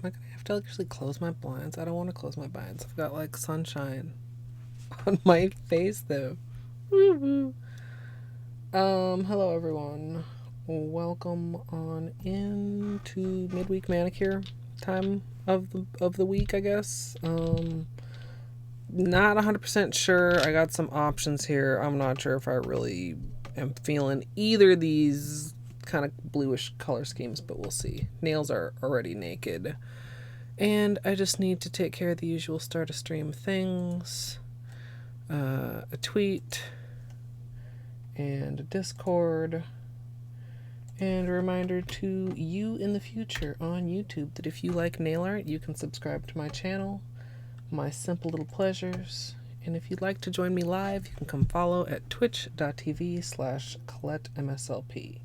I gonna have to actually close my blinds? I don't want to close my blinds. I've got like sunshine on my face though. Woo woo. Hello everyone. Welcome on into midweek manicure time of the week, I guess. Not 100% sure. I got some options here. I'm not sure if I really am feeling either of these kind of bluish color schemes, but we'll see. Nails are already naked. And I just need to take care of the usual start a stream things. A tweet. And a Discord. And a reminder to you in the future on YouTube that if you like nail art, you can subscribe to my channel, My Simple Little Pleasures. And if you'd like to join me live, you can come follow at twitch.tv/ColetteMSLP.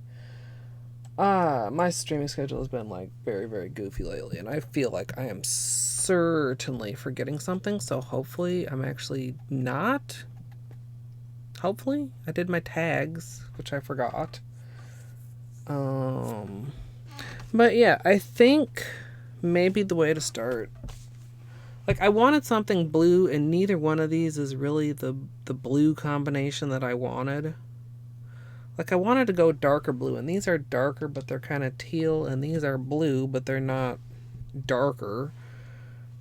My streaming schedule has been like very, very goofy lately, and I feel like I am certainly forgetting something, so hopefully I'm actually not. Hopefully. I did my tags, which I forgot. But yeah, I think maybe the way to start. Like, I wanted something blue, and neither one of these is really the blue combination that I wanted. Like, I wanted to go darker blue, and these are darker, but they're kind of teal, and these are blue, but they're not darker.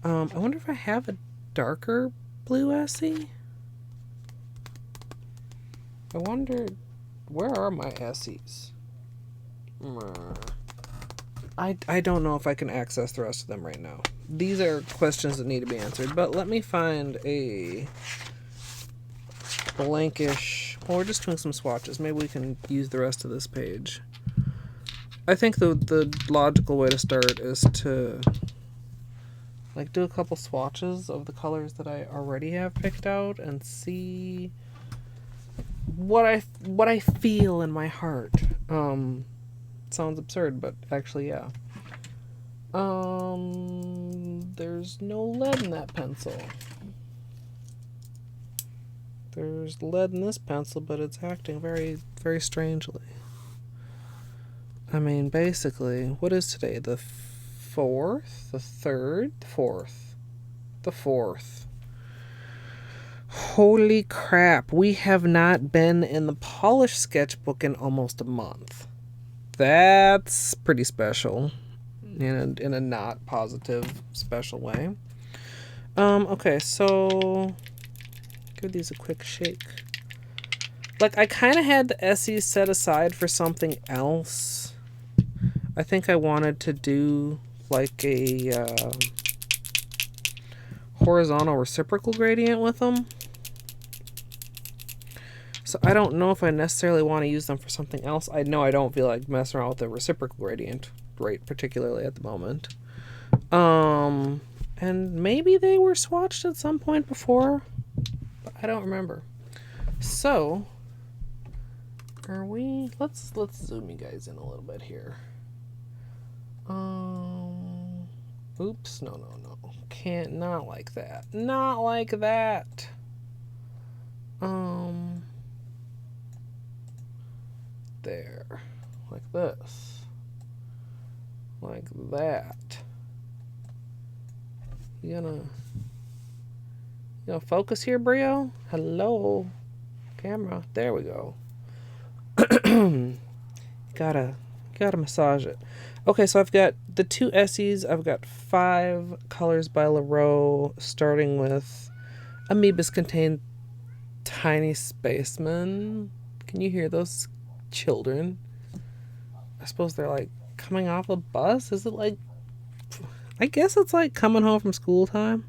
I wonder if I have a darker blue Essie? I wonder, where are my Essies? I don't know if I can access the rest of them right now. These are questions that need to be answered, but let me find a blankish. Well, we're just doing some swatches. Maybe we can use the rest of this page. I think the logical way to start is to like do a couple swatches of the colors that I already have picked out and see what I feel in my heart. Sounds absurd, but actually, yeah. There's no lead in that pencil. There's lead in this pencil, but it's acting very, very strangely. I mean, basically, what is today? The 4th? The 3rd? The 4th. The 4th. Holy crap, we have not been in the polish sketchbook in almost a month. That's pretty special in a not positive special way. Okay, so give these a quick shake. Like, I kind of had the Essies set aside for something else. I think I wanted to do like a horizontal reciprocal gradient with them. So I don't know if I necessarily want to use them for something else. I know I don't feel like messing around with the reciprocal gradient right particularly at the moment. And maybe they were swatched at some point before, but I don't remember. So are we? Let's zoom you guys in a little bit here. Oops, no. Can't, not like that. Not like that. There. Like this. Like that. You gonna focus here, Brio? Hello? Camera. There we go. gotta massage it. Okay, so I've got the 2 Essies. I've got 5 colors by Leroux, starting with Amoebas Contain Tiny Spacemen. Can you hear those children? I suppose they're like coming off a bus. Is it like, I guess it's like coming home from school time.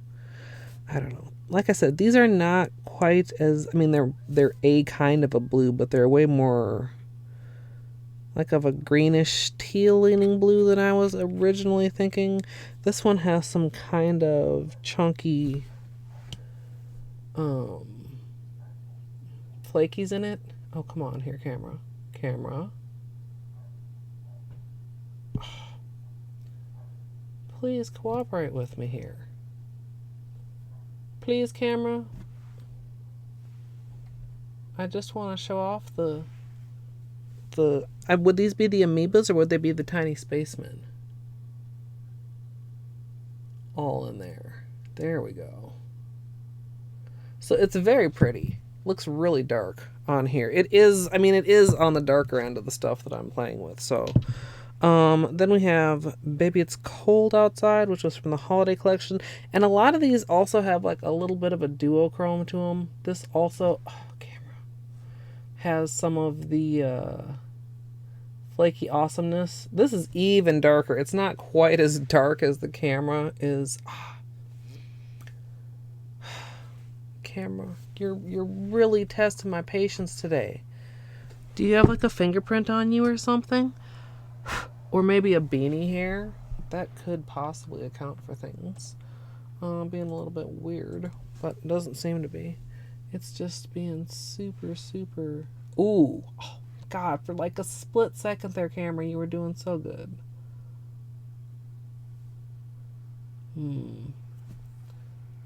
I don't know. Like I said, these are not quite as, I mean, they're a kind of a blue, but they're way more like of a greenish teal leaning blue than I was originally thinking. This one has some kind of chunky flakies in it. Oh, come on here, camera. Please cooperate with me here. Please, camera. I just want to show off would these be the amoebas or would they be the tiny spacemen? all in there. There we go. So it's very pretty. Looks really dark on here. It is, I mean, it is on the darker end of the stuff that I'm playing with. So, then we have Baby It's Cold Outside, which was from the holiday collection. And a lot of these also have like a little bit of a duochrome to them. This also, camera, has some of the flaky awesomeness. This is even darker. It's not quite as dark as the camera is. Camera, you're really testing my patience today. Do you have like a fingerprint on you or something? Or maybe a beanie hair? That could possibly account for things. Being a little bit weird, but it doesn't seem to be. It's just being super, super... Ooh. Oh, God, for like a split second there, camera, you were doing so good.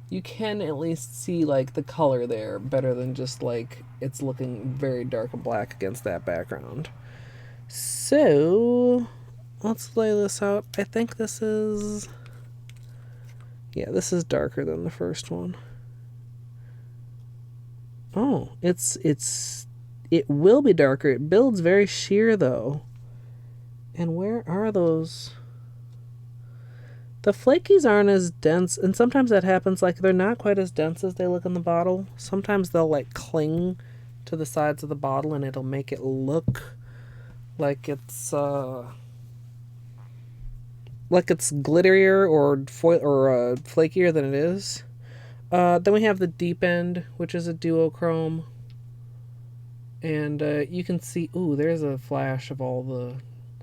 You can at least see like the color there better than just like it's looking very dark and black against that background. So let's lay this out. I think this is, yeah, this is darker than the first one. Oh, it will be darker. It builds very sheer though. And where are those? The flakies aren't as dense, and sometimes that happens, like they're not quite as dense as they look in the bottle. Sometimes they'll like cling to the sides of the bottle and it'll make it look like it's glitterier or flakier than it is. Then we have the deep end, which is a duochrome. And you can see, ooh, there's a flash of all the...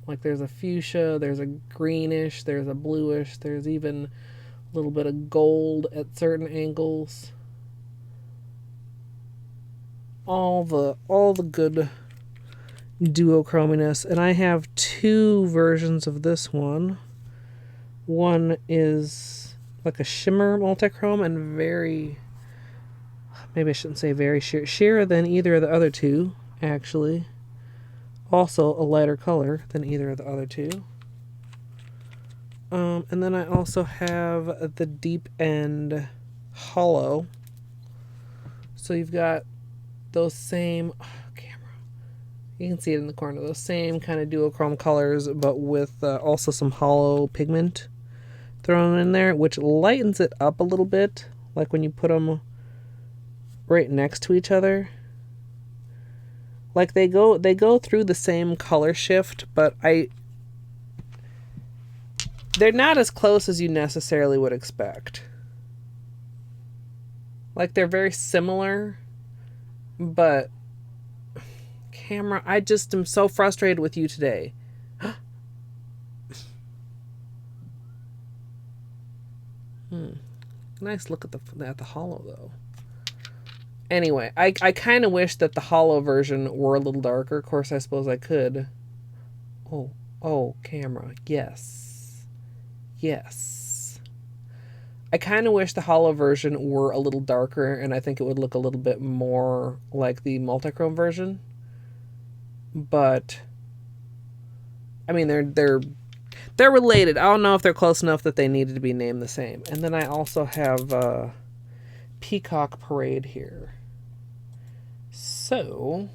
Like there's a fuchsia, there's a greenish, there's a bluish, there's even a little bit of gold at certain angles. All the good duochrominess. And I have two versions of this one. One is like a shimmer multichrome and very, maybe I shouldn't say very sheerer than either of the other two, actually. Also a lighter color than either of the other two. And then I also have the deep end Holo. So you've got those same, camera, you can see it in the corner, those same kind of duochrome colors, but with also some Holo pigment thrown in there, which lightens it up a little bit, like when you put them right next to each other. Like they go through the same color shift, but they're not as close as you necessarily would expect. Like they're very similar, but camera, I just am so frustrated with you today. Nice look at the Holo though. Anyway, I kind of wish that the Holo version were a little darker. Of course, I suppose I could. Oh, camera. Yes. I kind of wish the Holo version were a little darker, and I think it would look a little bit more like the multichrome version. But, I mean, they're related. I don't know if they're close enough that they needed to be named the same. And then I also have Peacock Parade here. So,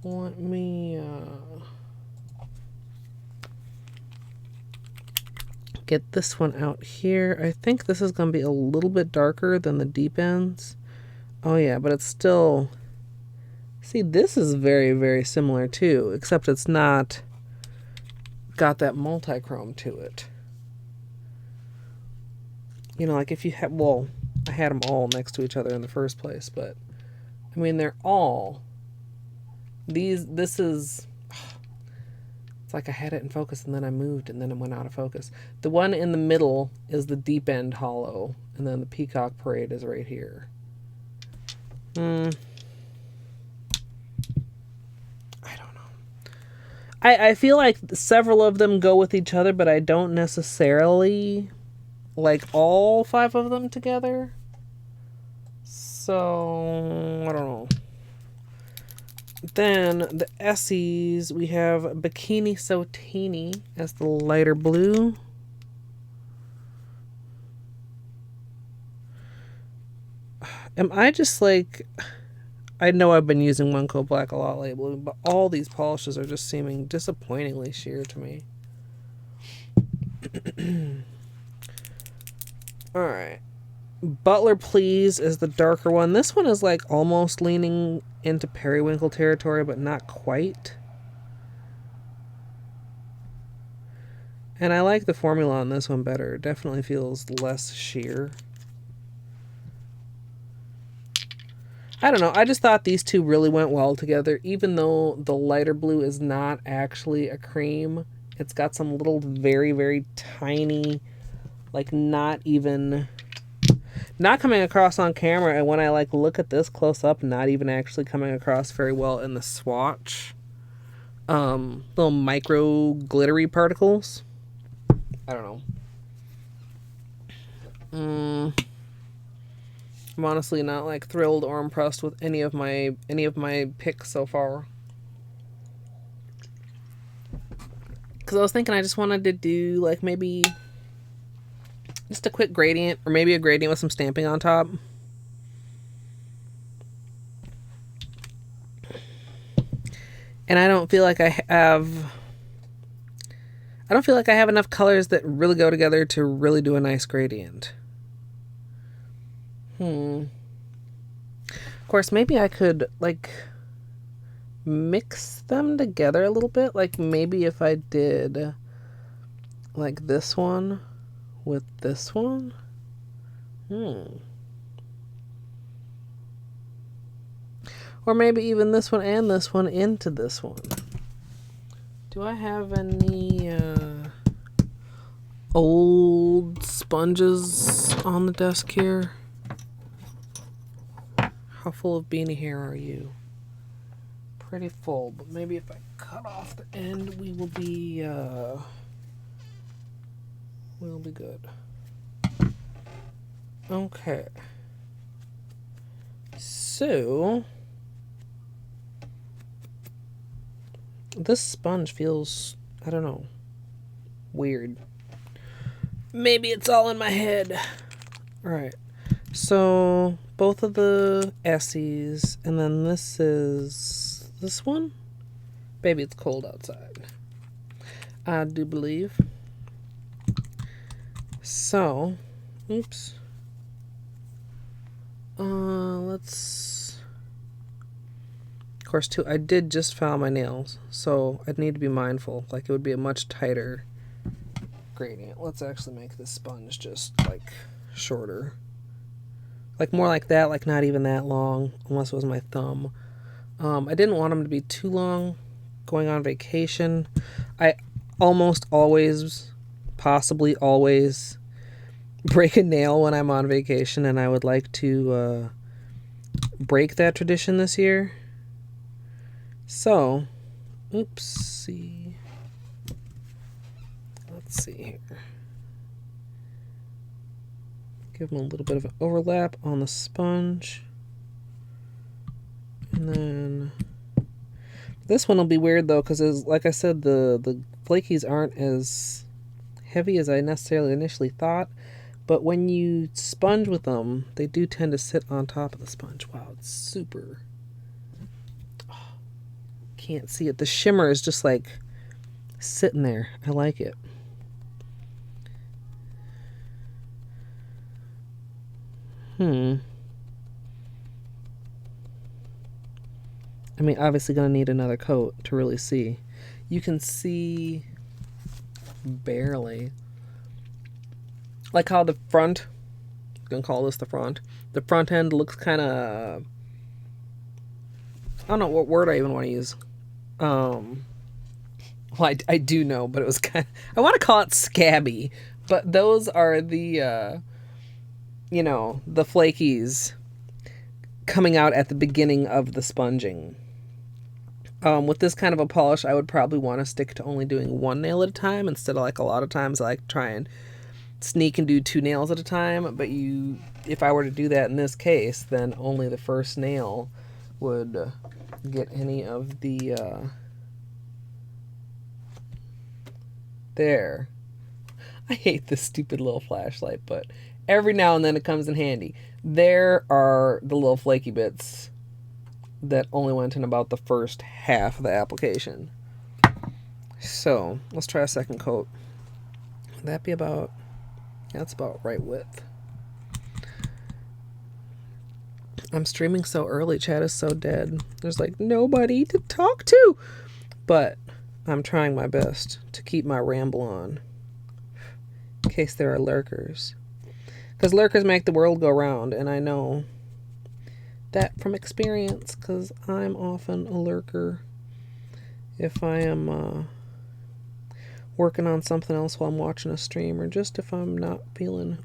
let me get this one out here. I think this is going to be a little bit darker than the deep ends. Oh yeah, but it's still... See, this is very, very similar too, except it's not got that multichrome to it. You know, like if you had... Well, I had them all next to each other in the first place, but... I mean, they're all... This is... It's like I had it in focus and then I moved and then it went out of focus. The one in the middle is the deep end Holo, and then the Peacock Parade is right here. I don't know. I feel like several of them go with each other, but I don't necessarily like all 5 of them together. So, I don't know. Then the Essies, we have Bikini Sotini as the lighter blue. Am I just like... I know I've been using One Coat Black a lot lately, but all these polishes are just seeming disappointingly sheer to me. Alright. Butler Please is the darker one. This one is like almost leaning into periwinkle territory, but not quite. And I like the formula on this one better. It definitely feels less sheer. I don't know. I just thought these two really went well together. Even though the lighter blue is not actually a cream. It's got some little very, very tiny, like not coming across on camera. And when I like look at this close up, not even actually coming across very well in the swatch. Little micro glittery particles. I don't know. I'm honestly not like thrilled or impressed with any of my picks so far. Because I was thinking I just wanted to do like maybe just a quick gradient, or maybe a gradient with some stamping on top. And I don't feel like I have enough colors that really go together to really do a nice gradient. Of course, maybe I could like mix them together a little bit. Like maybe if I did like this one with this one. Or maybe even this one and this one into this one. Do I have any old sponges on the desk here? How full of beanie hair are you? Pretty full, but maybe if I cut off the end, we'll be good. Okay. So this sponge feels, I don't know, weird. Maybe it's all in my head. All right. So both of the Essies, and then this is this one. Baby, it's cold outside, I do believe. So, oops. Let's. Of course, too. I did just file my nails, so I'd need to be mindful. Like it would be a much tighter gradient. Let's actually make this sponge just like shorter. Like more like that, like not even that long, unless it was my thumb. I didn't want them to be too long going on vacation. I almost always, possibly always, break a nail when I'm on vacation, and I would like to break that tradition this year. So, oopsie. Let's see here. Give them a little bit of an overlap on the sponge. And then this one will be weird though, because like I said, the flakies aren't as heavy as I necessarily initially thought. But when you sponge with them, they do tend to sit on top of the sponge. Wow, it's super... Oh, can't see it. The shimmer is just like sitting there. I like it. I mean, obviously going to need another coat to really see. You can see barely. Like how the front, I'm going to call this the front end looks kind of, I don't know what word I even want to use. Well, I do know, but it was kind of, I want to call it scabby, but those are the, the flakies coming out at the beginning of the sponging. With this kind of a polish, I would probably want to stick to only doing one nail at a time instead of like a lot of times I like try and sneak and do 2 nails at a time. But if I were to do that in this case, then only the first nail would get any of the, there. I hate this stupid little flashlight, but every now and then it comes in handy. There are the little flaky bits that only went in about the first half of the application. So, let's try a second coat. Would that be about... Yeah, that's about right width. I'm streaming so early, chat is so dead. There's like nobody to talk to. But I'm trying my best to keep my ramble on. In case there are lurkers. Because lurkers make the world go round, and I know that from experience, because I'm often a lurker if I am working on something else while I'm watching a stream, or just if I'm not feeling,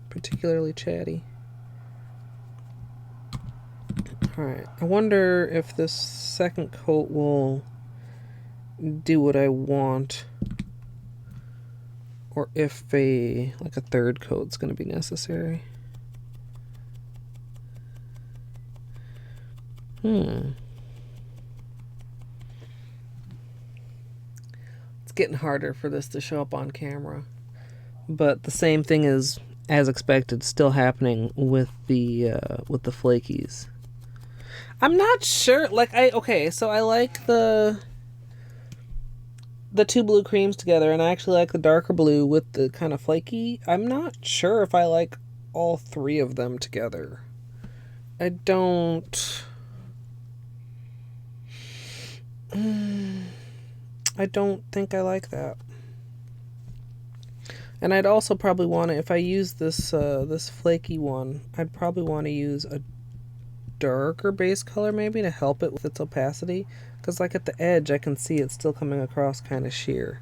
particularly chatty. Alright, I wonder if this second coat will do what I want, or if a third coat's going to be necessary. It's getting harder for this to show up on camera, but the same thing is, as expected, still happening with the flakies. I'm not sure. So I like the two blue creams together, and I actually like the darker blue with the kind of flaky. I'm not sure if I like all three of them together. I don't think I like that. And I'd also probably want to, if I use this flaky one, I'd probably want to use a darker base color maybe to help it with its opacity, because like at the edge I can see it's still coming across kind of sheer,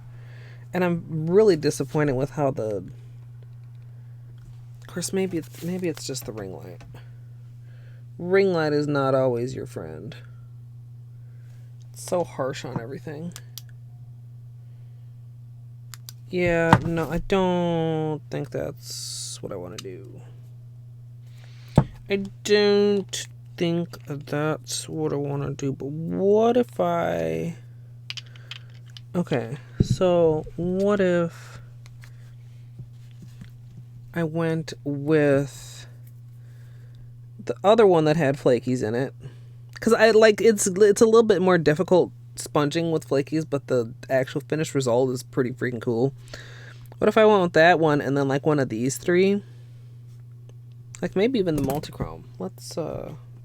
and I'm really disappointed with how of course maybe it's just the ring light is not always your friend. It's so harsh on everything. Yeah, no, I don't think that's what I want to do. I don't think that's what I want to do, but what if I... Okay, so what if I went with the other one that had flakies in it? Because it's a little bit more difficult sponging with flakies, but the actual finished result is pretty freaking cool. What if I went with that one and then like one of these three? Like maybe even the multichrome. Let's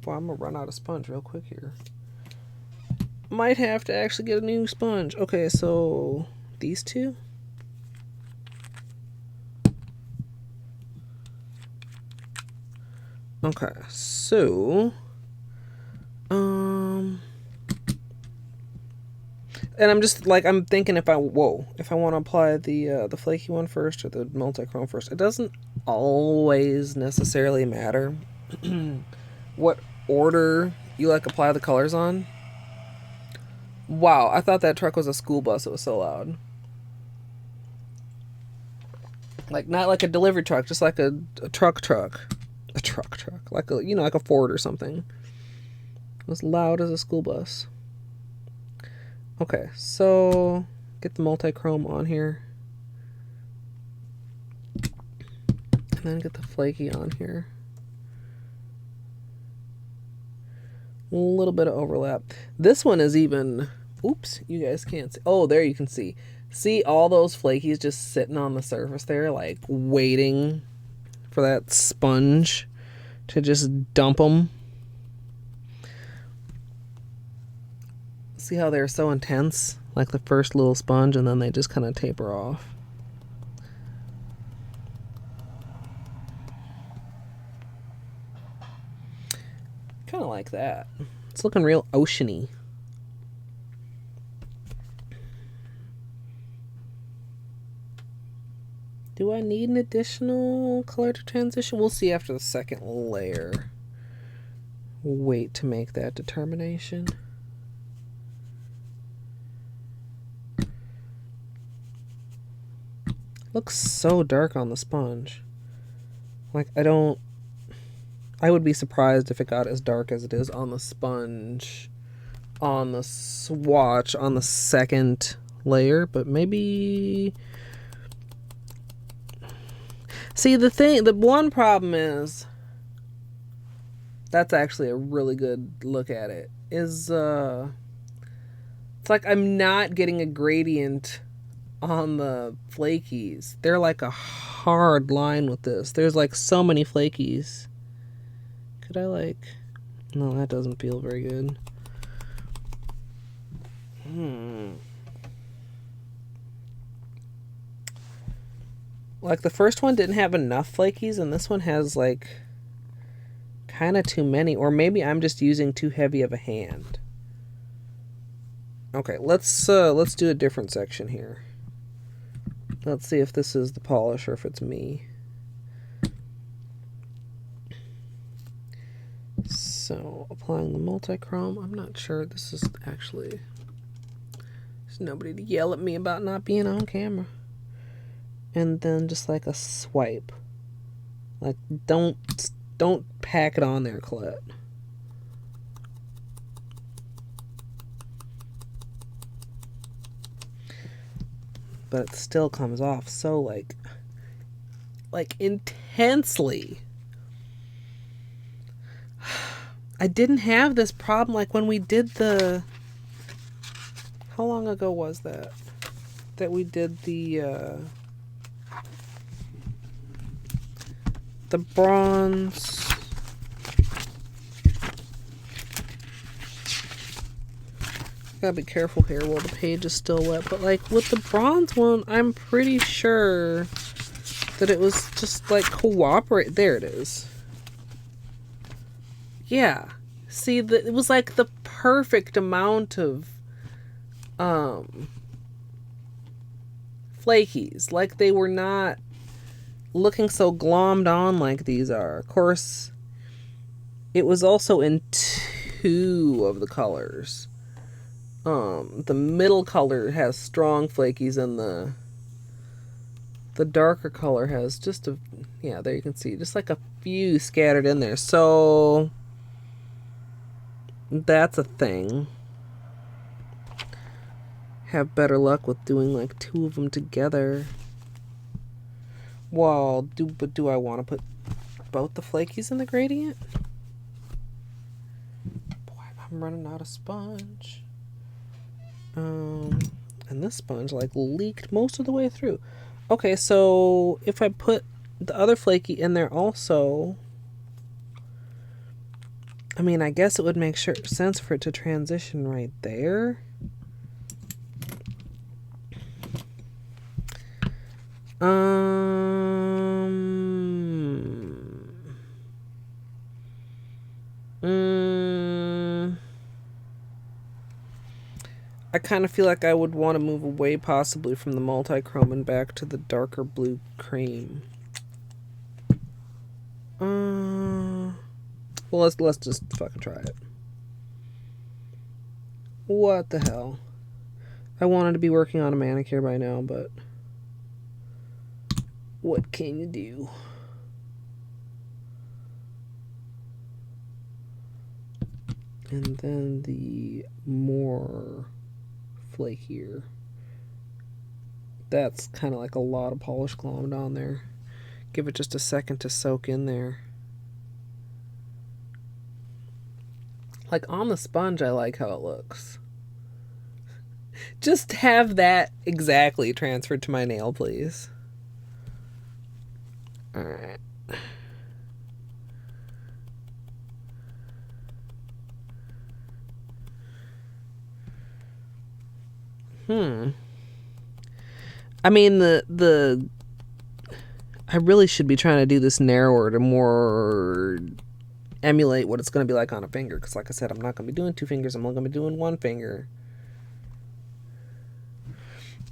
well, I'm gonna run out of sponge real quick here. Might have to actually get a new sponge. Okay, so these two. Okay, so and I'm just like, I'm thinking if I want to apply the flaky one first or the multichrome first. It doesn't always necessarily matter what order you apply the colors on. Wow, I thought that truck was a school bus. It was so loud. Like not like a delivery truck, just like a truck. A truck. Like a Ford or something. It was loud as a school bus. Okay, so get the multichrome on here. And then get the flaky on here. A little bit of overlap. This one is even... Oops, you guys can't see. Oh, there you can see. See all those flakies just sitting on the surface there, like waiting for that sponge to just dump them. See how they're so intense? Like the first little sponge, and then they just kind of taper off. Kind of like that. It's looking real oceany. Do I need an additional color to transition? We'll see after the second layer. Wait to make that determination. Looks so dark on the sponge. Like, I would be surprised if it got as dark as it is on the sponge on the swatch on the second layer, but maybe... See, the one problem is, that's actually a really good look at it, is, it's like I'm not getting a gradient on the flakies. They're like a hard line with this. There's like so many flakies. Could I like... No, that doesn't feel very good. Like the first one didn't have enough flakies, and this one has like kind of too many, or maybe I'm just using too heavy of a hand. Okay, let's do a different section here. Let's see if this is the polish or if it's me. So applying the multi-chrome. I'm not sure this is actually... There's nobody to yell at me about not being on camera. And then just like a swipe. Like, don't pack it on there, Colette. But it still comes off so like intensely. I didn't have this problem like when we did the... How long ago was that? That we did the bronze. Gotta be careful here while the page is still wet. But like with the bronze one, I'm pretty sure that it was just like cooperate. There it is. Yeah. See, it was like the perfect amount of flakies. Like they were not looking so glommed on like these are. Of course, it was also in two of the colors. The middle color has strong flakies, and the darker color has just a... Yeah, there you can see just like a few scattered in there. So that's a thing. Have better luck with doing like two of them together. Well, do I want to put both the flakies in the gradient? Boy, I'm running out of sponge. And this sponge like leaked most of the way through. Okay, so if I put the other flaky in there also, I mean, I guess it would make sense for it to transition right there. I kind of feel like I would want to move away possibly from the multi-chrome and back to the darker blue cream. Well, let's just fucking try it. What the hell? I wanted to be working on a manicure by now, but what can you do? And then the more flakier. That's kind of like a lot of polish glommed on there. Give it just a second to soak in there. Like on the sponge, I like how it looks. Just have that exactly transferred to my nail, please. Alright. I mean, I really should be trying to do this narrower to more emulate what it's going to be like on a finger. Because like I said, I'm not going to be doing two fingers. I'm only going to be doing one finger.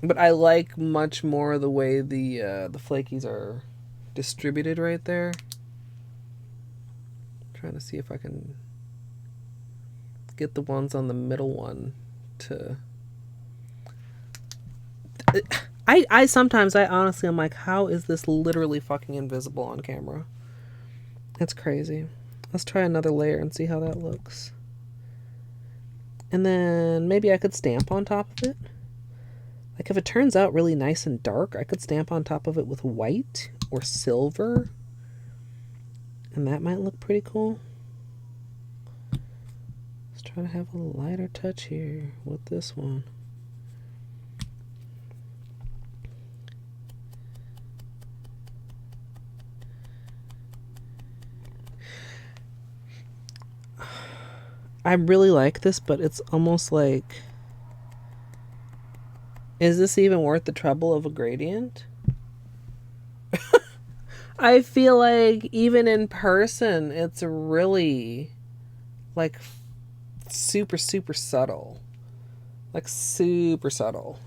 But I like much more the way the flakies are distributed right there. I'm trying to see if I can get the ones on the middle one to... I sometimes, I honestly, I'm like, how is this literally fucking invisible on camera? It's crazy. Let's try another layer and see how that looks. And then maybe I could stamp on top of it. Like if it turns out really nice and dark, I could stamp on top of it with white or silver. And that might look pretty cool. Let's try to have a lighter touch here with this one. I really like this, but it's almost like, is this even worth the trouble of a gradient? I feel like even in person, it's really like super, super subtle. Like super subtle.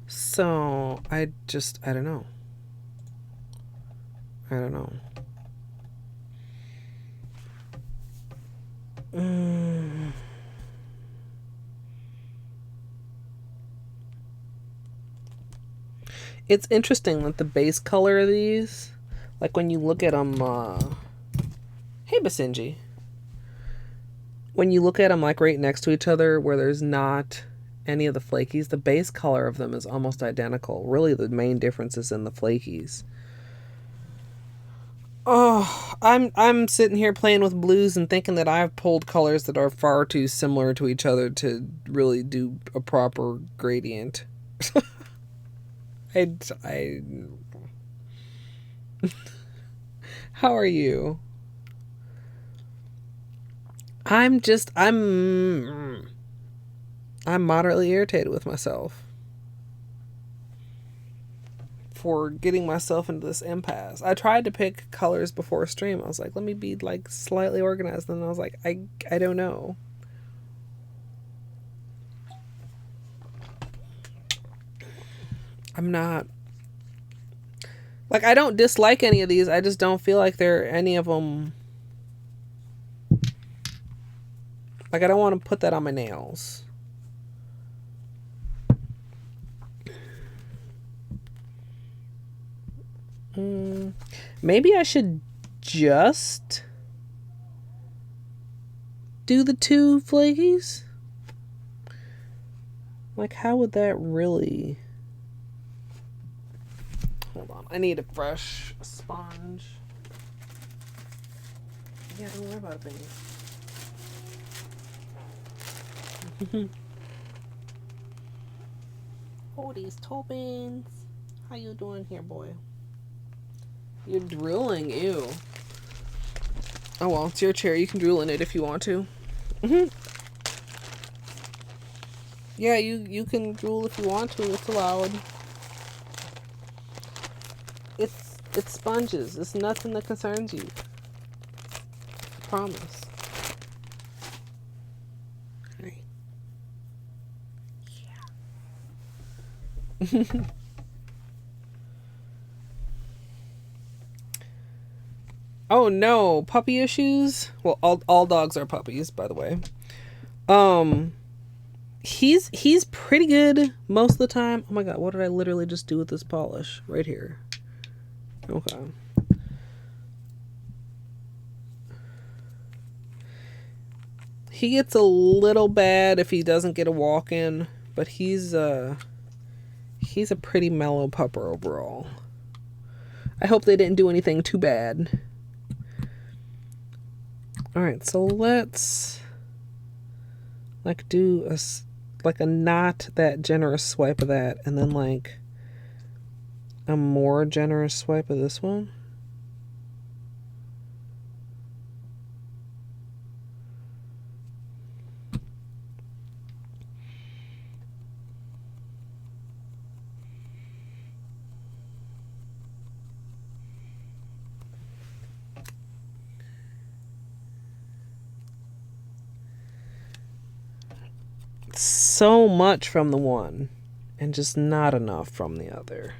So I don't know. I don't know. It's interesting that the base color of these, like when you look at them, hey Basinji, when you look at them like right next to each other where there's not any of the flakies, the base color of them is almost identical. Really the main difference is in the flakies. Oh, I'm sitting here playing with blues and thinking that I've pulled colors that are far too similar to each other to really do a proper gradient. I How are you? I'm moderately irritated with myself for getting myself into this impasse. I tried to pick colors before stream. I was like, let me be like slightly organized, and I was like, I don't know. I'm not, like, I don't dislike any of these. I just don't feel like any of them. Like, I don't want to put that on my nails. Maybe I should just do the two flakies. Like, how would that really... Hold on, I need a fresh sponge. Yeah, don't worry about it, baby. Oh, these Tobins. How you doing here, boy? You're drooling, ew. Oh well, it's your chair. You can drool in it if you want to. Yeah, you can drool if you want to. It's allowed. It's sponges. It's nothing that concerns you. I promise. Okay. Yeah. Oh no, puppy issues? Well, all dogs are puppies, by the way. He's pretty good most of the time. Oh my god, what did I literally just do with this polish? Right here. Okay. He gets a little bad if he doesn't get a walk in, but he's a pretty mellow pupper overall. I hope they didn't do anything too bad. Alright, so let's like do a not that generous swipe of that, and then like a more generous swipe of this one. So much from the one and just not enough from the other.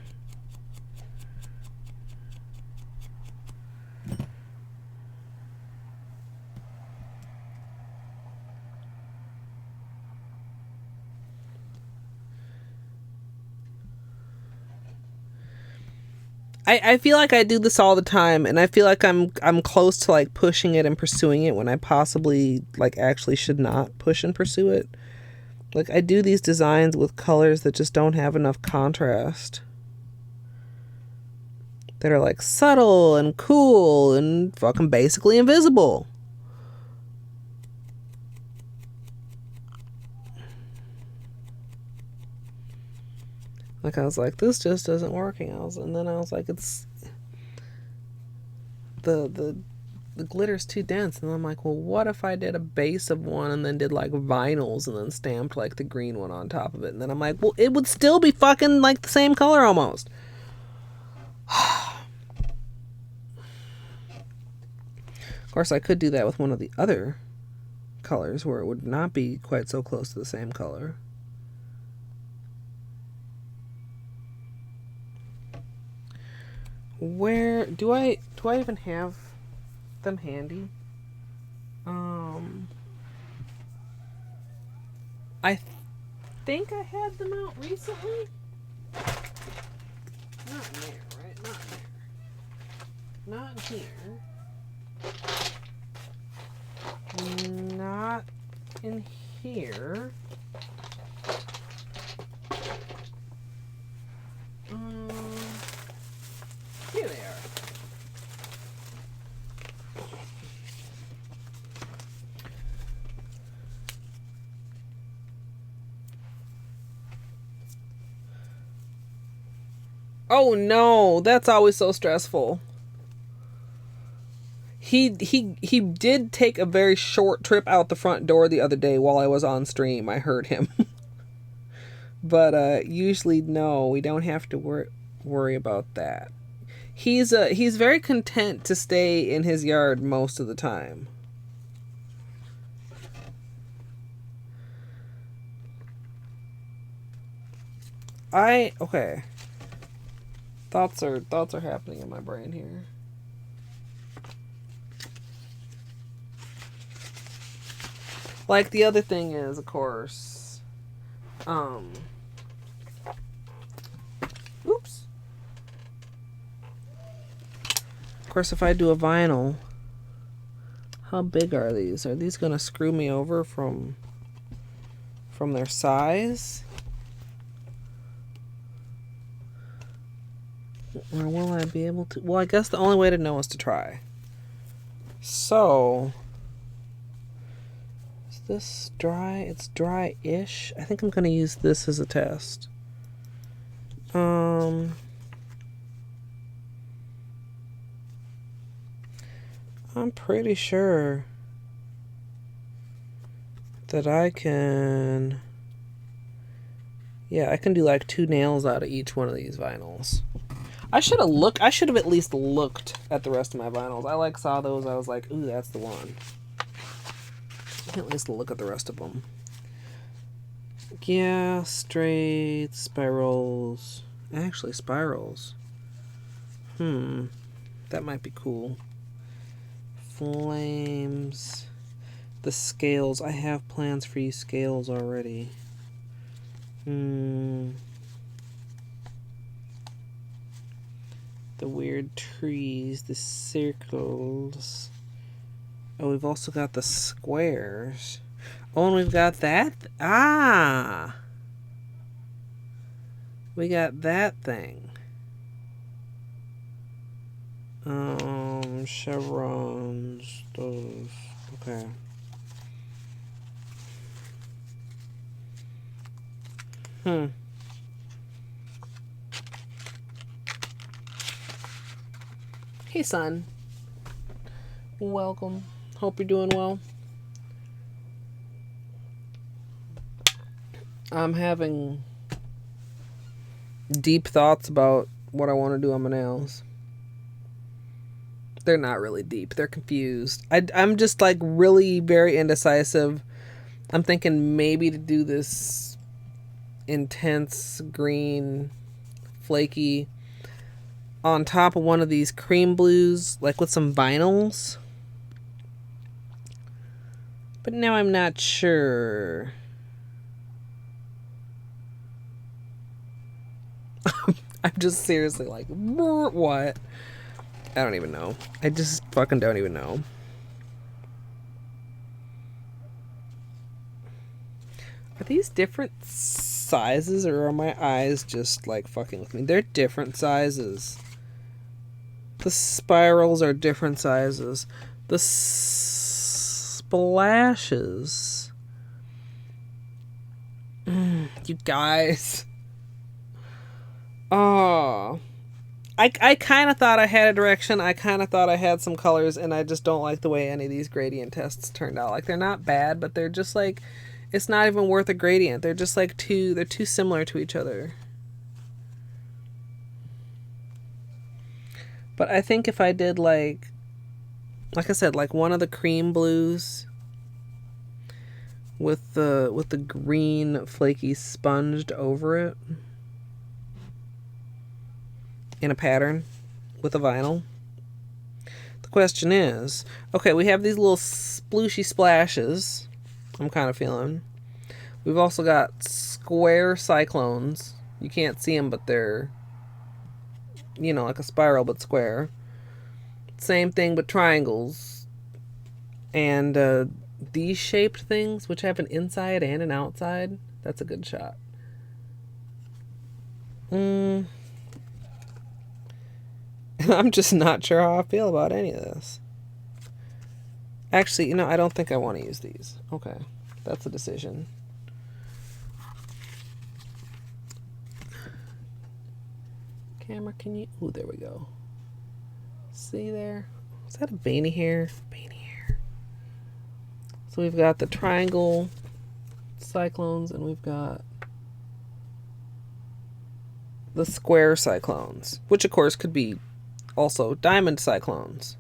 I feel like I do this all the time, and I feel like I'm close to like pushing it and pursuing it when I possibly like actually should not push and pursue it. Like I do these designs with colors that just don't have enough contrast. That are like subtle and cool and fucking basically invisible. Like I was like, this just isn't working. And then I was like, it's the glitter's too dense. And then I'm like, well, what if I did a base of one and then did like vinyls and then stamped like the green one on top of it? And then I'm like, well, it would still be fucking like the same color almost. Of course, I could do that with one of the other colors where it would not be quite so close to the same color. Where do I even have them handy? I think I had them out recently. Not in there, right? Not there. Not here. Not in here. Here they are. Oh no, that's always so stressful. He did take a very short trip out the front door the other day while I was on stream. I heard him. But usually no, we don't have to worry about that. He's very content to stay in his yard most of the time. Okay. Thoughts are happening in my brain here. Like the other thing is, of course, oops. Of course, if I do a vinyl, how big are these? Are these gonna screw me over from their size? Or will I be able to? Well, I guess the only way to know is to try. So, is this dry? It's dry-ish. I think I'm going to use this as a test. I'm pretty sure that I can... Yeah, I can do like 2 nails out of each one of these vinyls. I should have at least looked at the rest of my vinyls. I like saw those. I was like, ooh, that's the one. At least look at the rest of them. Yeah, straight, spirals. Actually, spirals. That might be cool. Flames. The scales. I have plans for you scales already. The weird trees, the circles. Oh, we've also got the squares. Oh, and we've got that. We got that thing. Chevrons, those. Okay. Hey, son. Welcome. Hope you're doing well. I'm having deep thoughts about what I want to do on my nails. They're not really deep. They're confused. I'm just like really very indecisive. I'm thinking maybe to do this intense green, flaky, on top of one of these cream blues, like with some vinyls. But now I'm not sure. I'm just seriously like, what? I don't even know. I just fucking don't even know. Are these different sizes, or are my eyes just like fucking with me? They're different sizes. The spirals are different sizes. The splashes. You guys. Oh. I kind of thought I had a direction. I kind of thought I had some colors, and I just don't like the way any of these gradient tests turned out. Like, they're not bad, but they're just like, it's not even worth a gradient. They're just like they're too similar to each other. But I think if I did like I said, like one of the cream blues with the green flaky sponged over it in a pattern with a vinyl. The question is, okay, we have these little splooshy splashes I'm kind of feeling. We've also got square cyclones. You can't see them, but they're, you know, like a spiral but square. Same thing but triangles. And these shaped things, which have an inside and an outside. That's a good shot. I'm just not sure how I feel about any of this. Actually, you know, I don't think I want to use these. Okay, that's a decision. Camera, can you... Ooh, there we go. See there? Is that a beanie hair? Beanie hair. So we've got the triangle cyclones, and we've got the square cyclones, which of course could be also diamond cyclones.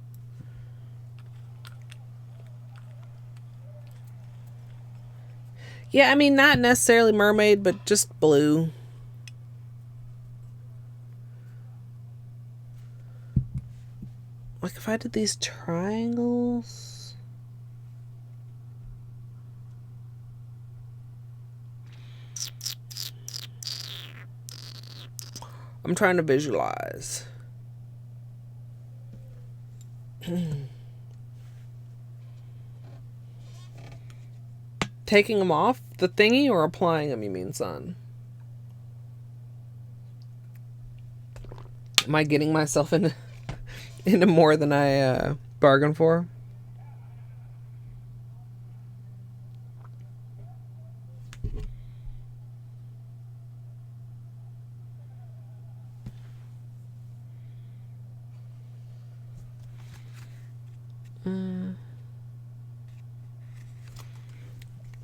Yeah, I mean, not necessarily mermaid, but just blue. Like, if I did these triangles... I'm trying to visualize. Taking them off the thingy or applying them, you mean, son? Am I getting myself into more than I bargained for?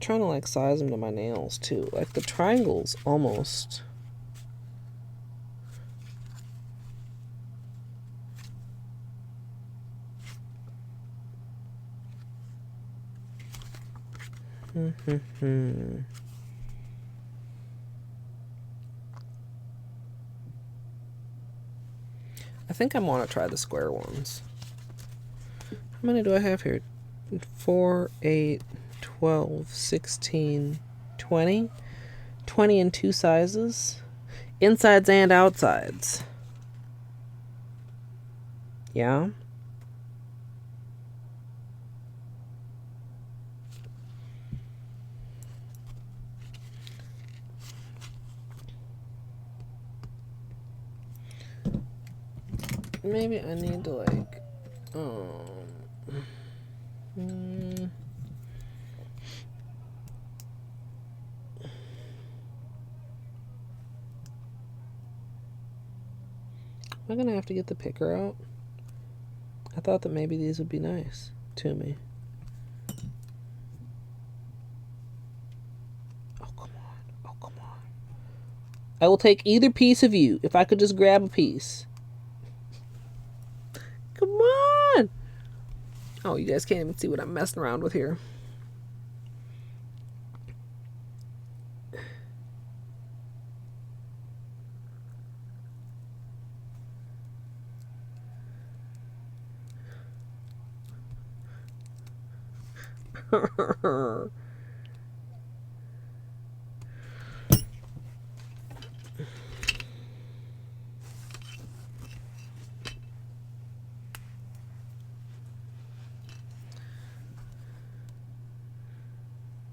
Trying to like size them to my nails too. Like the triangles almost. I think I want to try the square ones. How many do I have here? 4, 8, 12, 16, 20. 20 in two sizes. Insides and outsides. Yeah. Maybe I need to like am I gonna have to get the picker out? I thought that maybe these would be nice to me. Oh, come on. Oh, come on. I will take either piece of you if I could just grab a piece. Come on. Oh, you guys can't even see what I'm messing around with here.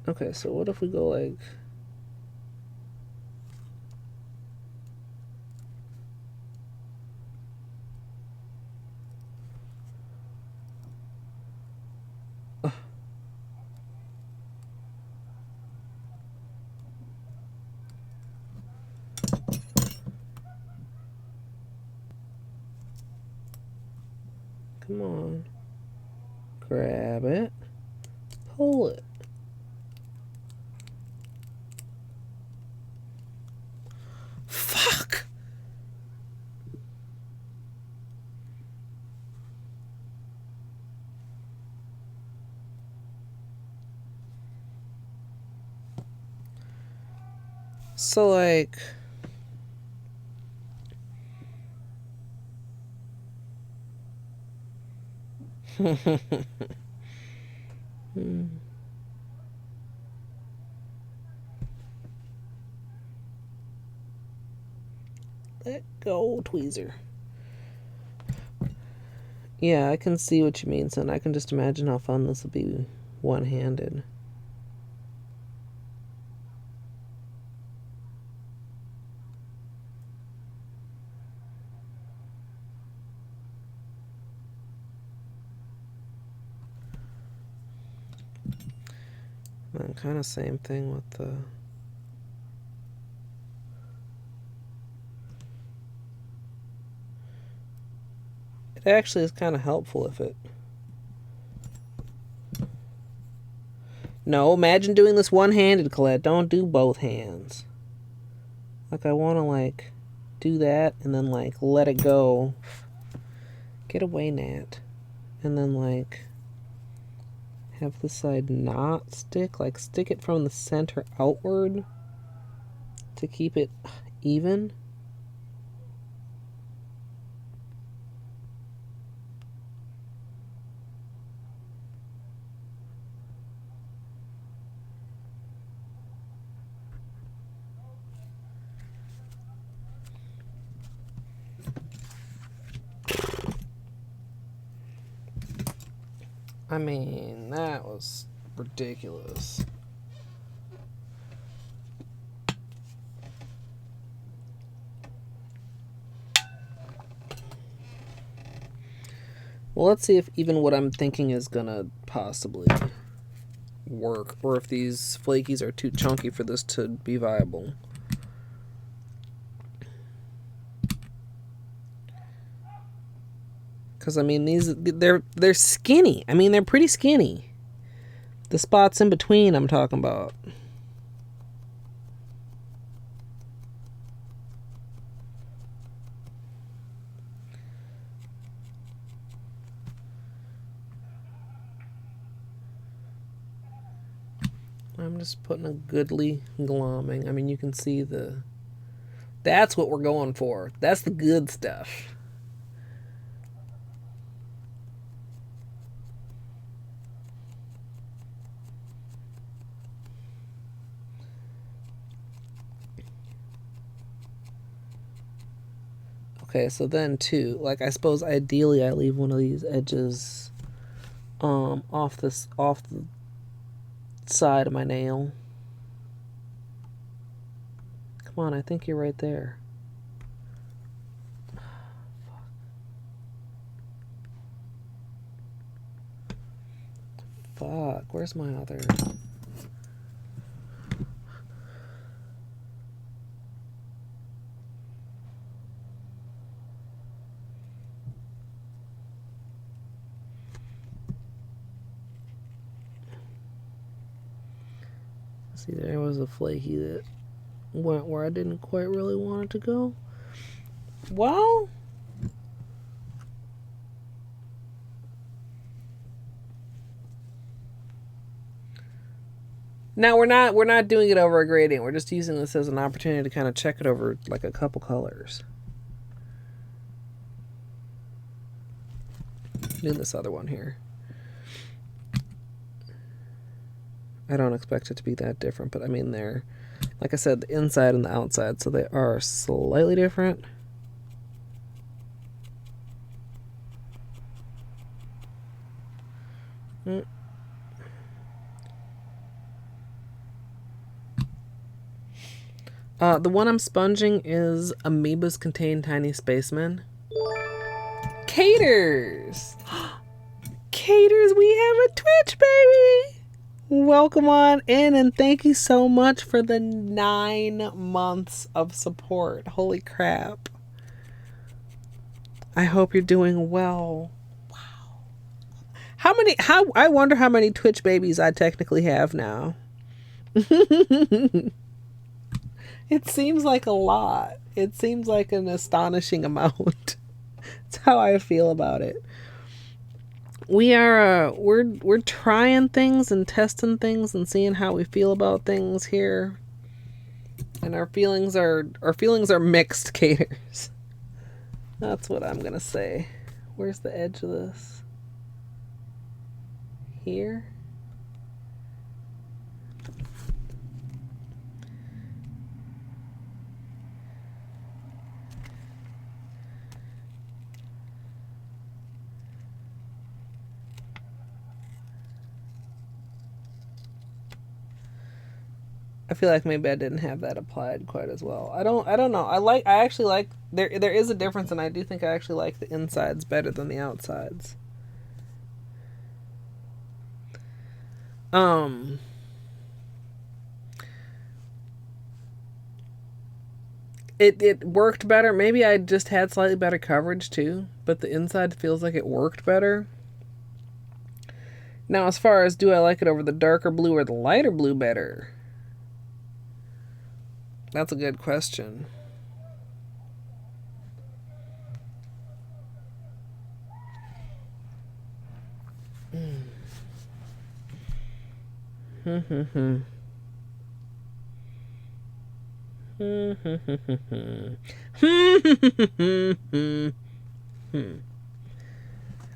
Okay, so what if we go like... Come on. Grab it. Pull it. Fuck! So, like... Let go, tweezer. Yeah, I can see what you mean, son. I can just imagine how fun this would be one-handed. And kind of same thing with the... It actually is kind of helpful if it... No, imagine doing this one-handed, Colette. Don't do both hands. Like, I want to, like, do that and then, like, let it go. Get away, Nat. And then, like... have this side not stick, like stick it from the center outward to keep it even. I mean, that was ridiculous. Well, let's see if even what I'm thinking is gonna possibly work, or if these flakies are too chunky for this to be viable. Because, I mean, they're skinny. I mean, they're pretty skinny. The spots in between I'm talking about. I'm just putting a goodly glomming. I mean, you can see the... That's what we're going for. That's the good stuff. Okay, so then too, like, I suppose ideally I leave one of these edges off the side of my nail. Come on, I think you're right there. Fuck, where's my other... See, there was a flaky that went where I didn't quite really want it to go. Well... Now we're not doing it over a gradient. We're just using this as an opportunity to kind of check it over like a couple colors. Doing this other one here. I don't expect it to be that different, but I mean they're, like I said, the inside and the outside, so they are slightly different. The one I'm sponging is Amoebas Contain Tiny Spacemen. Caters! Caters, we have a Twitch baby! Welcome on in, and thank you so much for the 9 months of support. Holy crap. I hope you're doing well. Wow. I wonder how many Twitch babies I technically have now. It seems like a lot. It seems like an astonishing amount. That's how I feel about it. We're trying things and testing things and seeing how we feel about things here. And our feelings are mixed, Caters. That's what I'm gonna say. Where's the edge of this? Here? I feel like maybe I didn't have that applied quite as well. I don't know. I actually like there is a difference, and I do think I actually like the insides better than the outsides. It worked better. Maybe I just had slightly better coverage too, but the inside feels like it worked better. Now, as far as do I like it over the darker blue or the lighter blue better? That's a good question. I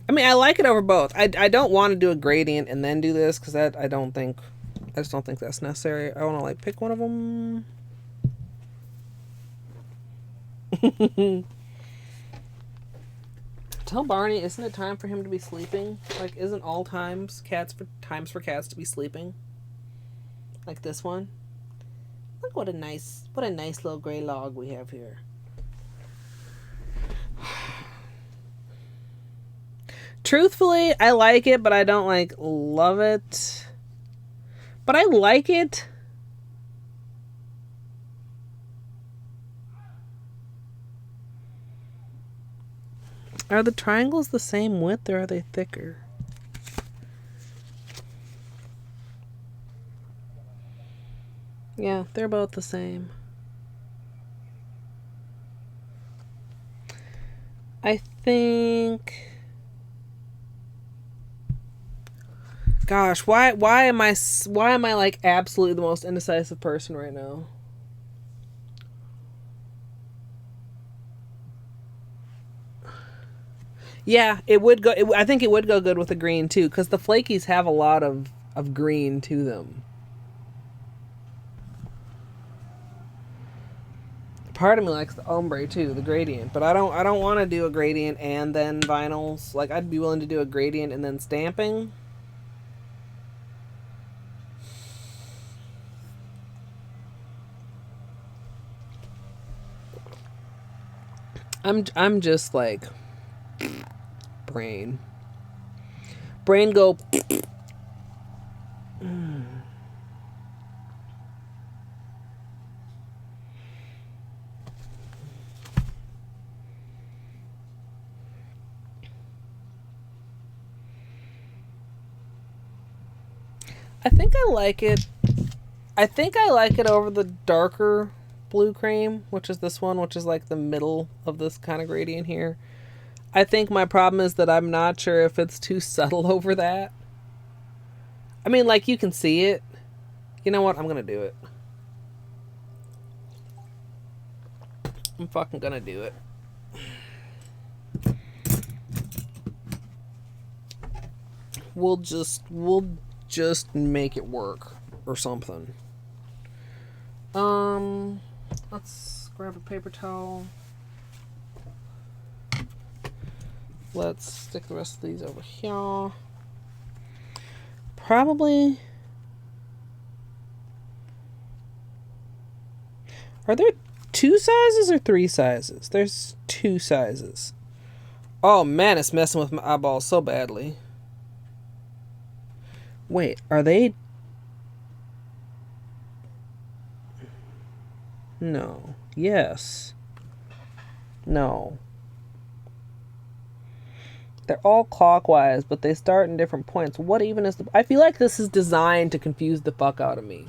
mean, I like it over both. I don't want to do a gradient and then do this because I just don't think that's necessary. I want to like pick one of them. Tell Barney, isn't it time for him to be sleeping? Like, isn't all times for cats to be sleeping? Like this one. Look what a nice little gray log we have here. Truthfully, I like it, but I don't like love it. But I like it. Are the triangles the same width or are they thicker? Yeah, they're both the same. I think... Gosh, why am I like absolutely the most indecisive person right now? Yeah, it would go. I think it would go good with the green too, because the flakies have a lot of green to them. Part of me likes the ombre too, the gradient, but I don't want to do a gradient and then vinyls. Like, I'd be willing to do a gradient and then stamping. I'm just like brain go. I think I like it. I think I like it over the darker blue cream, which is this one, which is like the middle of this kind of gradient here. I think my problem is that I'm not sure if it's too subtle over that. I mean, like, you can see it. You know what? I'm gonna do it. I'm fucking gonna do it. We'll just make it work or something. Let's grab a paper towel. Let's stick the rest of these over here. Probably. Are there 2 sizes or 3 sizes? There's 2 sizes. Oh man, it's messing with my eyeballs so badly. Wait, are they... No. Yes. No. They're all clockwise, but they start in different points. What even is the... I feel like this is designed to confuse the fuck out of me.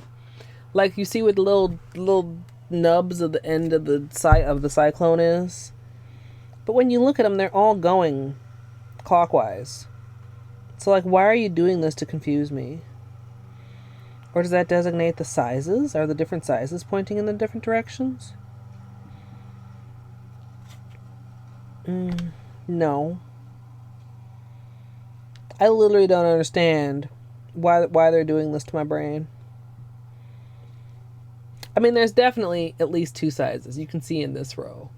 Like, you see what the little nubs of the end of the cyclone is? But when you look at them, they're all going clockwise. So, like, why are you doing this to confuse me? Or does that designate the sizes? Are the different sizes pointing in the different directions? No. I literally don't understand why they're doing this to my brain. I mean, there's definitely at least 2 sizes you can see in this row.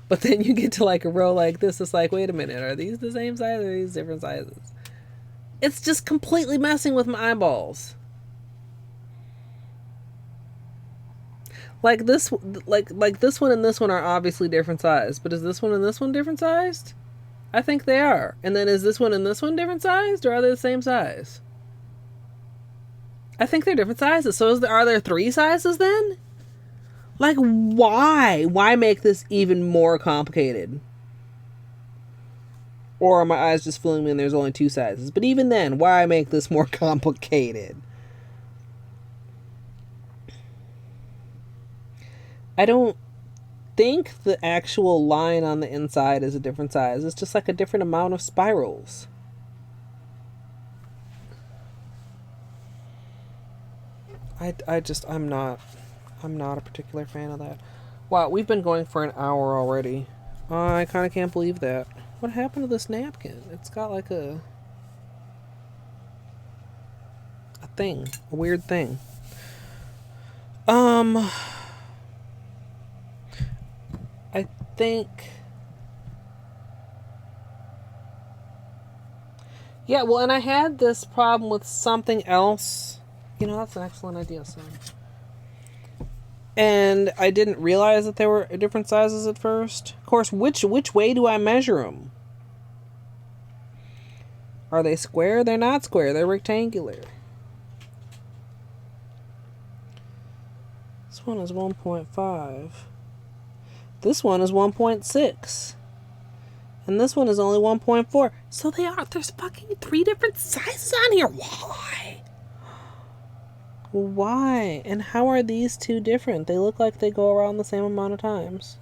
But then you get to like a row like this, it's like, wait a minute, are these the same size or are these different sizes? It's just completely messing with my eyeballs. Like this, like this one and this one are obviously different size, but is this one and this one different sized? I think they are. And then is this one and this one different sized, or are they the same size? I think they're different sizes. So are there 3 sizes then? Like, why? Why make this even more complicated? Or are my eyes just fooling me and there's only 2 sizes? But even then, why make this more complicated? I don't think the actual line on the inside is a different size. It's just like a different amount of spirals. I'm not a particular fan of that. Wow, we've been going for an hour already. I kind of can't believe that. What happened to this napkin? It's got like a thing, a weird thing. I think... Yeah, well, and I had this problem with something else. You know, that's an excellent idea, son. And I didn't realize that they were different sizes at first. Of course, which way do I measure them? Are they square? They're not square. They're rectangular. This one is 1.5. This one is 1.6. And this one is only 1.4. So there's fucking 3 different sizes on here. Why? Why? And how are these 2 different? They look like they go around the same amount of times.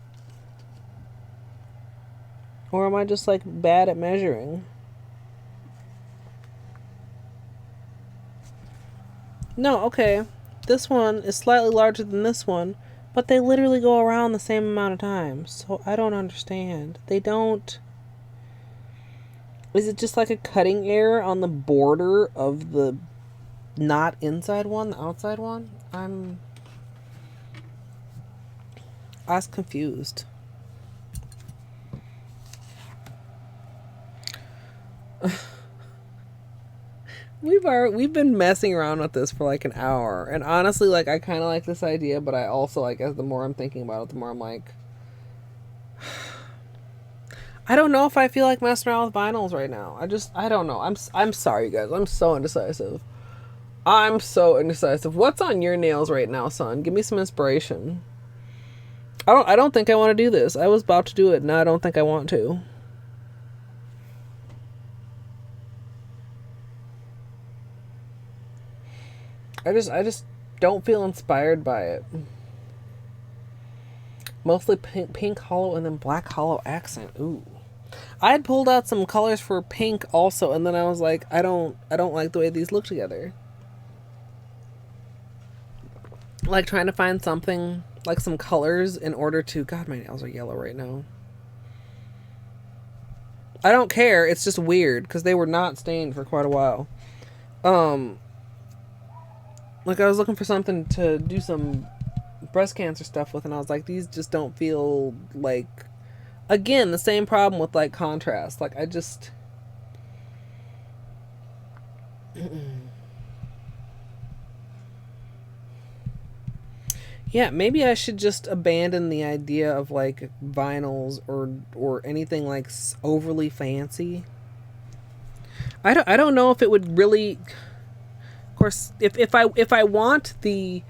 Or am I just like bad at measuring? No, okay. This one is slightly larger than this one, but they literally go around the same amount of times. So I don't understand. They don't... Is it just like a cutting error on the border of the not inside one, the outside one? I was confused. We've been messing around with this for like an hour, and honestly, like, I kind of like this idea, but I also, like, as the more I'm thinking about it, the more I'm like, I don't know if I feel like messing around with vinyls right now. I don't know. I'm sorry, guys. I'm so indecisive. What's on your nails right now, son? Give me some inspiration. I don't think I want to do this. I was about to do it, and I don't think I want to. I just don't feel inspired by it. Mostly pink holo and then black holo accent. Ooh. I had pulled out some colors for pink also, and then I was like, I don't like the way these look together. Like trying to find something, like some colors in order to... God, my nails are yellow right now. I don't care. It's just weird because they were not stained for quite a while. Like I was looking for something to do some breast cancer stuff with, and I was like, these just don't feel like... Again, the same problem with like contrast. Like I just... Yeah, maybe I should just abandon the idea of like vinyls or anything like overly fancy. I don't know if it would really. Of course, if I want the,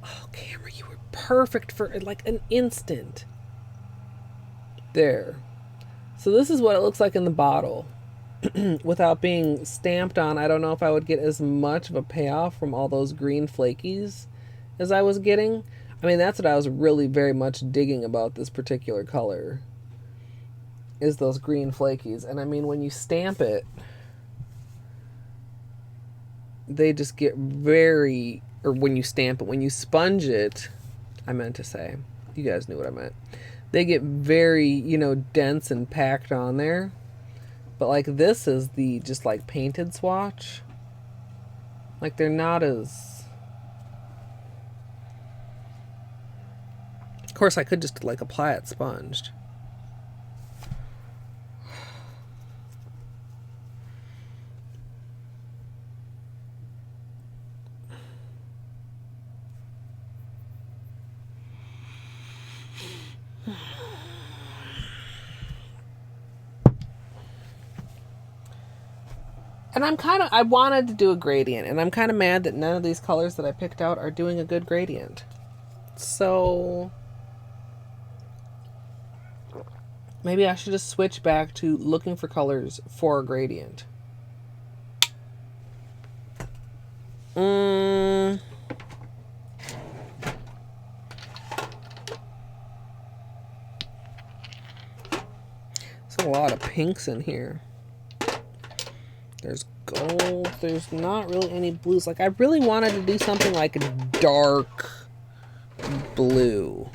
oh, camera, you were perfect for like an instant. There. So this is what it looks like in the bottle. Without being stamped on, I don't know if I would get as much of a payoff from all those green flakies as I was getting. I mean, that's what I was really very much digging about this particular color, is those green flakies. And I mean, when you stamp it, they just get very, or when you stamp it, when you sponge it, I meant to say, you guys knew what I meant. They get very, dense and packed on there. But like this is the just like painted swatch. Like they're not as. Of course, I could just like apply it sponged. And I wanted to do a gradient, and I'm kind of mad that none of these colors that I picked out are doing a good gradient. So maybe I should just switch back to looking for colors for a gradient. There's a lot of pinks in here. There's gold. There's not really any blues. Like, I really wanted to do something like a dark blue.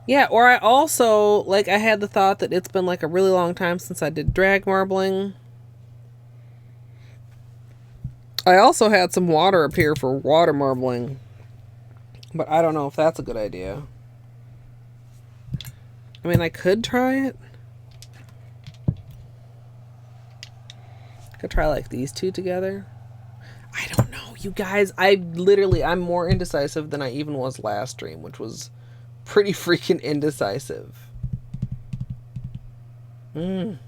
Yeah, or I also, like, I had the thought that it's been like a really long time since I did drag marbling. I also had some water up here for water marbling. But I don't know if that's a good idea. I mean, I could try it. I could try like these two together. I don't know, you guys. I'm more indecisive than I even was last stream, which was pretty freaking indecisive. I'm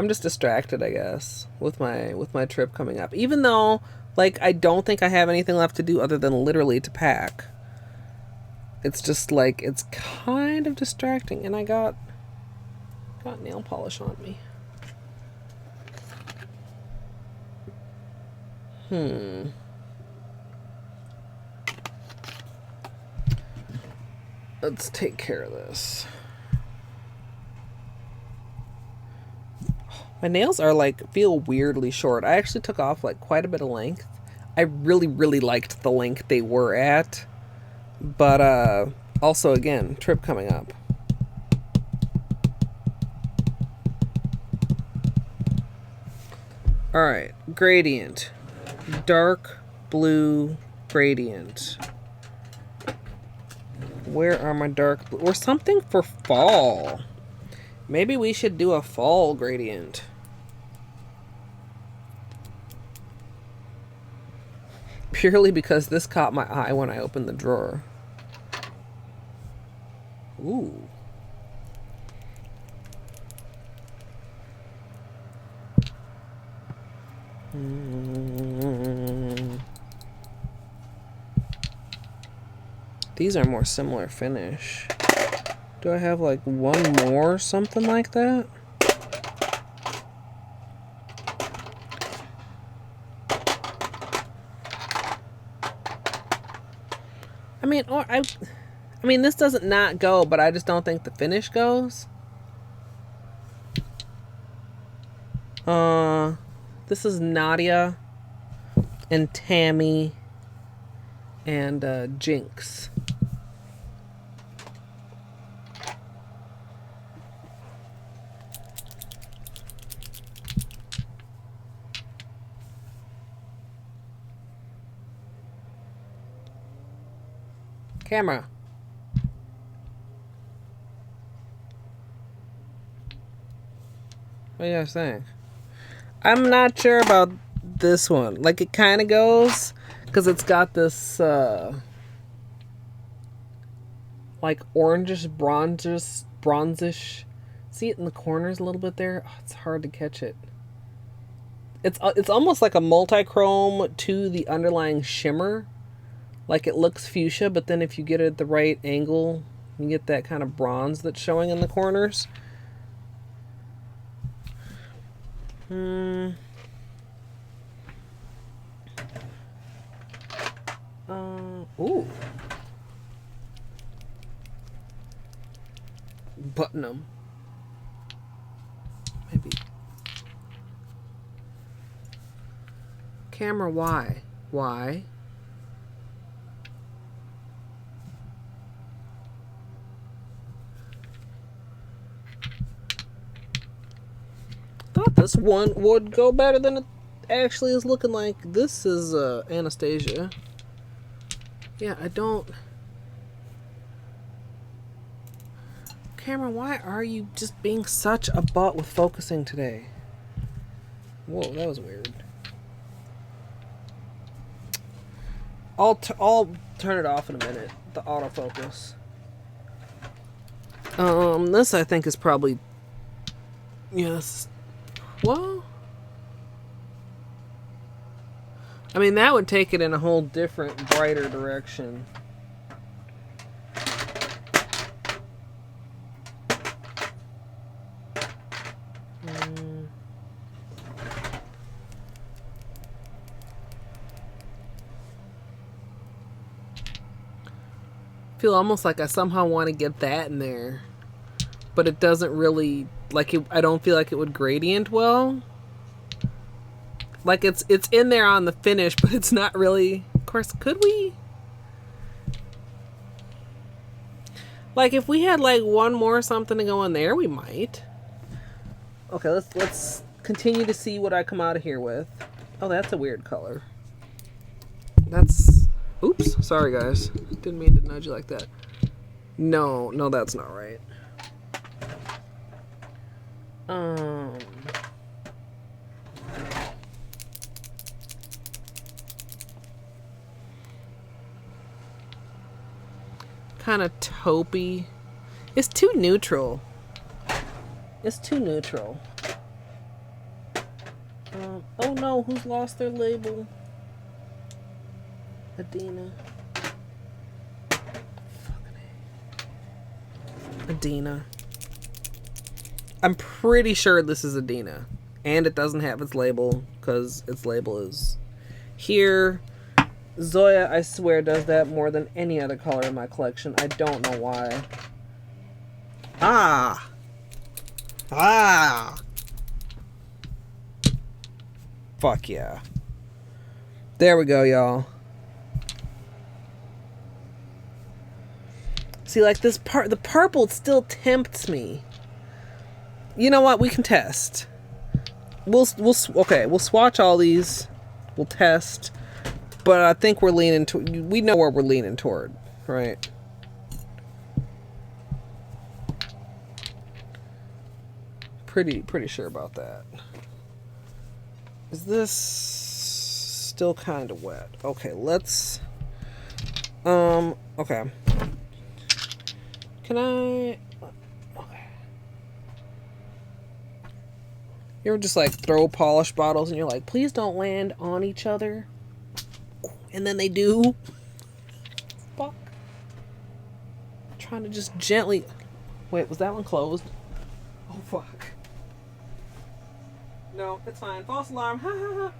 just distracted, I guess, with my trip coming up. Even though, like, I don't think I have anything left to do other than literally to pack. It's just like, it's kind of distracting, and I got nail polish on me. Let's take care of this. My nails are like, feel weirdly short. I actually took off like quite a bit of length. I really, really liked the length they were at. But also, again, trip coming up. Alright, gradient. Dark blue gradient. Where are my dark blue? Or something for fall. Maybe we should do a fall gradient. Purely because this caught my eye when I opened the drawer. Ooh. These are more similar finish. Do I have like one more, something like that? I mean, this doesn't not go, but I just don't think the finish goes. This is Nadia and Tammy and Jinx. Camera. What do you guys think? I'm not sure about this one. Like, it kind of goes, because it's got this, like, orangish, bronzish. See it in the corners a little bit there? Oh, it's hard to catch it. It's almost like a multi-chrome to the underlying shimmer. Like, it looks fuchsia, but then if you get it at the right angle, you get that kind of bronze that's showing in the corners. Ooh. Button them. Maybe. Camera, why? Why? Thought this one would go better than it actually is looking like. This is Anastasia. Yeah, I don't... Camera, why are you just being such a butt with focusing today? Whoa, that was weird. I'll turn it off in a minute, the autofocus. This I think is probably... Yes. Well... I mean, that would take it in a whole different, brighter direction. I feel almost like I somehow want to get that in there, but it doesn't really, like, I don't feel like it would gradient well. Like, it's in there on the finish, but it's not really. Of course, could we? Like, if we had, like, one more something to go in there, we might. Okay, let's continue to see what I come out of here with. Oh, that's a weird color. That's... Oops, sorry guys. Didn't mean to nudge you like that. No, that's not right. Kind of taupey. It's too neutral. It's too neutral. Oh no, who's lost their label? Adina. Adina. I'm pretty sure this is Adina. And it doesn't have its label, because its label is here. Zoya, I swear, does that more than any other color in my collection. I don't know why. Ah! Fuck yeah. There we go, y'all. See, like, this part, the purple still tempts me. You know what? We can test. We'll swatch all these. We'll test. But I think we're leaning to... We know where we're leaning toward, right? Pretty sure about that. Is this still kind of wet? Okay, let's... Okay. Can I... Okay. You ever just, like, throw polish bottles and you're like, please don't land on each other? And then they do. Fuck. I'm trying to just gently... Wait, was that one closed? Oh, fuck. No, it's fine. False alarm. Ha ha ha.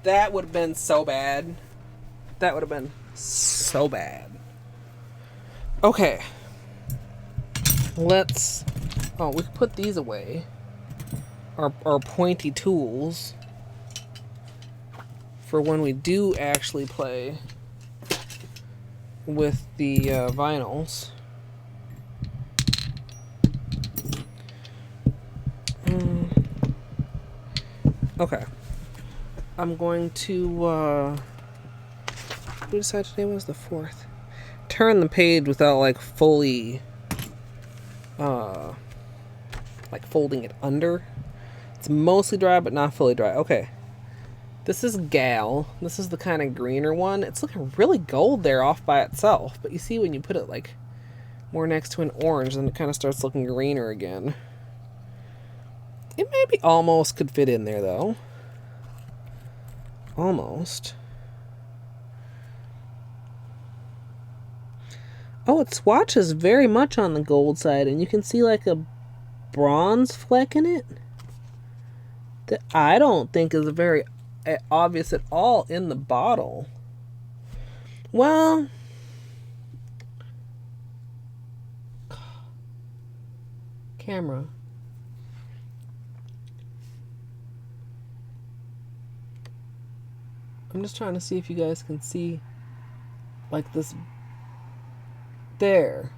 That would have been so bad. That would have been so bad. Okay. Let's... Oh, we can put these away. Our pointy tools. For when we do actually play with the vinyls. Okay. I'm going to, what did we decide today was the 4th? Turn the page without, like, fully, like, folding it under. It's mostly dry, but not fully dry. Okay. This is Gal. This is the kind of greener one. It's looking really gold there off by itself. But you see when you put it like more next to an orange, then it kind of starts looking greener again. It maybe almost could fit in there though. Almost. Oh, it swatches very much on the gold side, and you can see like a bronze fleck in it that I don't think is very obvious at all in the bottle. Well, camera. I'm just trying to see if you guys can see like this there.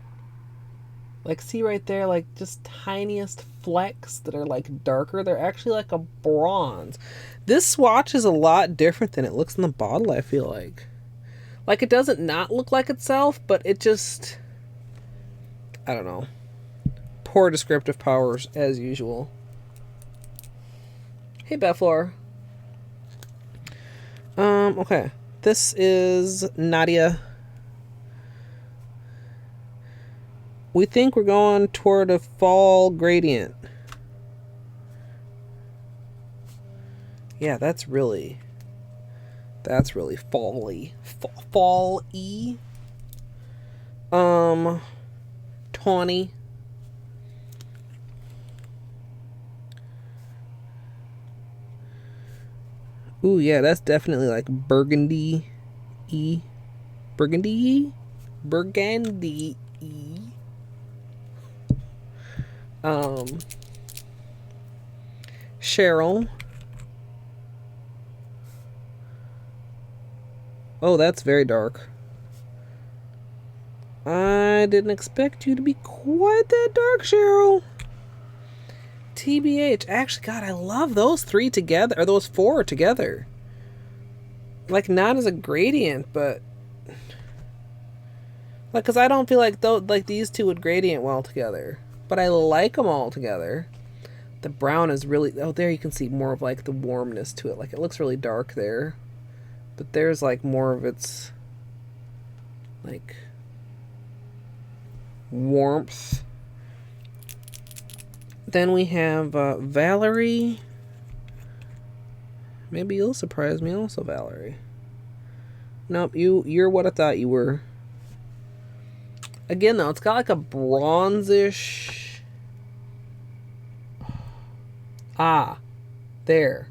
Like, see right there, like just tiniest flecks that are like darker. They're actually like a bronze. This swatch is a lot different than it looks in the bottle, I feel like. Like, it doesn't not look like itself, but it just, I don't know. Poor descriptive powers as usual. Hey, Beflor. Okay. This is Nadia. We think we're going toward a fall gradient. Yeah, that's really fall-y. Fall-y. Tawny. Ooh, yeah, that's definitely like burgundy-y. Burgundy-y? Burgundy-y. Cheryl. Oh, that's very dark. I didn't expect you to be quite that dark, Cheryl. TBH. Actually, God, I love those three together, or those four together. Like, not as a gradient, but like, because I don't feel like these two would gradient well together. But I like them all together. The brown is really... Oh, there you can see more of, like, the warmness to it. Like, it looks really dark there. But there's, like, more of its, like, warmth. Then we have Valerie. Maybe you'll surprise me also, Valerie. Nope, you're what I thought you were. Again, though, it's got, like, a bronzish... Ah, there.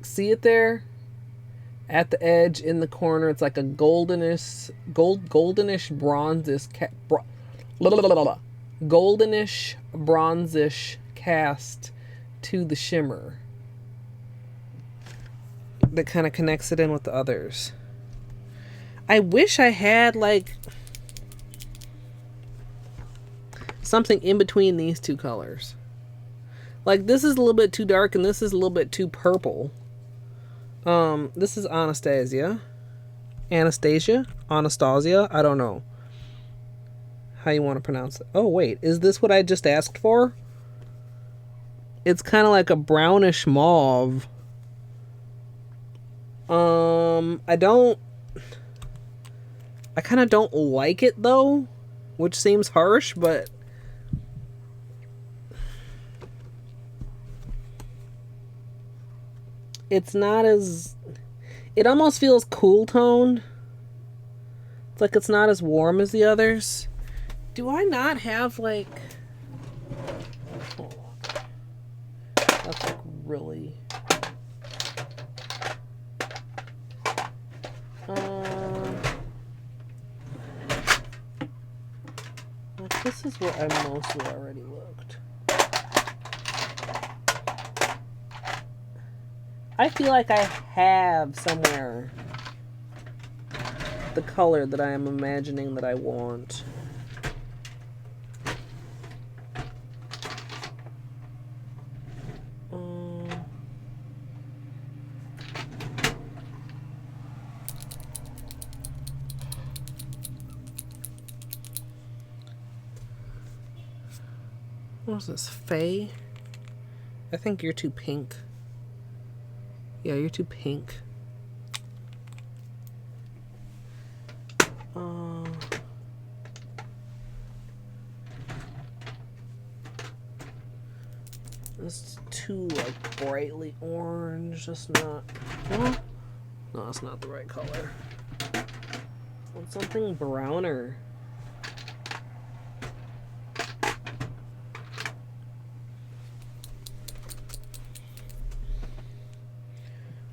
See it there? At the edge, in the corner, it's like a goldenish goldenish bronzish cast to the shimmer that kind of connects it in with the others. I wish I had like something in between these two colors. Like, this is a little bit too dark and this is a little bit too purple. This is Anastasia. Anastasia? I don't know how you want to pronounce it. Oh, wait. Is this what I just asked for? It's kind of like a brownish mauve. I kind of don't like it, though. Which seems harsh, but... It's not as... It almost feels cool toned. It's like it's not as warm as the others. Do I not have, like... Hold on. That's, like, really... Like, this is where I mostly already looked. I feel like I have somewhere the color that I am imagining that I want. What was this? Faye? I think you're too pink. Yeah, you're too pink. It's too like brightly orange. Just not. Well, no, that's not the right color. I want something browner.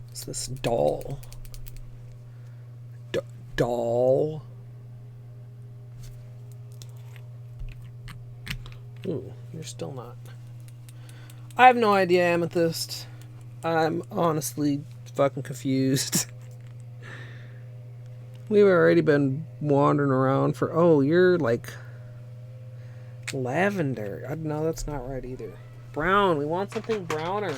What's this doll? Doll. Ooh, you're still not. I have no idea, Amethyst. I'm honestly fucking confused. We've already been wandering around for... Oh, you're like... lavender. No, that's not right either. Brown. We want something browner.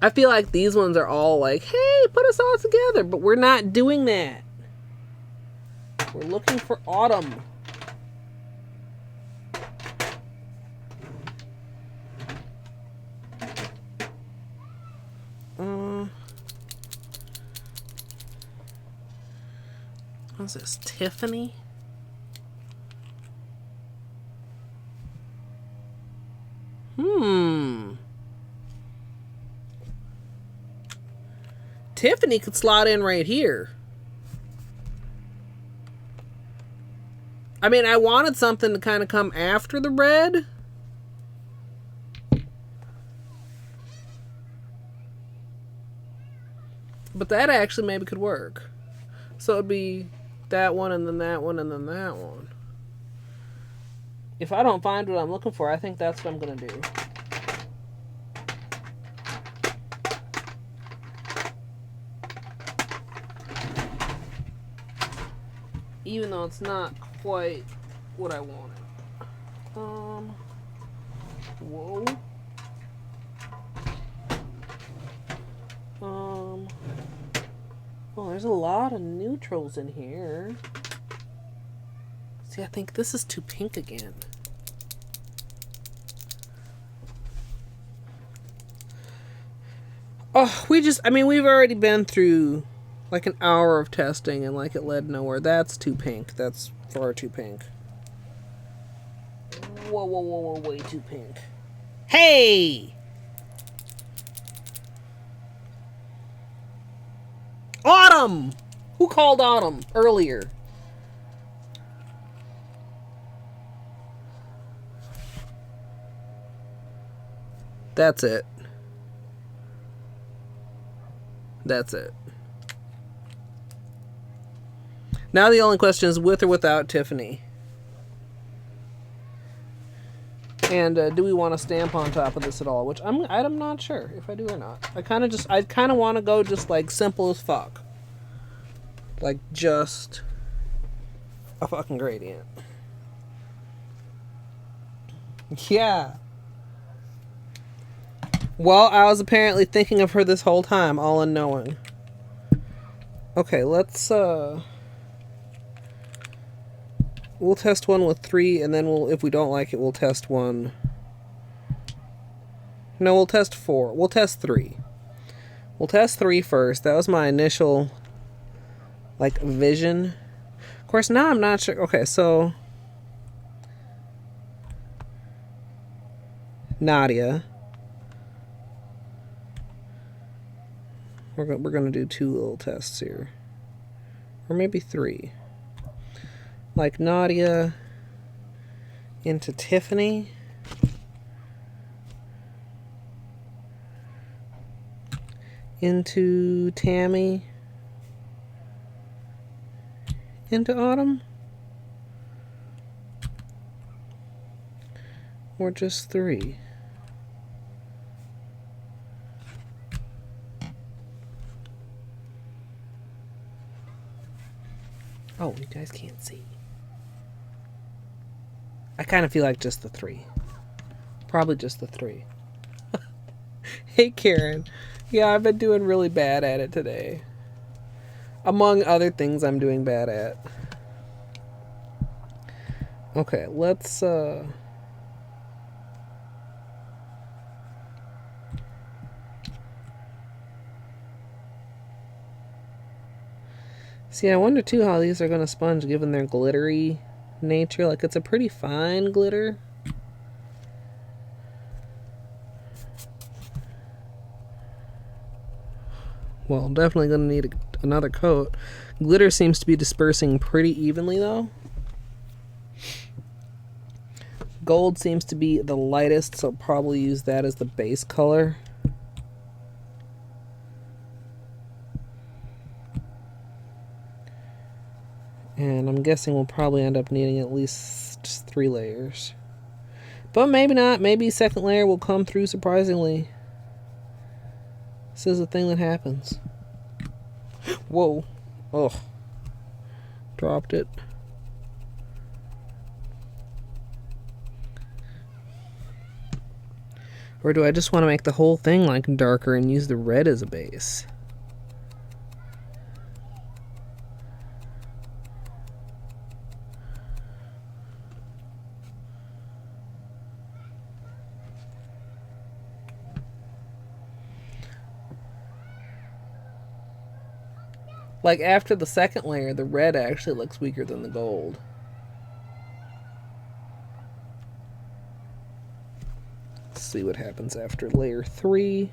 I feel like these ones are all like, hey, put us all together. But we're not doing that. We're looking for autumn. What's this? Tiffany? Tiffany could slot in right here. I mean, I wanted something to kind of come after the red. But that actually maybe could work. So it'd be that one and then that one and then that one. If I don't find what I'm looking for, I think that's what I'm going to do. Even though it's not quite what I wanted. Whoa. Oh, there's a lot of neutrals in here. See, I think this is too pink again. Oh, we've already been through like an hour of testing and like it led nowhere. That's too pink. That's far too pink. Whoa, way too pink. Hey! Autumn! Who called autumn earlier? That's it. That's it. Now the only question is with or without Tiffany. And do we want to stamp on top of this at all? Which I'm not sure if I do or not. I kind of want to go just like simple as fuck. Like just a fucking gradient. Yeah. Well, I was apparently thinking of her this whole time, all unknowing. Okay, let's we'll test one with 3, and then if we don't like it, we'll test one. No, we'll test 4. We'll test 3. We'll test 3 first. That was my initial, like, vision. Of course, now I'm not sure. Okay, so Nadia. We're going to do 2 little tests here. Or maybe 3. Like Nadia into Tiffany. Into Tammy. Into Autumn. Or just 3. Oh, you guys can't see. I kind of feel like just the 3. Probably just the 3. Hey, Karen. Yeah, I've been doing really bad at it today. Among other things I'm doing bad at. Okay, let's see, I wonder too how these are gonna sponge given their glittery nature. Like, it's a pretty fine glitter. Well, definitely gonna need another coat. Glitter seems to be dispersing pretty evenly though. Gold seems to be the lightest, so I'll probably use that as the base color. And I'm guessing we'll probably end up needing at least 3 layers. But maybe not. Maybe second layer will come through surprisingly. This is a thing that happens. Whoa. Ugh. Dropped it. Or do I just want to make the whole thing like darker and use the red as a base? Like after the second layer, the red actually looks weaker than the gold. Let's see what happens after layer 3.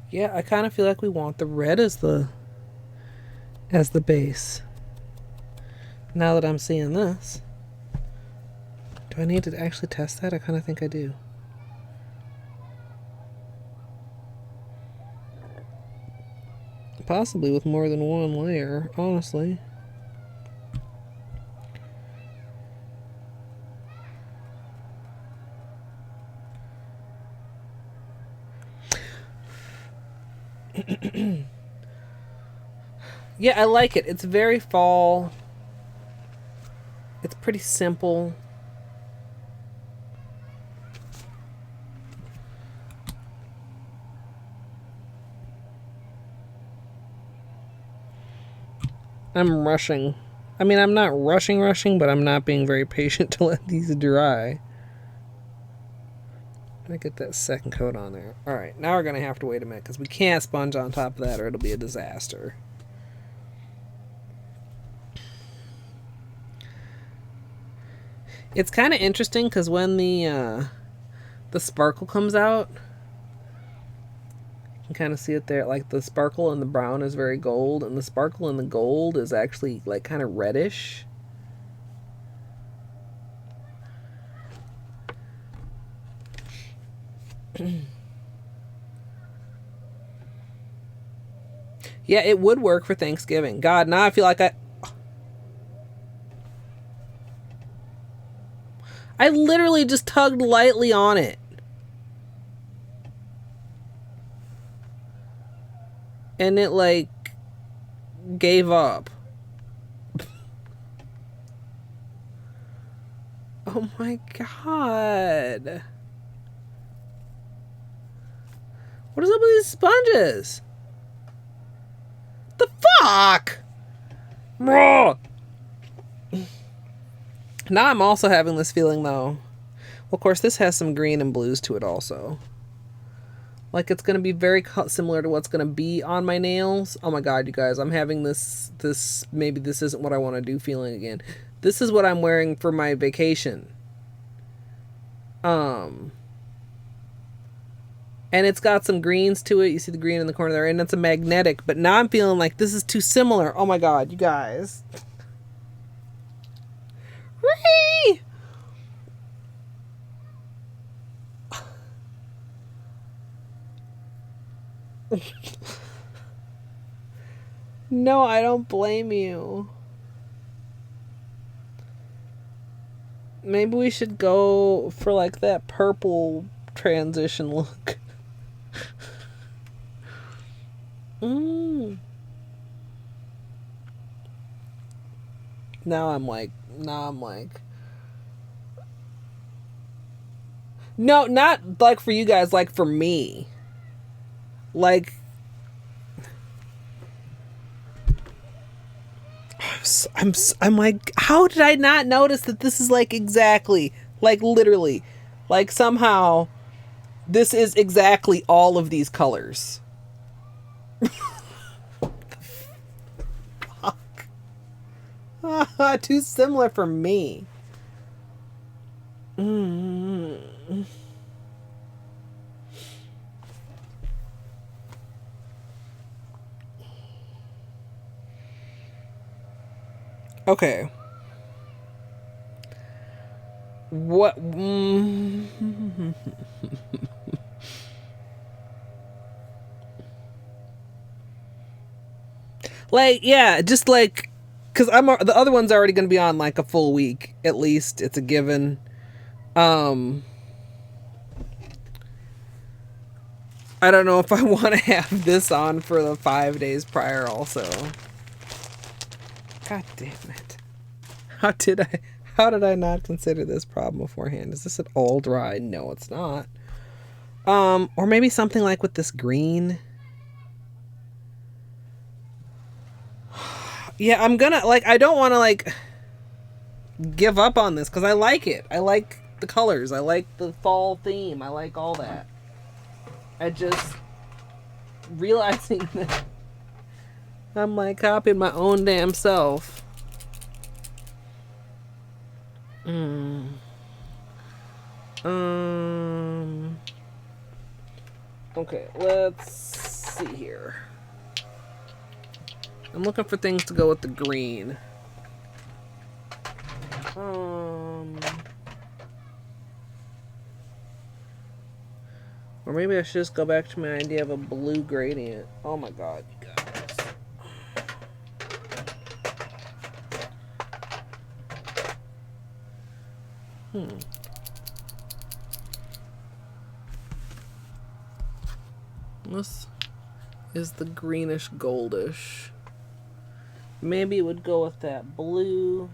Yeah, I kind of feel like we want the red as the base. Now that I'm seeing this. Do I need to actually test that? I kind of think I do. Possibly with more than one layer, honestly. Yeah, I like it. It's very fall. It's pretty simple. I'm rushing. I mean, I'm not rushing, but I'm not being very patient to let these dry. Let me get that second coat on there. Alright, now we're going to have to wait a minute because we can't sponge on top of that or it'll be a disaster. It's kind of interesting because when the sparkle comes out, you can kind of see it there. Like the sparkle in the brown is very gold, and the sparkle in the gold is actually like kind of reddish. Yeah, it would work for Thanksgiving. God, now I feel like I literally just tugged lightly on it. And it, like, gave up. Oh my god. What is up with these sponges? The fuck? Now I'm also having this feeling, though. Well, of course, this has some green and blues to it also. Like, it's going to be very similar to what's going to be on my nails. Oh my god, you guys, I'm having this, maybe this isn't what I want to do feeling again. This is what I'm wearing for my vacation. And it's got some greens to it. You see the green in the corner there, and it's a magnetic. But now I'm feeling like this is too similar. Oh my god, you guys. Ray! No, I don't blame you. Maybe we should go for like that purple transition look. Mm. Now I'm like, no, not like for you guys, like for me. Like, I'm like, how did I not notice that this is like exactly, like literally, like somehow this is exactly all of these colors. Fuck. Too similar for me. Mm. Okay. What? Like, yeah, just like, because the other one's already going to be on like a full week at least. It's a given. Um, I don't know if I want to have this on for the 5 days prior. Also, God damn it! How did I? How did I not consider this problem beforehand? Is this at all dry? No, it's not. Or maybe something like with this green. Yeah, I'm gonna like. I don't want to like give up on this because I like it. I like the colors. I like the fall theme. I like all that. I just realizing that I'm like copying my own damn self. Okay, let's see here. I'm looking for things to go with the green. Or maybe I should just go back to my idea of a blue gradient. Oh my god, you guys. This is the greenish goldish. Maybe it would go with that blue.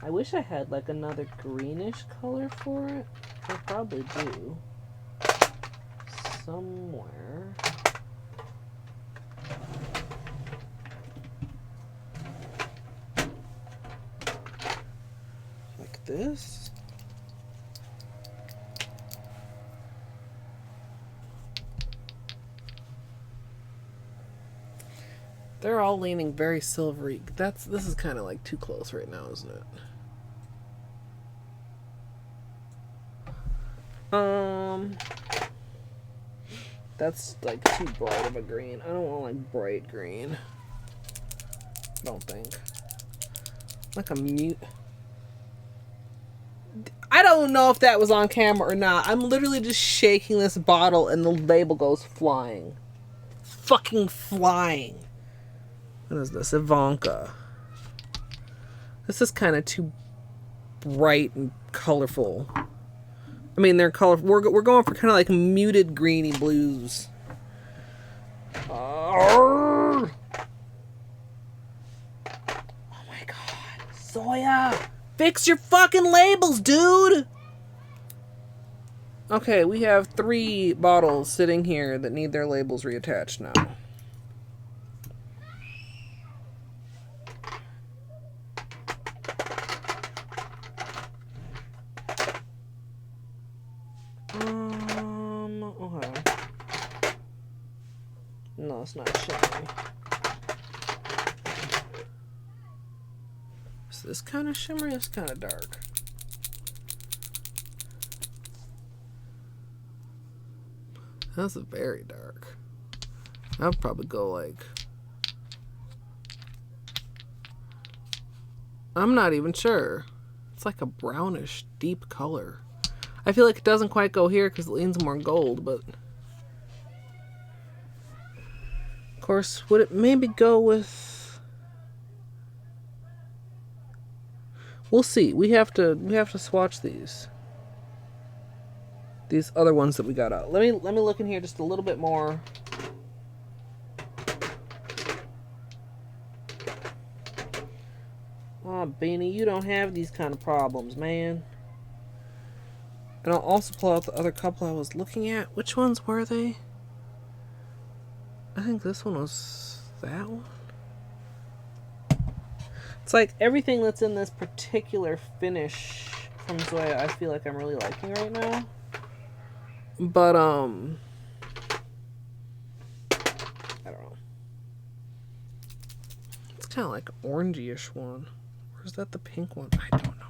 I wish I had like another greenish color for it. I probably do. Somewhere. Like this. They're all leaning very silvery. This is kind of like too close right now, isn't it? That's like too bright of a green. I don't want like bright green. I don't think. Like a mute. I don't know if that was on camera or not. I'm literally just shaking this bottle and the label goes flying. Fucking flying. What is this? Ivanka. This is kind of too bright and colorful. I mean, they're colorful. We're going for kind of like muted greeny blues. Oh my god. Zoya! Fix your fucking labels, dude! Okay, we have 3 bottles sitting here that need their labels reattached now. Okay. No, it's not shimmery. Is this kind of shimmery? It's kind of dark. That's very dark. I'd probably go like... I'm not even sure. It's like a brownish, deep color. I feel like it doesn't quite go here because it leans more gold, but... Of course, would it maybe go with... We'll see. We have to swatch these. These other ones that we got out. Let me look in here just a little bit more. Oh, Beanie, you don't have these kind of problems, man. And I'll also pull out the other couple I was looking at. Which ones were they? I think this one was that one. It's like everything that's in this particular finish from Zoya I feel like I'm really liking right now. But, I don't know. It's kind of like an orangey-ish one. Or is that the pink one? I don't know.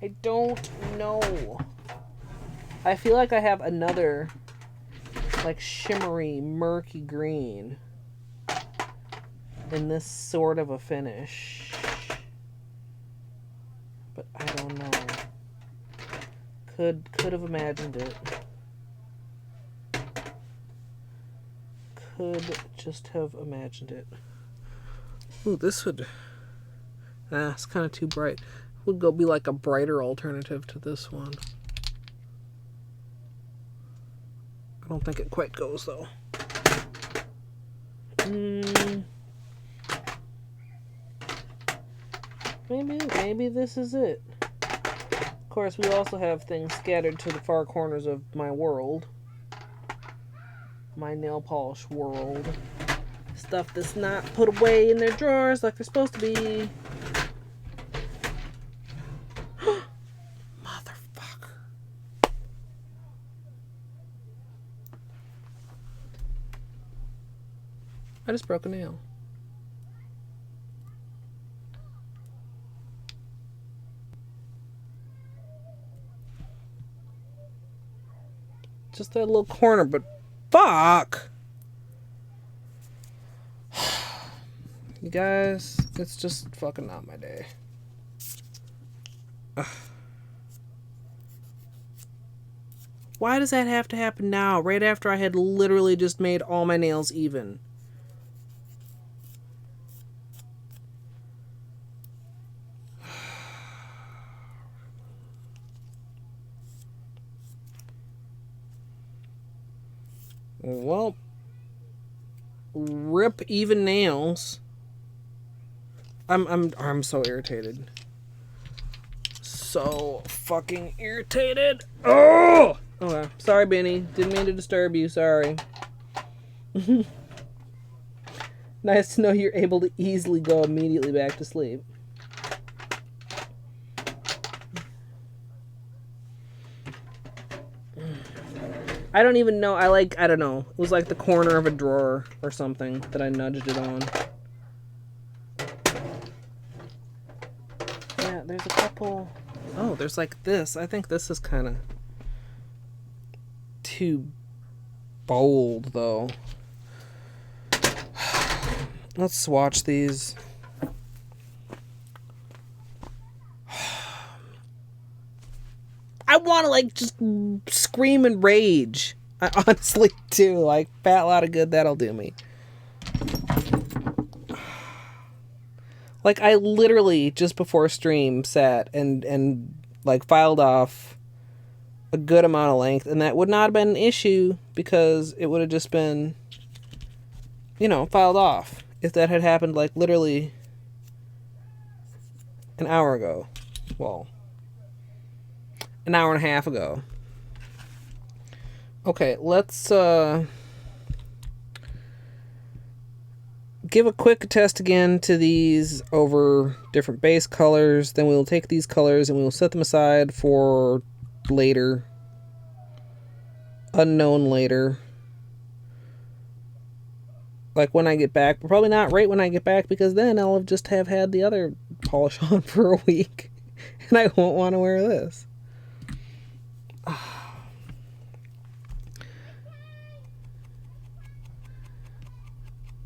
I don't know. I feel like I have another, like, shimmery, murky green in this sort of a finish. But I don't know. Could have imagined it. Could just have imagined it. Ooh, this would... it's kind of too bright. Would go be like a brighter alternative to this one. I don't think it quite goes, though. Maybe this is it. Of course, we also have things scattered to the far corners of my world. My nail polish world. Stuff that's not put away in their drawers like they're supposed to be. Motherfucker. I just broke a nail. Just that little corner, but fuck! You guys, it's just fucking not my day. Ugh. Why does that have to happen now, right after I had literally just made all my nails even? Well, rip even nails. I'm so irritated. So fucking irritated. Oh! Okay. Sorry, Benny. Didn't mean to disturb you. Sorry. Nice to know you're able to easily go immediately back to sleep. I don't even know. I don't know. It was like the corner of a drawer or something that I nudged it on. Yeah, there's a couple. Oh, there's like this. I think this is kind of too bold, though. Let's swatch these. I want to, like, just scream and rage. I honestly do. Like, fat lot of good, that'll do me. Like, I literally, just before stream, sat and like, filed off a good amount of length, and that would not have been an issue, because it would have just been, you know, filed off. If that had happened, like, literally an hour ago. Well, an hour and a half ago. Okay, let's give a quick test again to these over different base colors. Then we'll take these colors and we'll set them aside for later. Unknown later. Like when I get back. But probably not right when I get back, because then I'll just have had the other polish on for a week. And I won't want to wear this.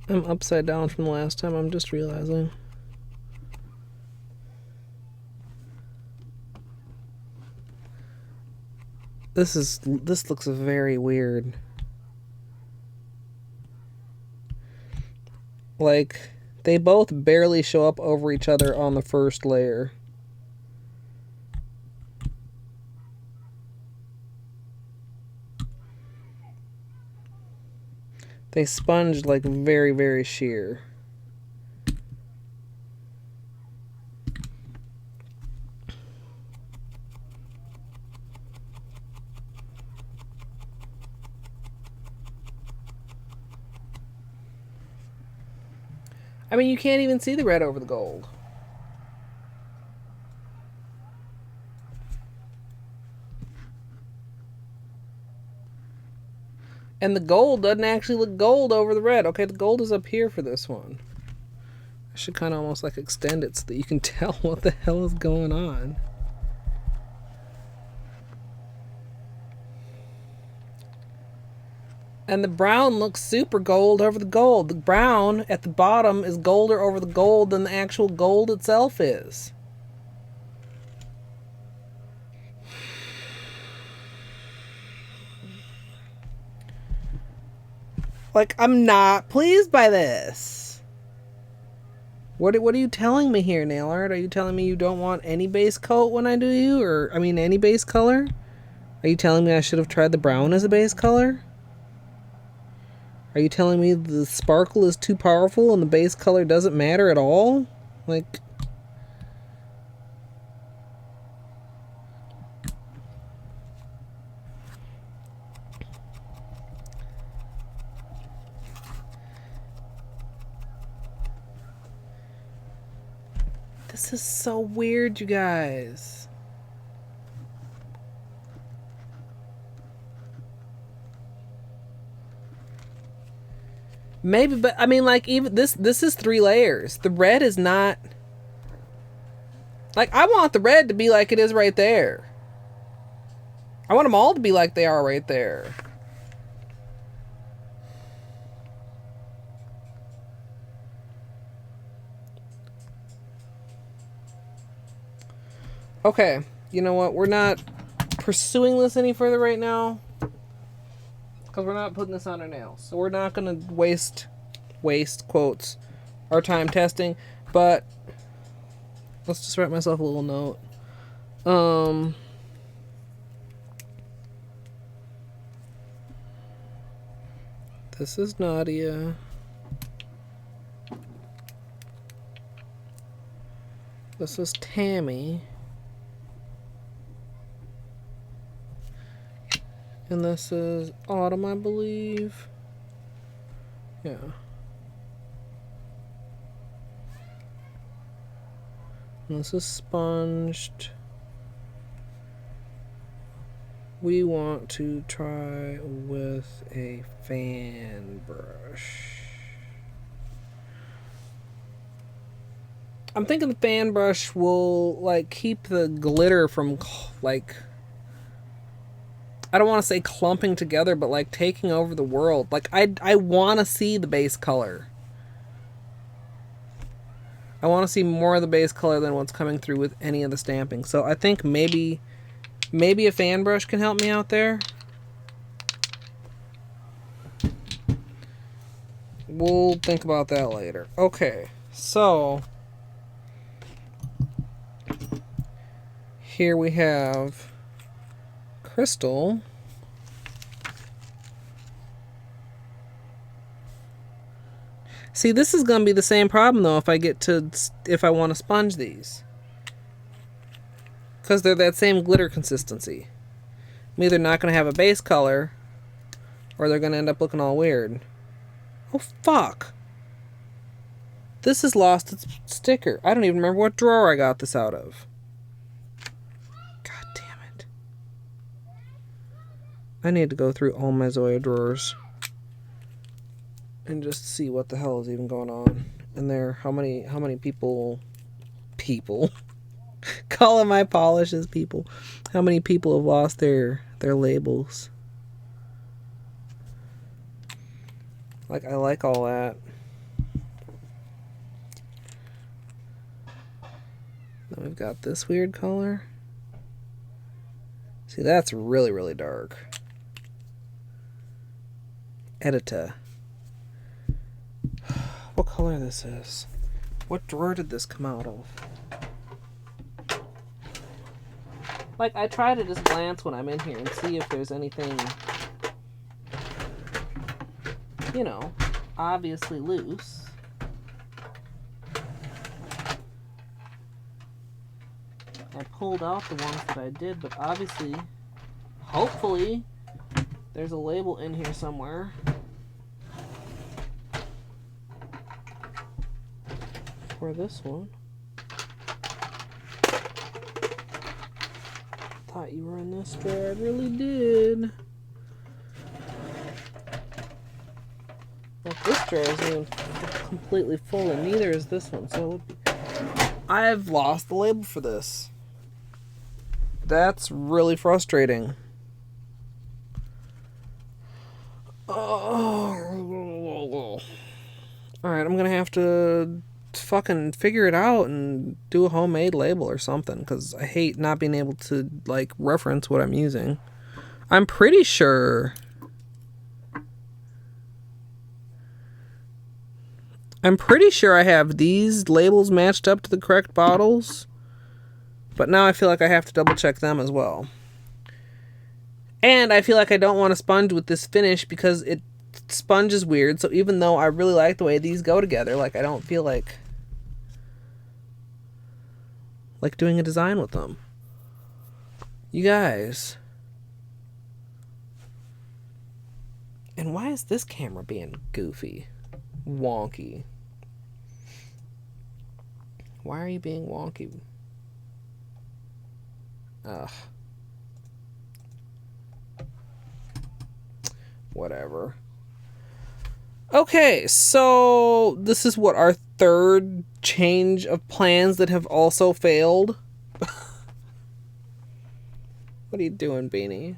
I'm upside down from the last time, I'm just realizing. This looks very weird. Like, they both barely show up over each other on the first layer. They sponged like very, very sheer. I mean, you can't even see the red over the gold. And the gold doesn't actually look gold over the red. Okay, the gold is up here for this one. I should kind of almost like extend it so that you can tell what the hell is going on. And the brown looks super gold over the gold. The brown at the bottom is golder over the gold than the actual gold itself is. Like, I'm not pleased by this. What are you telling me here, nail art? Are you telling me you don't want any base coat when I do you? Or, I mean, any base color? Are you telling me I should have tried the brown as a base color? Are you telling me the sparkle is too powerful and the base color doesn't matter at all? Like... This is so weird, you guys. Maybe, but I mean, like, even this is 3 layers. The red is not... Like, I want the red to be like it is right there. I want them all to be like they are right there. Okay, you know what? We're not pursuing this any further right now. Because we're not putting this on our nails. So we're not going to waste, quotes, our time testing. But let's just write myself a little note. This is Nadia. This is Tammy. And this is Autumn, I believe. Yeah. And this is Sponged. We want to try with a fan brush. I'm thinking the fan brush will, like, keep the glitter from, like... I don't want to say clumping together, but like taking over the world. Like, I want to see the base color. I want to see more of the base color than what's coming through with any of the stamping. So I think maybe a fan brush can help me out there. We'll think about that later. Okay, so here we have Crystal. See, this is going to be the same problem though if I want to sponge these. Because they're that same glitter consistency. I'm either not going to have a base color or they're going to end up looking all weird. Oh, fuck. This has lost its sticker. I don't even remember what drawer I got this out of. I need to go through all my Zoya drawers and just see what the hell is even going on in there. How many people calling my polishes people. How many people have lost their labels? Like, I like all that. Then we've got this weird color. See, that's really, really dark. Edita. What color this is? What drawer did this come out of? Like, I try to just glance when I'm in here and see if there's anything, you know, obviously loose. I pulled out the ones that I did, but obviously, hopefully, there's a label in here somewhere. Or this one. Thought you were in this drawer. I really did. Like, this drawer isn't even completely full, and neither is this one. So it would be... I've lost the label for this. That's really frustrating. Oh. Alright, I'm gonna have to fucking figure it out and do a homemade label or something, because I hate not being able to, like, reference what I'm using. I'm pretty sure I have these labels matched up to the correct bottles, but now I feel like I have to double check them as well. And I feel like I don't want to sponge with this finish because sponge is weird, so even though I really like the way these go together, like, I don't feel like doing a design with them. You guys. And why is this camera being goofy? Wonky. Why are you being wonky? Ugh. Whatever. Okay, so this is what, our third change of plans that have also failed? What are you doing, Beanie?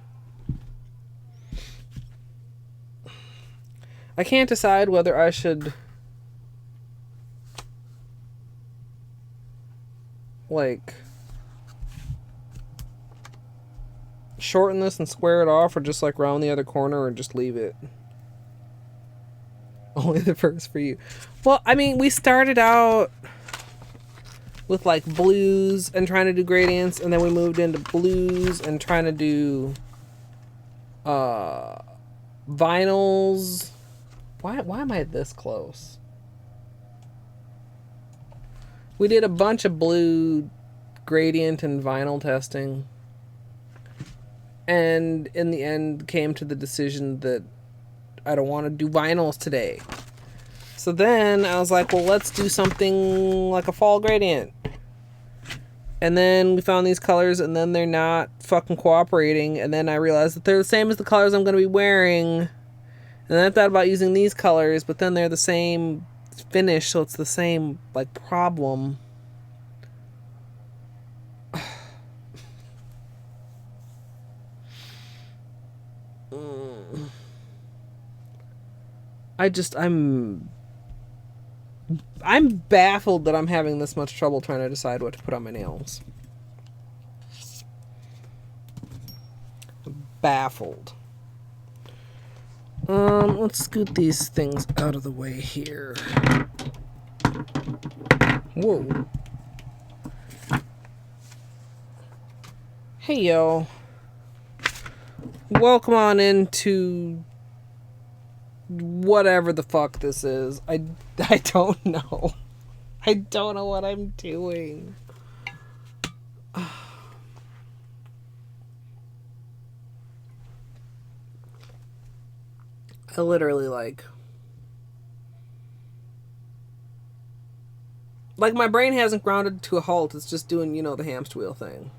I can't decide whether I should, like, shorten this and square it off, or just, like, round the other corner, or just leave it. Only the first for you. Well, I mean, we started out with, like, blues and trying to do gradients, and then we moved into blues and trying to do vinyls. Why am I this close? We did a bunch of blue gradient and vinyl testing, and in the end came to the decision that I don't want to do vinyls today. So then I was like, well, let's do something like a fall gradient. And then we found these colors, and then they're not fucking cooperating. And then I realized that they're the same as the colors I'm going to be wearing. And then I thought about using these colors, but then they're the same finish, so it's the same, like, problem. I'm baffled that I'm having this much trouble trying to decide what to put on my nails. Baffled. Let's scoot these things out of the way here. Whoa. Hey, yo. Welcome on into whatever the fuck this is. I don't know. I don't know what I'm doing. I literally, like, my brain hasn't grounded to a halt. It's just doing, you know, the hamster wheel thing.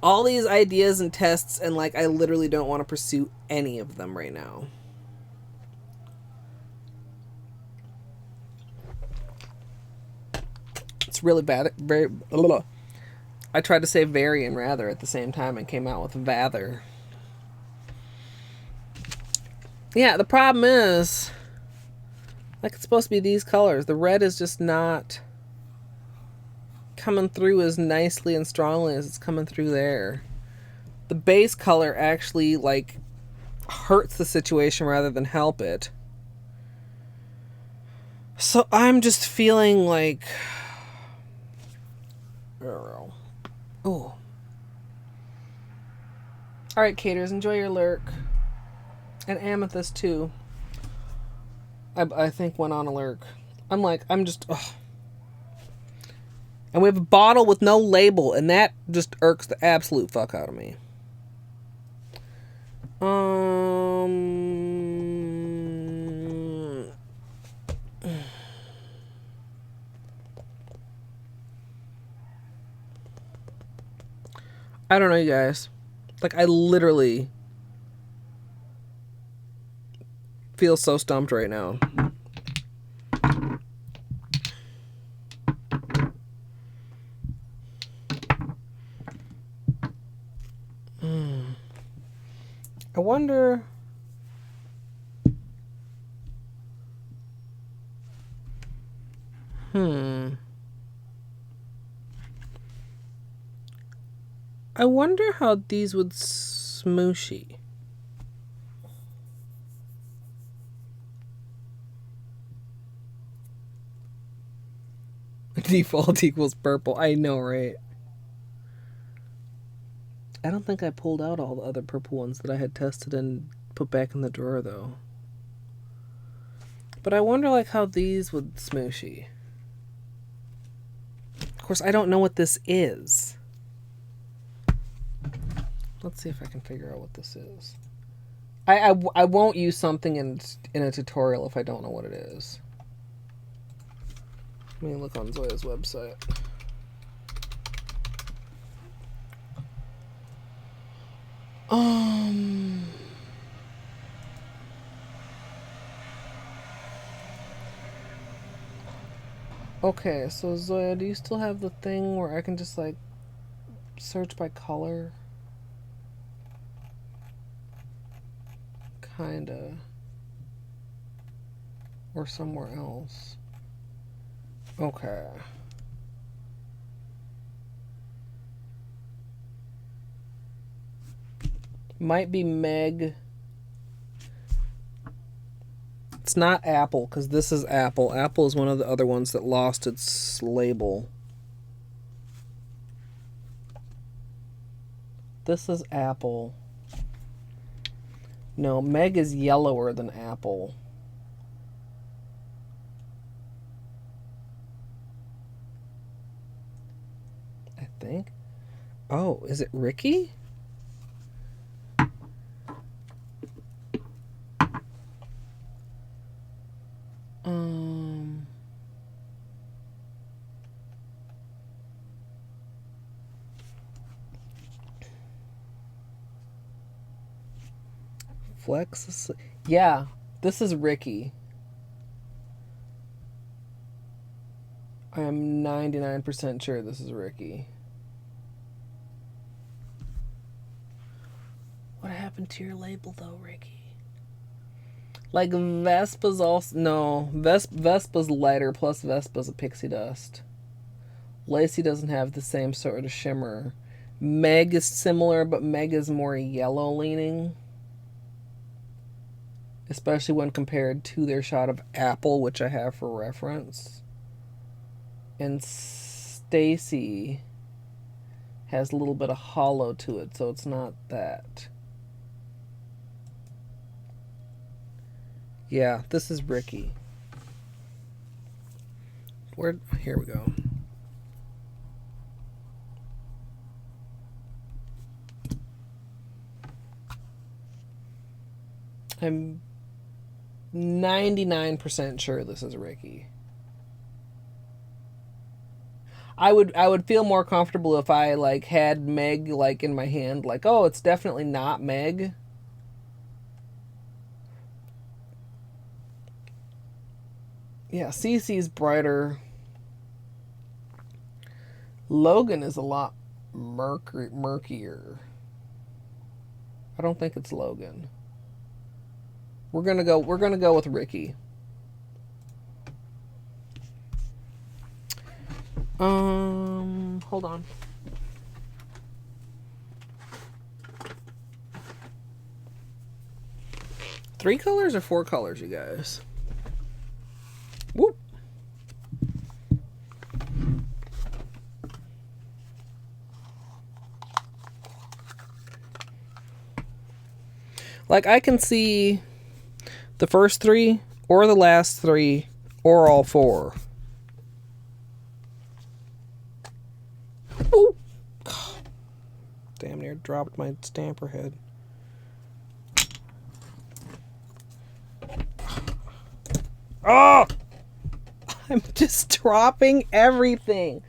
All these ideas and tests, and, like, I literally don't want to pursue any of them right now. It's really bad. Very. Blah. I tried to say very and rather at the same time and came out with vather. Yeah, the problem is, like, it's supposed to be these colors. The red is just not coming through as nicely and strongly as it's coming through there. The base color actually, like, hurts the situation rather than help it. So I'm just feeling like, I don't know. Ooh. Alright, Caters, enjoy your lurk. And Amethyst too. I think went on a lurk. I'm just, ugh. And we have a bottle with no label, and that just irks the absolute fuck out of me. I don't know, you guys. Like, I literally feel so stumped right now. I wonder... I wonder how these would smooshy. Default equals purple. I know, right? I don't think I pulled out all the other purple ones that I had tested and put back in the drawer, though. But I wonder, like, how these would smooshy. Of course, I don't know what this is. Let's see if I can figure out what this is. I won't use something in a tutorial if I don't know what it is. Let me look on Zoya's website. Okay, so Zoya, do you still have the thing where I can just, like, search by color? Kinda. Or somewhere else. Okay. Might be Meg. It's not Apple, because this is Apple. Apple is one of the other ones that lost its label. This is Apple. No, Meg is yellower than Apple. I think. Oh, is it Ricky? Flex. Yeah, this is Ricky. I am 99% sure this is Ricky. What happened to your label, though, Ricky? Like, Vespa's also... No, Vespa's lighter, plus Vespa's a pixie dust. Lacey doesn't have the same sort of shimmer. Meg is similar, but Meg is more yellow leaning. Especially when compared to their shot of Apple, which I have for reference. And Stacy has a little bit of Holo to it, so it's not that. Yeah, this is Ricky. Here we go. I'm 99% sure this is Ricky. I would feel more comfortable if I, like, had Meg, like, in my hand, like, oh, it's definitely not Meg. Yeah, Cece's brighter. Logan is a lot murkier. I don't think it's Logan. We're gonna go with Ricky. Hold on. Three colors or four colors, you guys? Whoop. Like, I can see the first three, or the last three, or all four. Ooh. Damn near dropped my stamper head. Oh! I'm just dropping everything.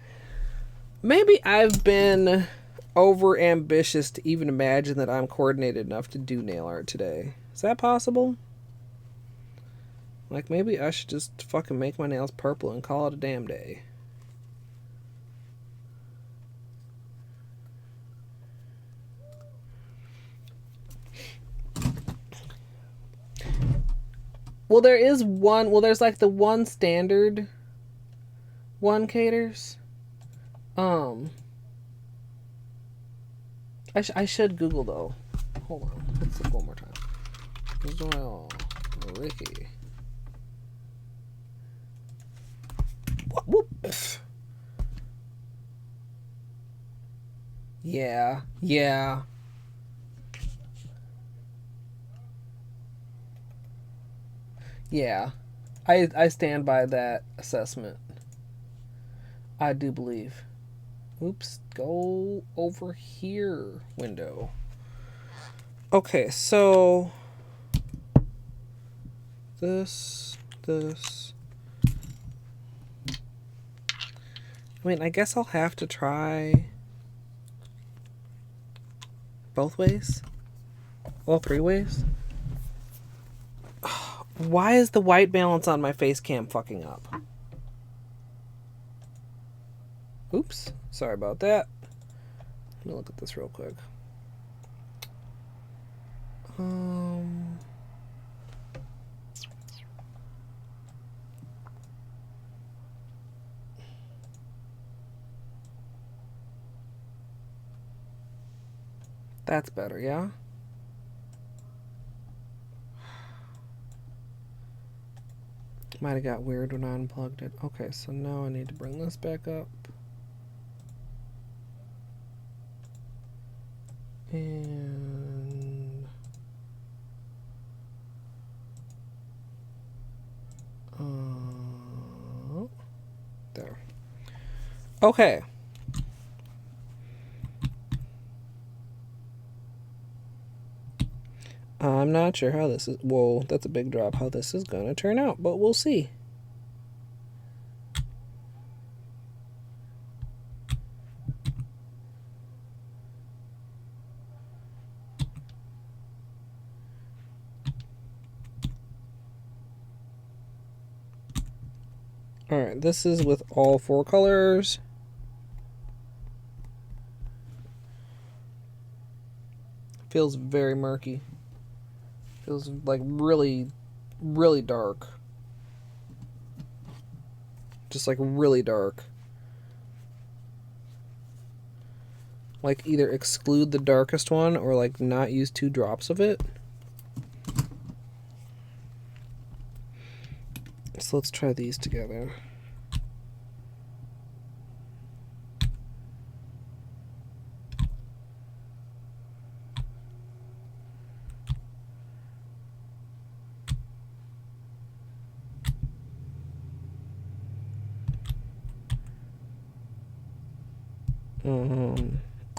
Maybe I've been over ambitious to even imagine that I'm coordinated enough to do nail art today. Is that possible? Like, maybe I should just fucking make my nails purple and call it a damn day. Well, there is one. Well, there's like the one standard one caters. I should Google though. Hold on. Let's look one more time. Zoil Ricky. Whoop. Yeah. I stand by that assessment. I do believe. Oops, go over here, window. Okay, so this. I mean, I guess I'll have to try both ways. All three ways. Why is the white balance on my face cam fucking up? Oops, sorry about that. Let me look at this real quick. That's better, yeah? Might have got weird when I unplugged it. Okay, so now I need to bring this back up. And there. Okay. I'm not sure how this is. Whoa, that's a big drop. How this is gonna turn out, but we'll see. Alright, this is with all four colors. Feels very murky. Feels like really, really dark. Just like really dark. Like either exclude the darkest one or like not use 2 drops of it. So let's try these together.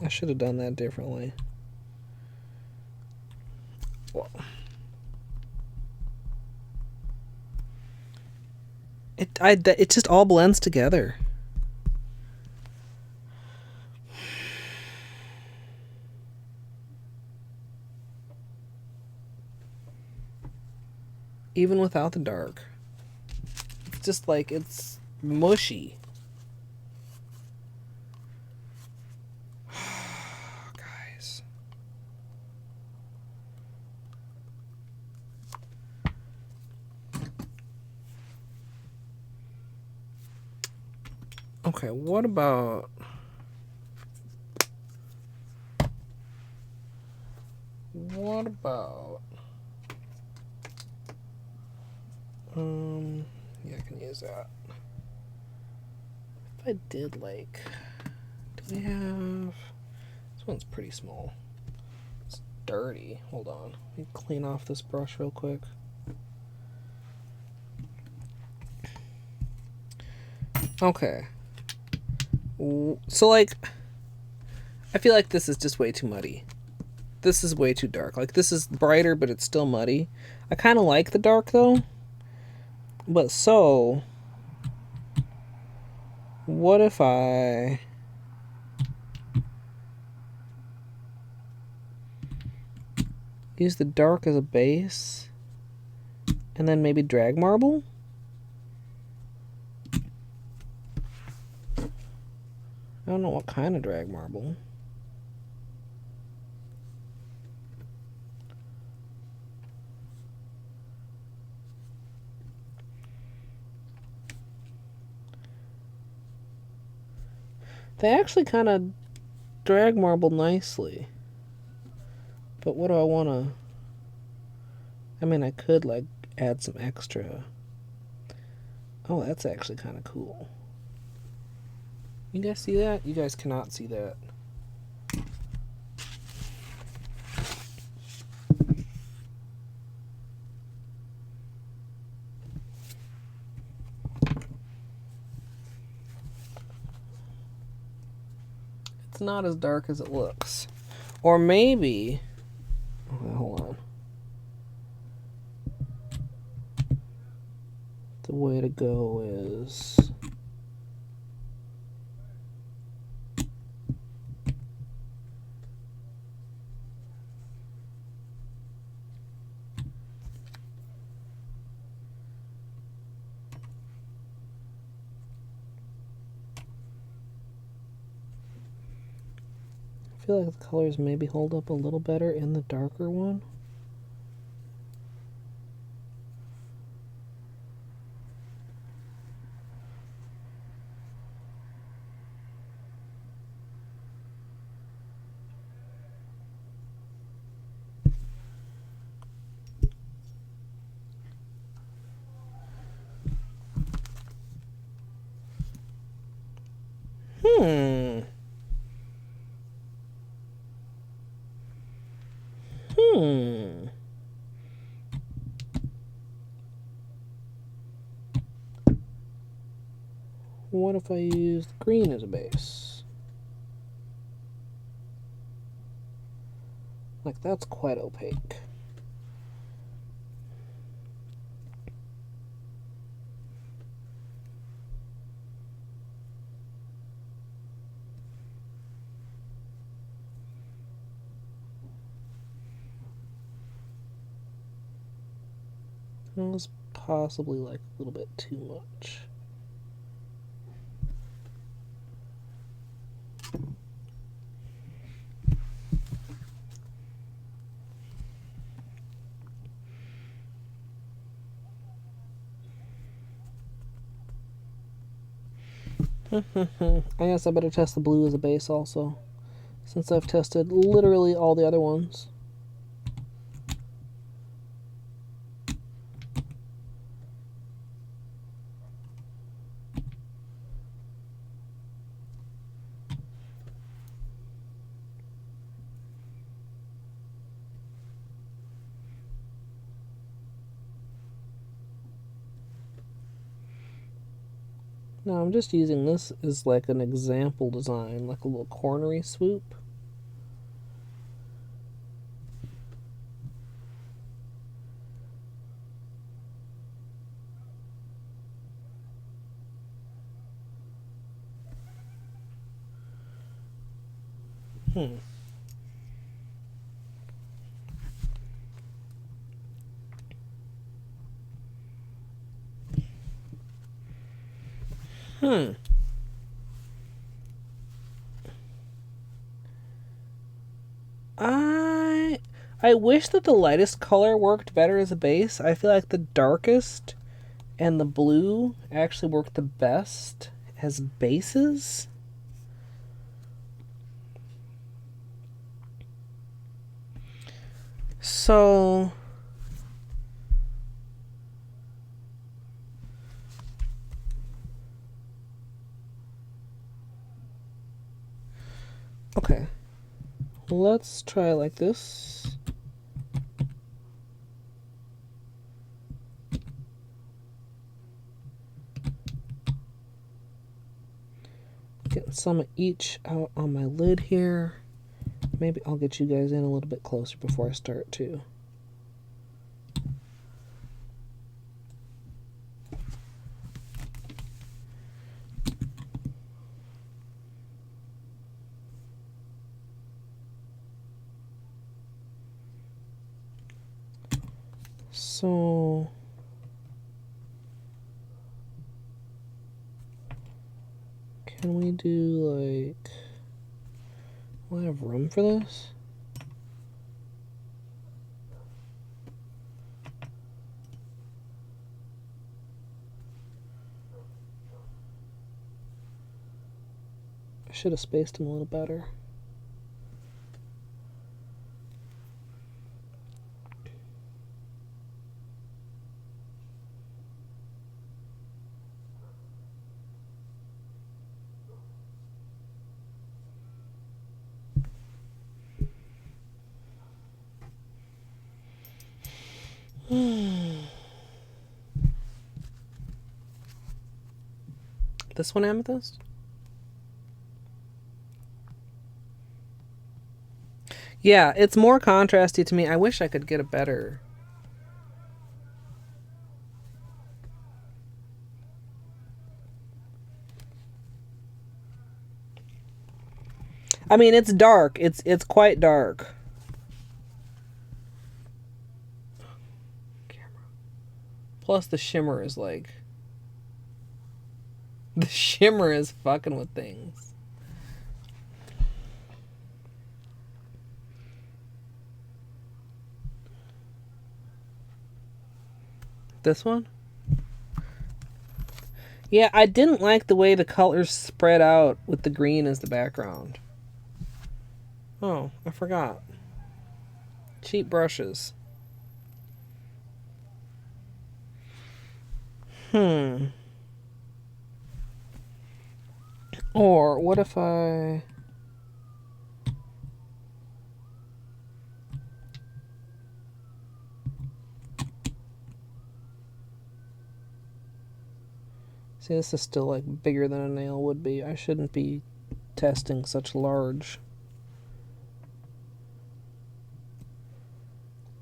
I should have done that differently. Well, it just all blends together. Even without the dark. It's just like it's mushy. Guys. Okay, what about yeah, I can use that. If I did like, do we have, this one's pretty small. It's dirty. Hold on. Let me clean off this brush real quick. Okay. So like, I feel like this is just way too muddy. This is way too dark. Like this is brighter, but it's still muddy. I kind of like the dark though. But so, what if I use the dark as a base, and then maybe drag marble? I don't know what kind of drag marble. They actually kind of drag marble nicely. But what do I want to... I mean, I could, like, add some extra. Oh, that's actually kind of cool. You guys see that? You guys cannot see that. It's not as dark as it looks. Or maybe... Oh, hold on. The way to go is... I feel like the colors maybe hold up a little better in the darker one. What if I used green as a base? Like, that's quite opaque. That was possibly like a little bit too much. I guess I better test the blue as a base also, since I've tested literally all the other ones. Now I'm just using this as like an example design, like a little cornery swoop. I wish that the lightest color worked better as a base. I feel like the darkest and the blue actually work the best as bases. So... okay. Let's try like this. Getting some of each out on my lid here. Maybe I'll get you guys in a little bit closer before I start too. So can we do like, will I have room for this? I should have spaced them a little better. This one amethyst? Yeah, it's more contrasty to me. I wish I could get a better. I mean, it's dark. It's quite dark. Plus the shimmer is like, the shimmer is fucking with things. This one? Yeah, I didn't like the way the colors spread out with the green as the background. Oh, I forgot. Cheap brushes. Or what if I... See, this is still like bigger than a nail would be. I shouldn't be testing such large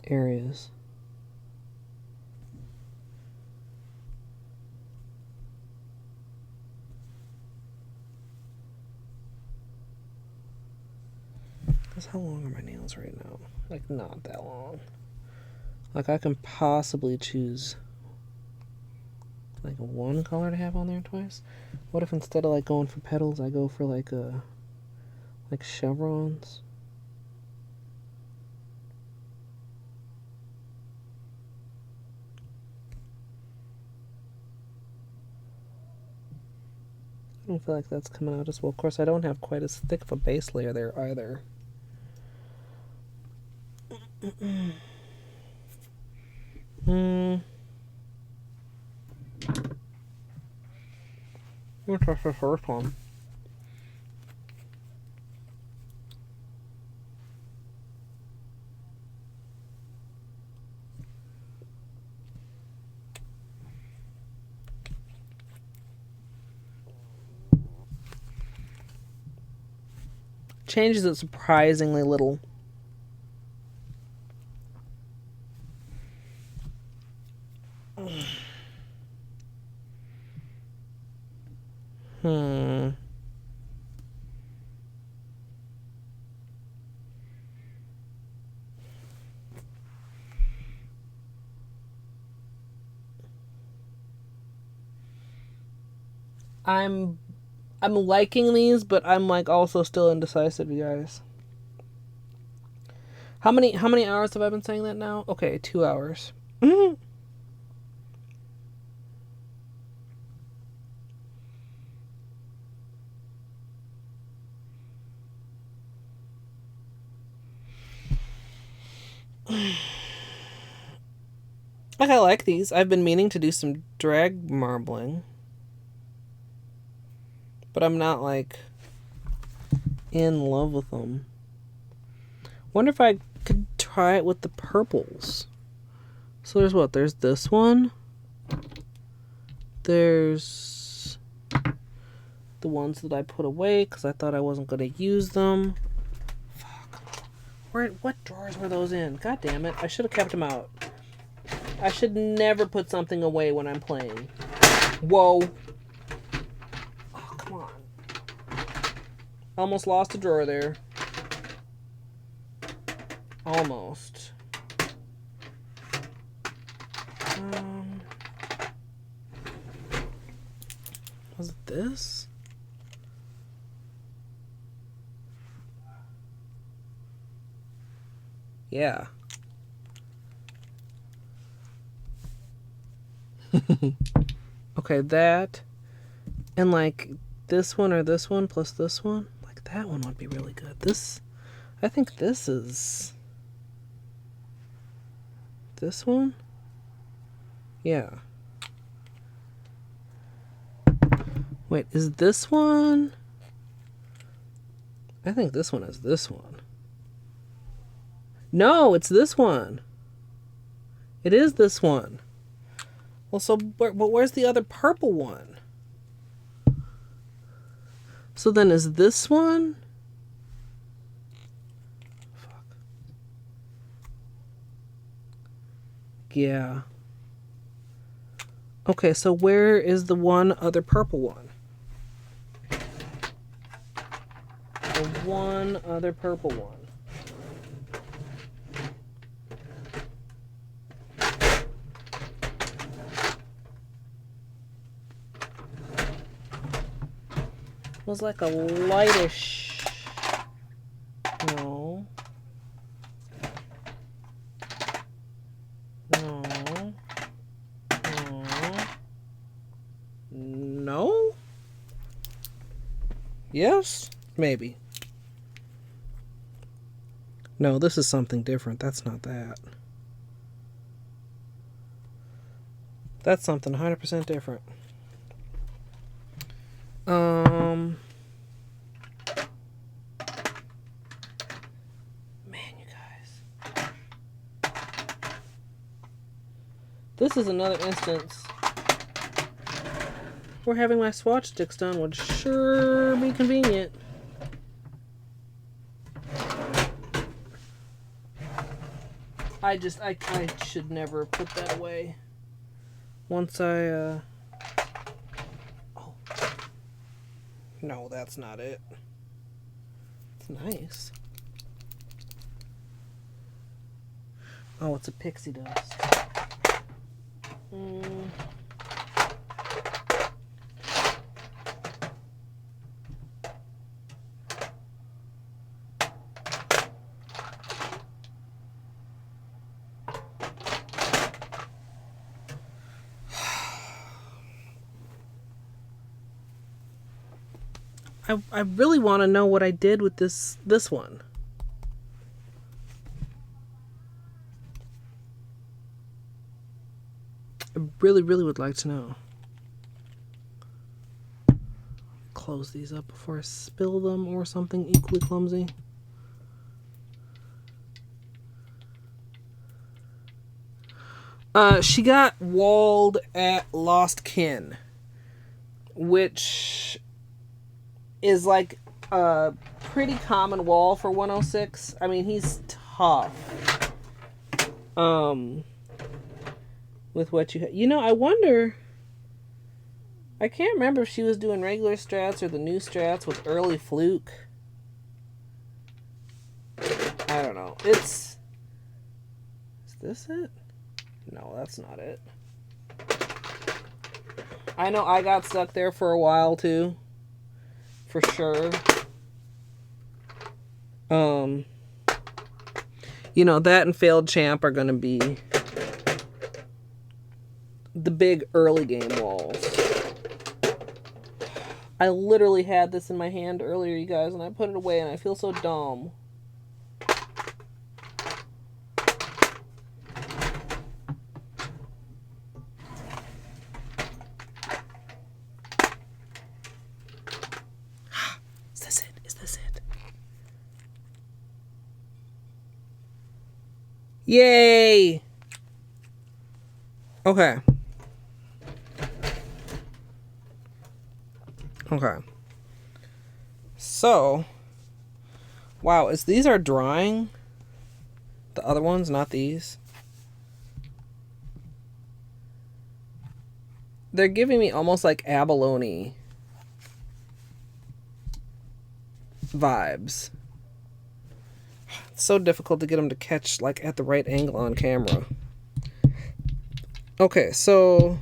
areas. Because how long are my nails right now? Like, not that long. Like, I can possibly choose like one color to have on there twice. What if instead of like going for petals, I go for like chevrons? I don't feel like that's coming out as well. Of course, I don't have quite as thick of a base layer there either. Let's try the first one. Changes it surprisingly little. I'm liking these, but I'm like also still indecisive, you guys. How many hours have I been saying that now? Okay, 2 hours. Like, I like these. I've been meaning to do some drag marbling, but I'm not like in love with them. Wonder if I could try it with the purples. So there's what? There's this one. There's the ones that I put away because I thought I wasn't going to use them. Fuck. What drawers were those in? God damn it. I should have kept them out. I should never put something away when I'm playing. Whoa. Oh, come on. Almost lost a drawer there. Almost. Was it this? Yeah. Okay, that. And like this one or this one plus this one. Like that one would be really good. This, I think this is. This one? Yeah. Wait, is this one? I think this one is this one. No, it's this one. It is this one. Well, so but where's the other purple one? So then is this one? Fuck. Yeah. Okay, so where is the one other purple one? The one other purple one. It was like a lightish. No. No. No. No? Yes? Maybe. No, this is something different. That's not that. That's something 100% different. Man, you guys. This is another instance where having my swatch sticks done would sure be convenient. I should never put that away. Once I, Oh. No, that's not it. It's nice. Oh, it's a pixie dust. I really want to know what I did with this one. I really, really would like to know. Close these up before I spill them or something equally clumsy. She got walled at Lost Kin, which is like a pretty common wall for 106. I mean, he's tough. With what you know, I wonder. I can't remember if she was doing regular strats or the new strats with early fluke. I don't know. Is this it? No, that's not it. I know I got stuck there for a while too. For sure. You know, that and Failed Champ are going to be the big early game walls. I literally had this in my hand earlier, you guys, and I put it away, and I feel so dumb. Is this it? Is this it? Yay! Okay. Okay. So, wow, these are drying? The other ones, not these? They're giving me almost like abalone vibes. It's so difficult to get them to catch like at the right angle on camera. Okay, so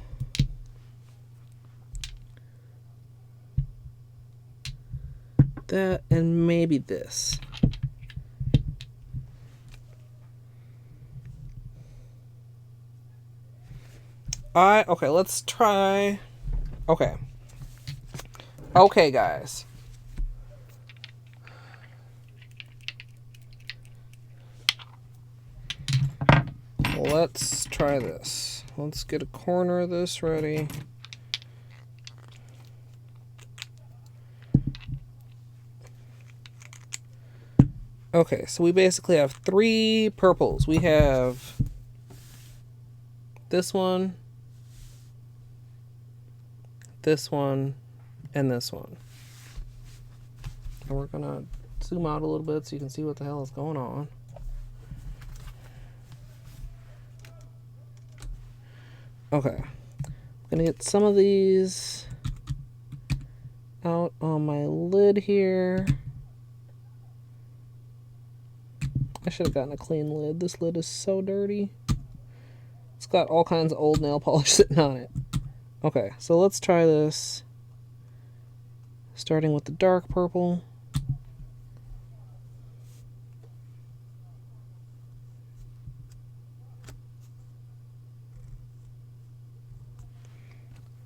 that and maybe this. Okay, let's try. Okay. Okay, guys. Let's try this. Let's get a corner of this ready. Okay, so we basically have 3 purples. We have this one, this one, and this one. And we're gonna zoom out a little bit so you can see what the hell is going on. Okay, I'm gonna get some of these out on my lid here. I should have gotten a clean lid. This lid is so dirty. It's got all kinds of old nail polish sitting on it. Okay, so let's try this. Starting with the dark purple.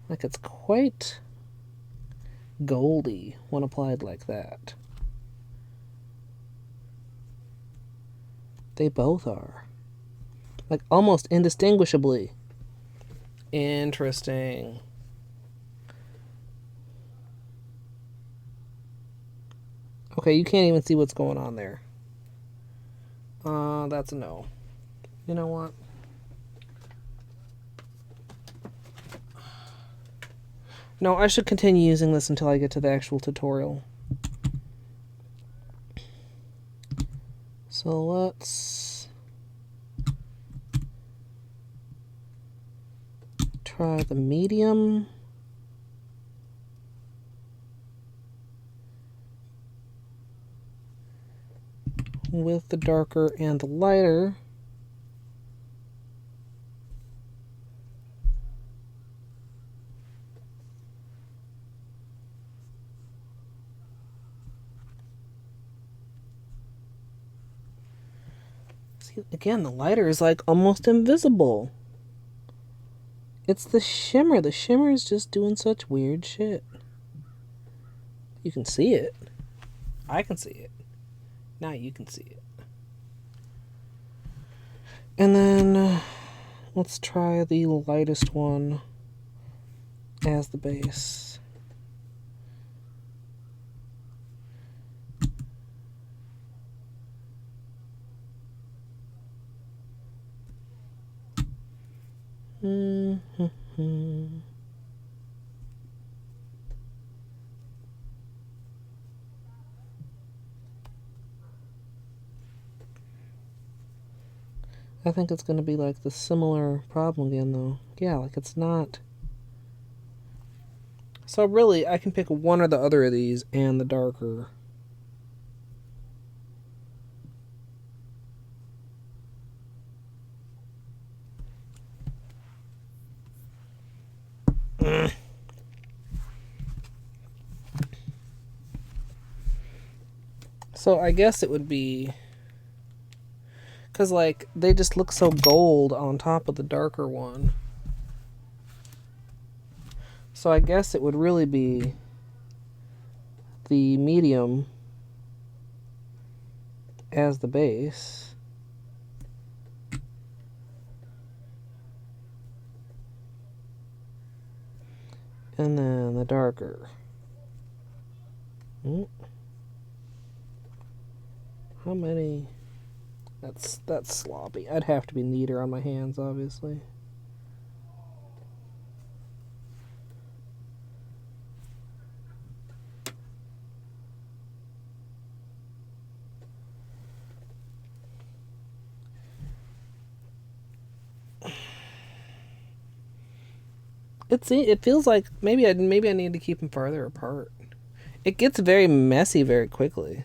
Like, it's quite goldy when applied like that. They both are. Like, almost indistinguishably. Interesting. Okay, you can't even see what's going on there. That's a no. You know what? No, I should continue using this until I get to the actual tutorial. So let's try the medium. With the darker and the lighter. See, again, the lighter is like almost invisible. It's the shimmer. The shimmer is just doing such weird shit. You can see it. I can see it. Now you can see it. And then let's try the lightest one as the base. I think it's going to be like the similar problem again, though. Yeah, like it's not. So really, I can pick one or the other of these and the darker. So I guess it would be, because like they just look so gold on top of the darker one. So I guess it would really be the medium as the base. And then the darker. How many? That's sloppy. I'd have to be neater on my hands, obviously. It feels like maybe I need to keep them farther apart. It gets very messy very quickly.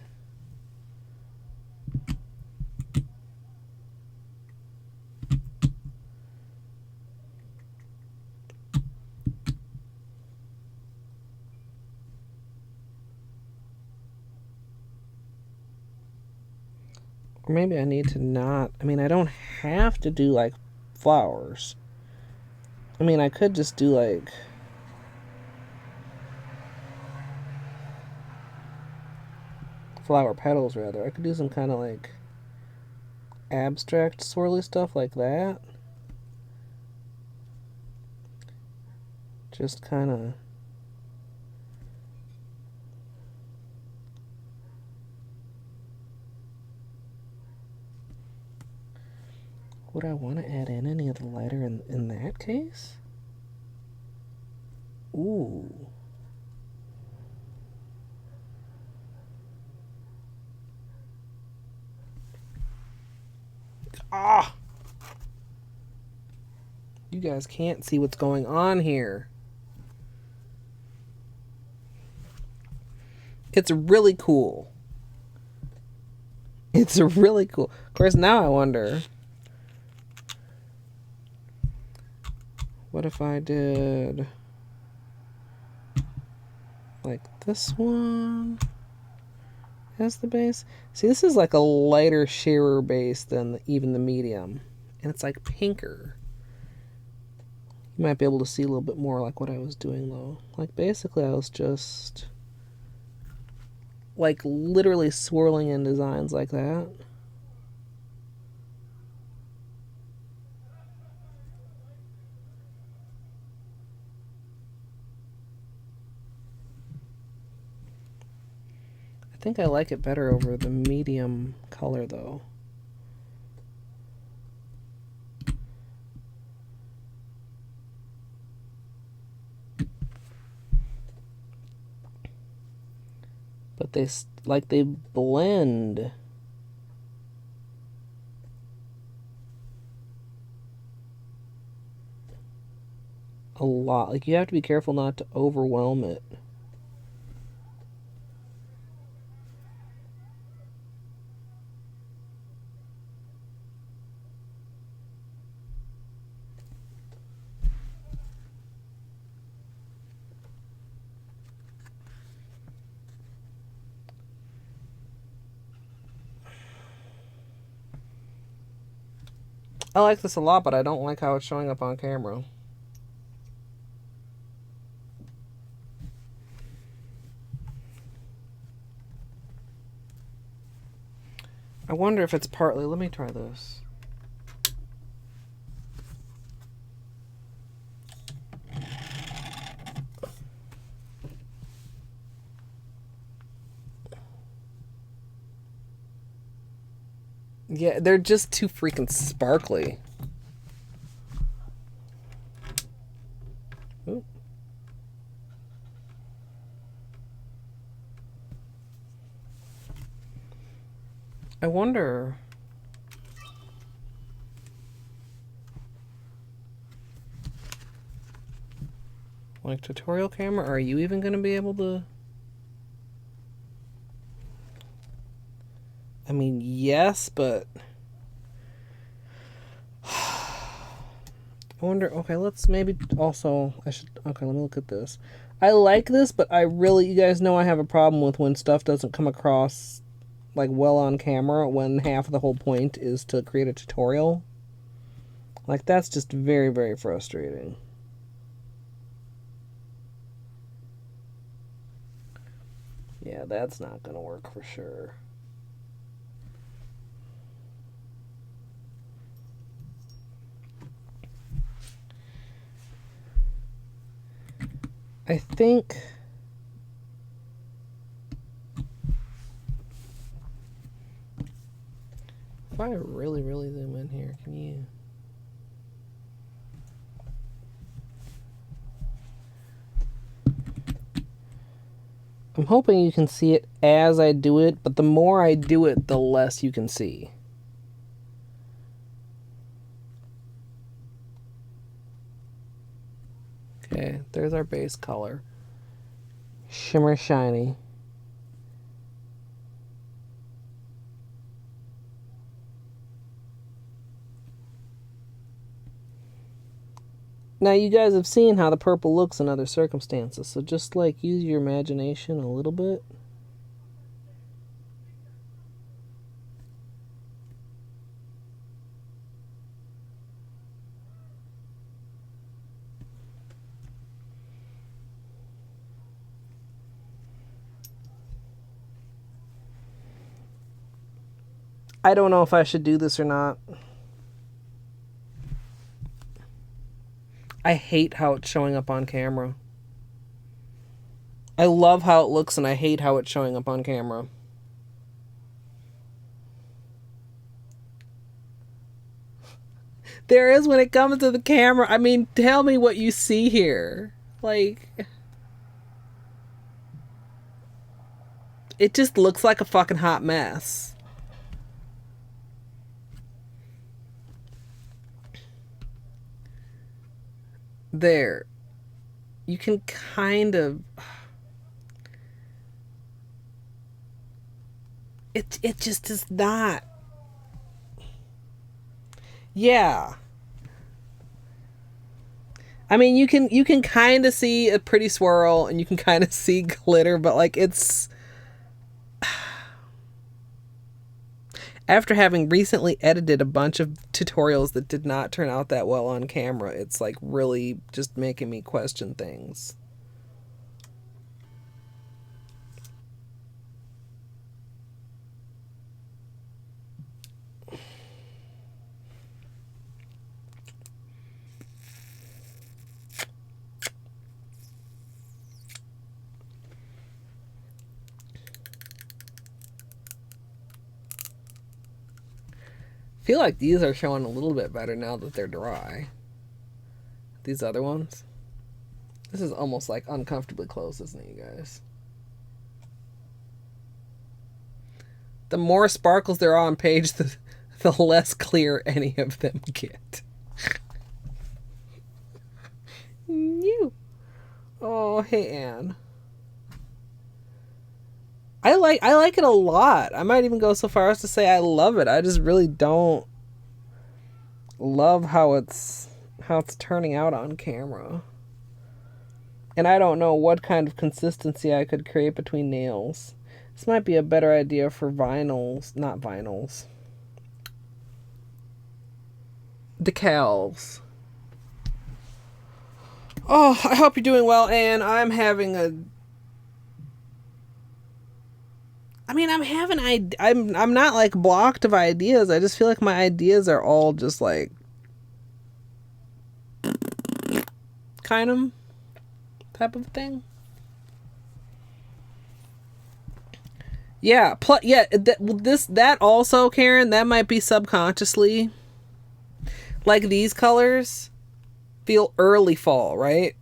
Or maybe I need to not. I mean, I don't have to do like flowers. I mean, I could just do like flower petals, rather. I could do some kind of like abstract swirly stuff like that. Just kind of. Would I want to add in any of the lighter in that case? Ooh. Ah! You guys can't see what's going on here. It's really cool. It's really cool. Of course, now I wonder, what if I did like this one as the base? See, this is like a lighter, sheerer base than even the medium. And it's like pinker. You might be able to see a little bit more like what I was doing though. Like basically I was just like literally swirling in designs like that. I think I like it better over the medium color though. But they blend. A lot. Like you have to be careful not to overwhelm it. I like this a lot, but I don't like how it's showing up on camera. I wonder if it's partly... Let me try this. Yeah, they're just too freaking sparkly. Ooh. I wonder... Like tutorial camera, are you even going to be able to... I mean, yes, but... I wonder, okay, let's maybe also, okay, let me look at this. I like this, but you guys know I have a problem with when stuff doesn't come across, like, well on camera, when half of the whole point is to create a tutorial. Like, that's just very, very frustrating. Yeah, that's not gonna work for sure. I think if I really, really zoom in here, can you... I'm hoping you can see it as I do it, but the more I do it, the less you can see. Okay, there's our base color. Shimmer shiny. Now you guys have seen how the purple looks in other circumstances, so just like use your imagination a little bit. I don't know if I should do this or not. I hate how it's showing up on camera. I love how it looks and I hate how it's showing up on camera. There is when it comes to the camera. I mean, tell me what you see here. Like, it just looks like a fucking hot mess. There. You can kind of... It just is not. Yeah. I mean, you can kind of see a pretty swirl and you can kind of see glitter, but like it's... After having recently edited a bunch of tutorials that did not turn out that well on camera, it's like really just making me question things. I feel like these are showing a little bit better now that they're dry. These other ones. This is almost like uncomfortably close, isn't it, you guys? The more sparkles there are on page, the less clear any of them get. You. Oh, hey, Anne. I like it a lot. I might even go so far as to say I love it. I just really don't love how it's turning out on camera. And I don't know what kind of consistency I could create between nails. This might be a better idea for vinyls, not vinyls. Decals. Oh, I hope you're doing well, Anne. I'm having a... I mean, I'm not like blocked of ideas. I just feel like my ideas are all just like kind of type of thing. Yeah, that also, Karen, that might be subconsciously. Like these colors feel early fall, right?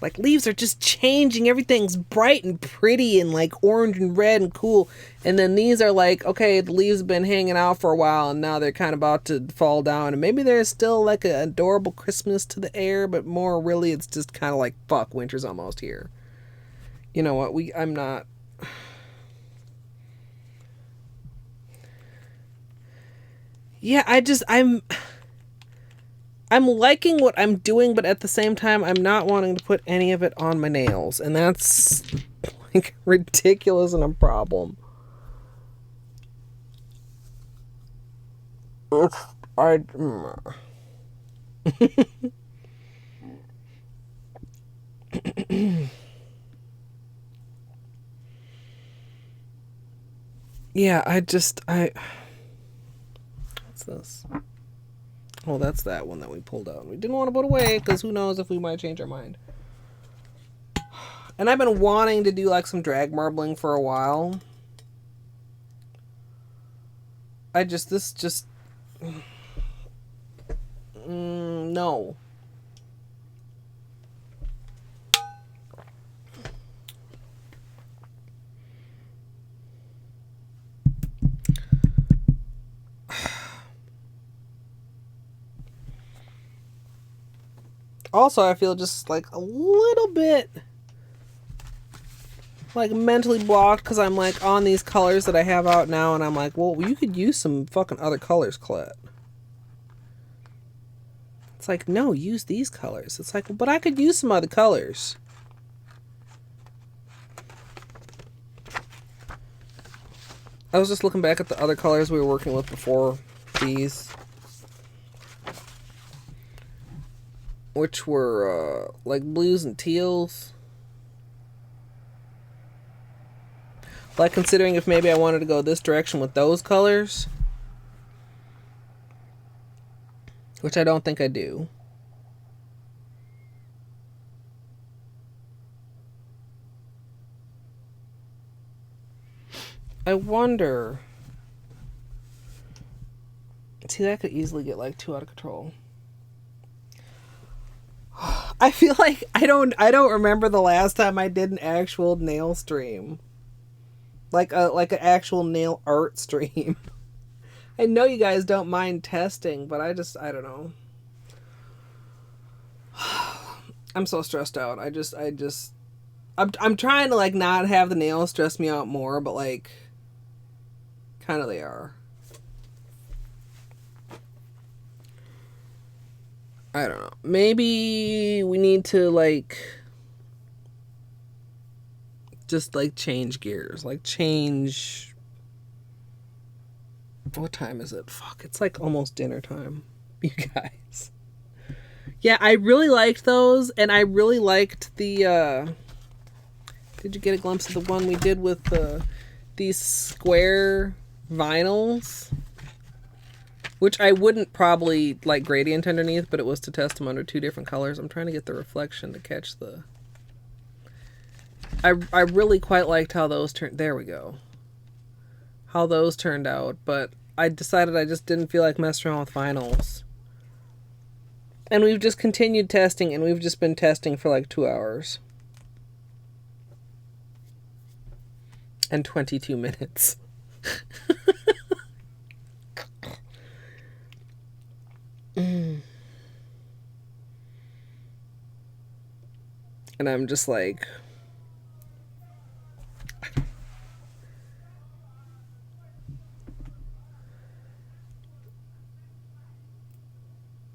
Like leaves are just changing. Everything's bright and pretty and like orange and red and cool. And then these are like, okay, the leaves have been hanging out for a while and now they're kind of about to fall down. And maybe there's still like an adorable Christmas to the air, but more really it's just kind of like, fuck, winter's almost here. You know what? I'm not... Yeah, I'm liking what I'm doing, but at the same time, I'm not wanting to put any of it on my nails. And that's, like, ridiculous and a problem. Yeah, what's this? Oh, that's that one that we pulled out. We didn't want to put away because who knows if we might change our mind. And I've been wanting to do like some drag marbling for a while. No. Also, I feel just like a little bit like mentally blocked because I'm like on these colors that I have out now and I'm like, well, you could use some fucking other colors, Colette. It's like, no, use these colors. It's like, but I could use some other colors. I was just looking back at the other colors we were working with before these. Which were like blues and teals. Like considering if maybe I wanted to go this direction with those colors. which I don't think I do. I wonder. See, that could easily get like too out of control. I feel like I don't remember the last time I did an actual nail stream. Like an actual nail art stream. I know you guys don't mind testing, but I don't know. I'm so stressed out. I'm trying to like not have the nails stress me out more, but like kind of they are. I don't know. Maybe we need to like just like change gears, like change. What time is it? Fuck, it's like almost dinner time, you guys. Yeah, I really liked those, and I really liked the did you get a glimpse of the one we did with these square vinyls? Which I wouldn't probably like gradient underneath, but it was to test them under 2 different colors. I'm trying to get the reflection to catch the... I really quite liked how those turned... There we go. How those turned out, but I decided I just didn't feel like messing around with vinyls. And we've just continued testing, and we've just been testing for like 2 hours. And 22 minutes. And I'm just like...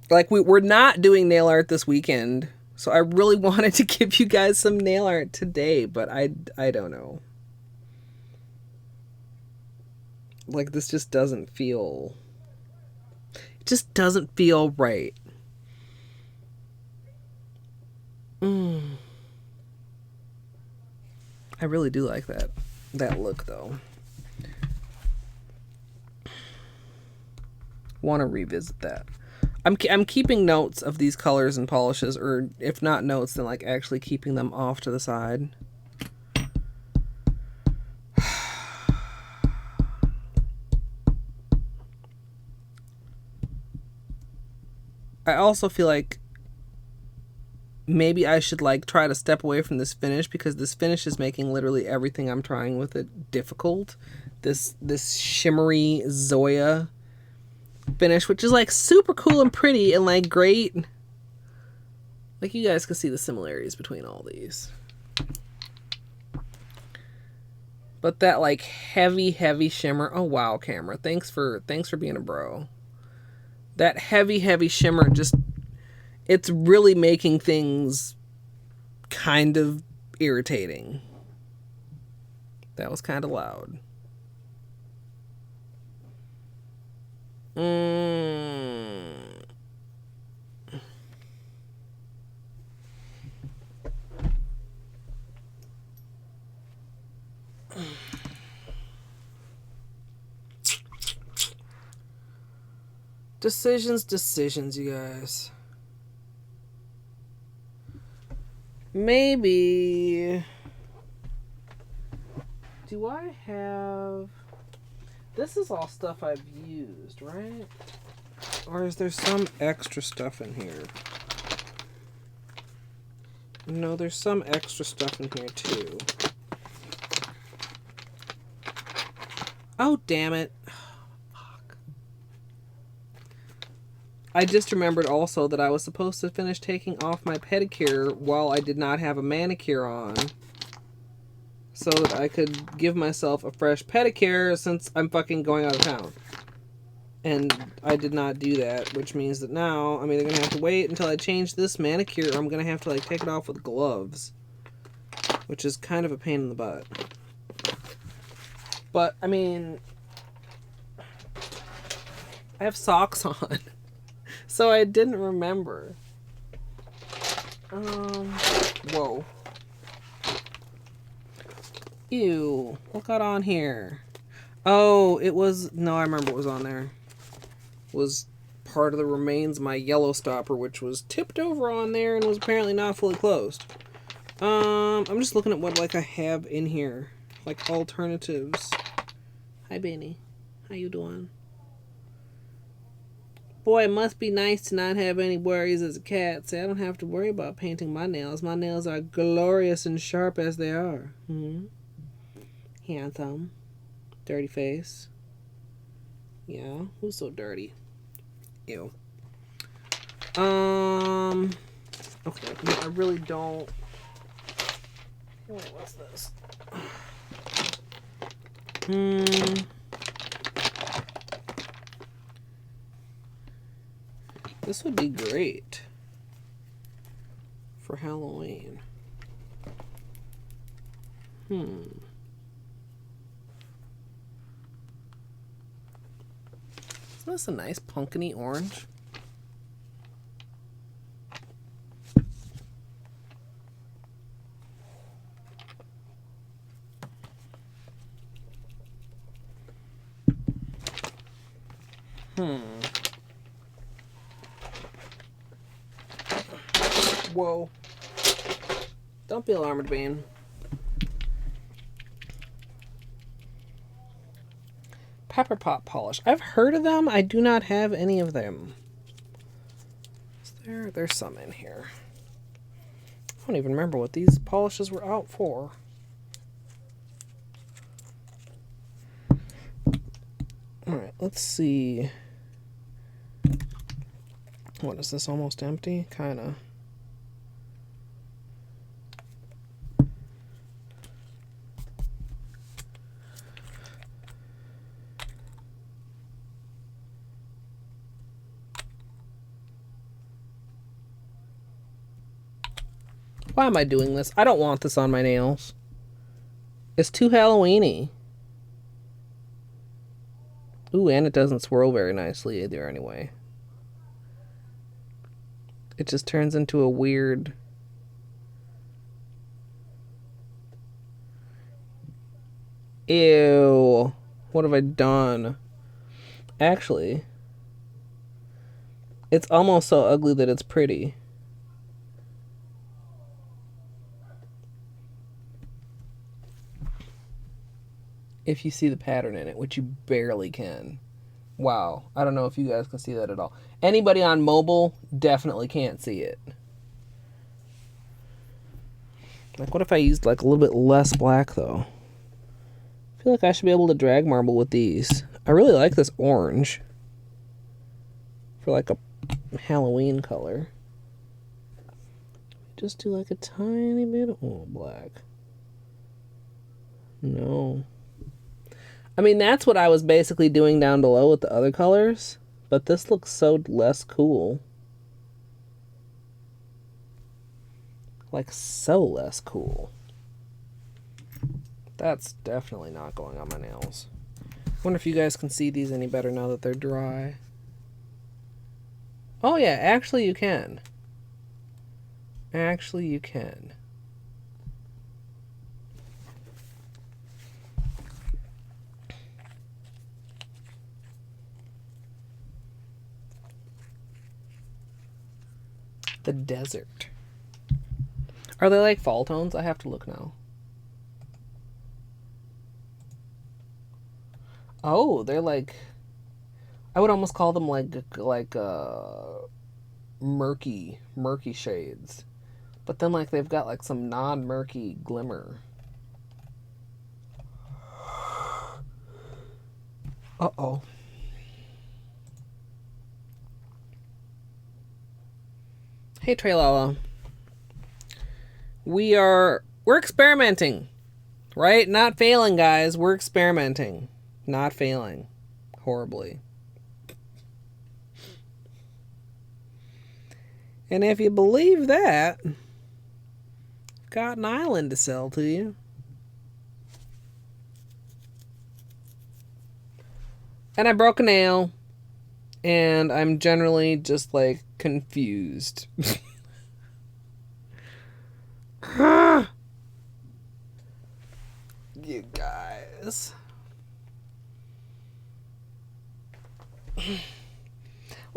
Like, we're not doing nail art this weekend. So I really wanted to give you guys some nail art today, but I don't know. Like, this just doesn't feel... It just doesn't feel right. I really do like that look, though. Want to revisit that. I'm keeping notes of these colors and polishes, or if not notes, then like actually keeping them off to the side. I also feel like maybe I should like try to step away from this finish, because this finish is making literally everything I'm trying with it difficult. This shimmery Zoya finish, which is like super cool and pretty and like great. Like, you guys can see the similarities between all these. But that like heavy shimmer. Oh wow, camera. Thanks for being a bro. That heavy shimmer, just, it's really making things kind of irritating. That was kind of loud. Decisions, you guys. Maybe... Do I have... This is all stuff I've used, right? Or is there some extra stuff in here? No, there's some extra stuff in here, too. Oh, damn it. Fuck. I just remembered also that I was supposed to finish taking off my pedicure while I did not have a manicure on, so that I could give myself a fresh pedicure since I'm fucking going out of town. And I did not do that, which means that now I'm either going to have to wait until I change this manicure, or I'm going to have to like take it off with gloves, which is kind of a pain in the butt. But, I mean, I have socks on, so I didn't remember. Whoa. Ew, what got on here? Oh, it was, no, I remember what was on there. It was part of the remains of my yellow stopper, which was tipped over on there and was apparently not fully closed. I'm just looking at what like I have in here, like alternatives. Hi, Benny. How you doing? Boy, it must be nice to not have any worries as a cat. See, I don't have to worry about painting my nails. My nails are glorious and sharp as they are. Handsome. Dirty face. Yeah, who's so dirty? Ew. Okay, no, I really don't. Wait, what's this? This would be great for Halloween. Isn't this a nice pumpkin-y orange? Whoa. Don't be alarmed, Bean. Pepper pot polish. I've heard of them. I do not have any of them. There's some in here. I don't even remember what these polishes were out for. Alright, let's see. What is this, almost empty? Kinda. Why am I doing this? I don't want this on my nails. It's too Halloween-y. Ooh, and it doesn't swirl very nicely either anyway. It just turns into a weird... Ew. What have I done? Actually, it's almost so ugly that it's pretty. If you see the pattern in it, which you barely can. Wow. I don't know if you guys can see that at all. Anybody on mobile definitely can't see it. Like, what if I used, like, a little bit less black, though? I feel like I should be able to drag marble with these. I really like this orange. For, like, a Halloween color. Just do, like, a tiny bit of... Oh, black. No. I mean, that's what I was basically doing down below with the other colors. But this looks so less cool. Like, so less cool. That's definitely not going on my nails. I wonder if you guys can see these any better now that they're dry. Oh yeah, actually you can. Actually you can. The desert. Are they like fall tones? I have to look now. Oh, they're like... I would almost call them like murky shades. But then like they've got like some non-murky glimmer. Uh-oh. Hey, Traylala. We're experimenting, right? Not failing, guys. We're experimenting. Not failing. Horribly. And if you believe that, got an island to sell to you. And I broke a nail. And I'm generally just, like, confused. You guys.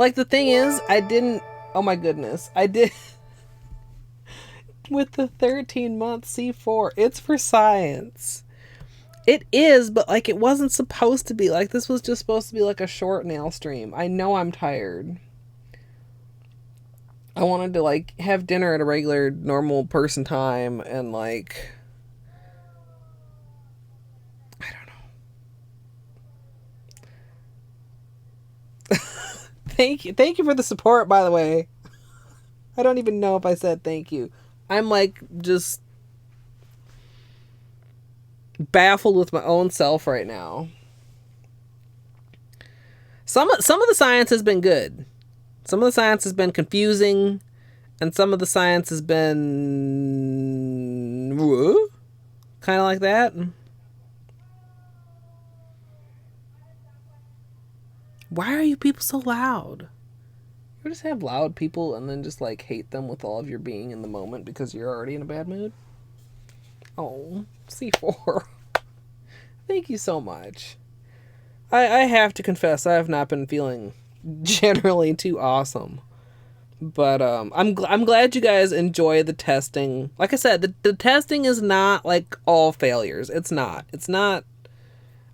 Like, the thing is, I didn't... Oh my goodness. I did... With the 13-month C4, it's for science. It is, but, like, it wasn't supposed to be. Like, this was just supposed to be, like, a short nail stream. I know I'm tired. I wanted to, like, have dinner at a regular, normal person time, and, like... I don't know. Thank you for the support, by the way. I don't even know if I said thank you. I'm, like, just... baffled with my own self right now. Some of the science has been good. Some of the science has been confusing, and some of the science has been kind of like that. Why are you people so loud? You just have loud people and then just like hate them with all of your being in the moment because you're already in a bad mood? Oh, C4. Thank you so much. I have to confess, I have not been feeling generally too awesome. But I'm glad you guys enjoy the testing. Like I said, the testing is not like all failures. It's not.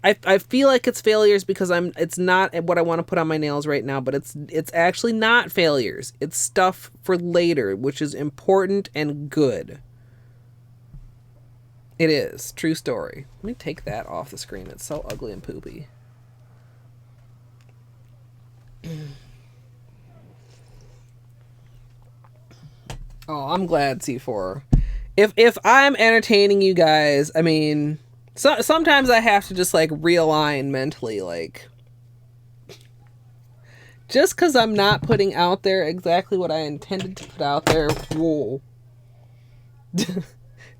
I feel like it's failures because it's not what I want to put on my nails right now, but it's actually not failures. It's stuff for later, which is important and good. It is. True story. Let me take that off the screen. It's so ugly and poopy. Oh, I'm glad, C4. If I'm entertaining you guys, I mean, sometimes I have to just, like, realign mentally, like... Just because I'm not putting out there exactly what I intended to put out there, whoa,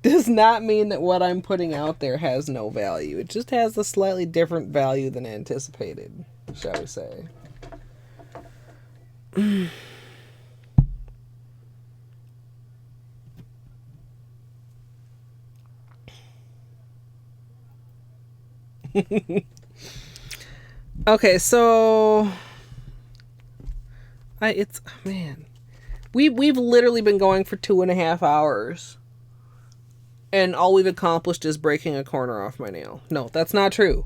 does not mean that what I'm putting out there has no value. It just has a slightly different value than anticipated, shall we say. Okay, so man, we've literally been going for 2.5 hours, and all we've accomplished is breaking a corner off my nail. No, that's not true.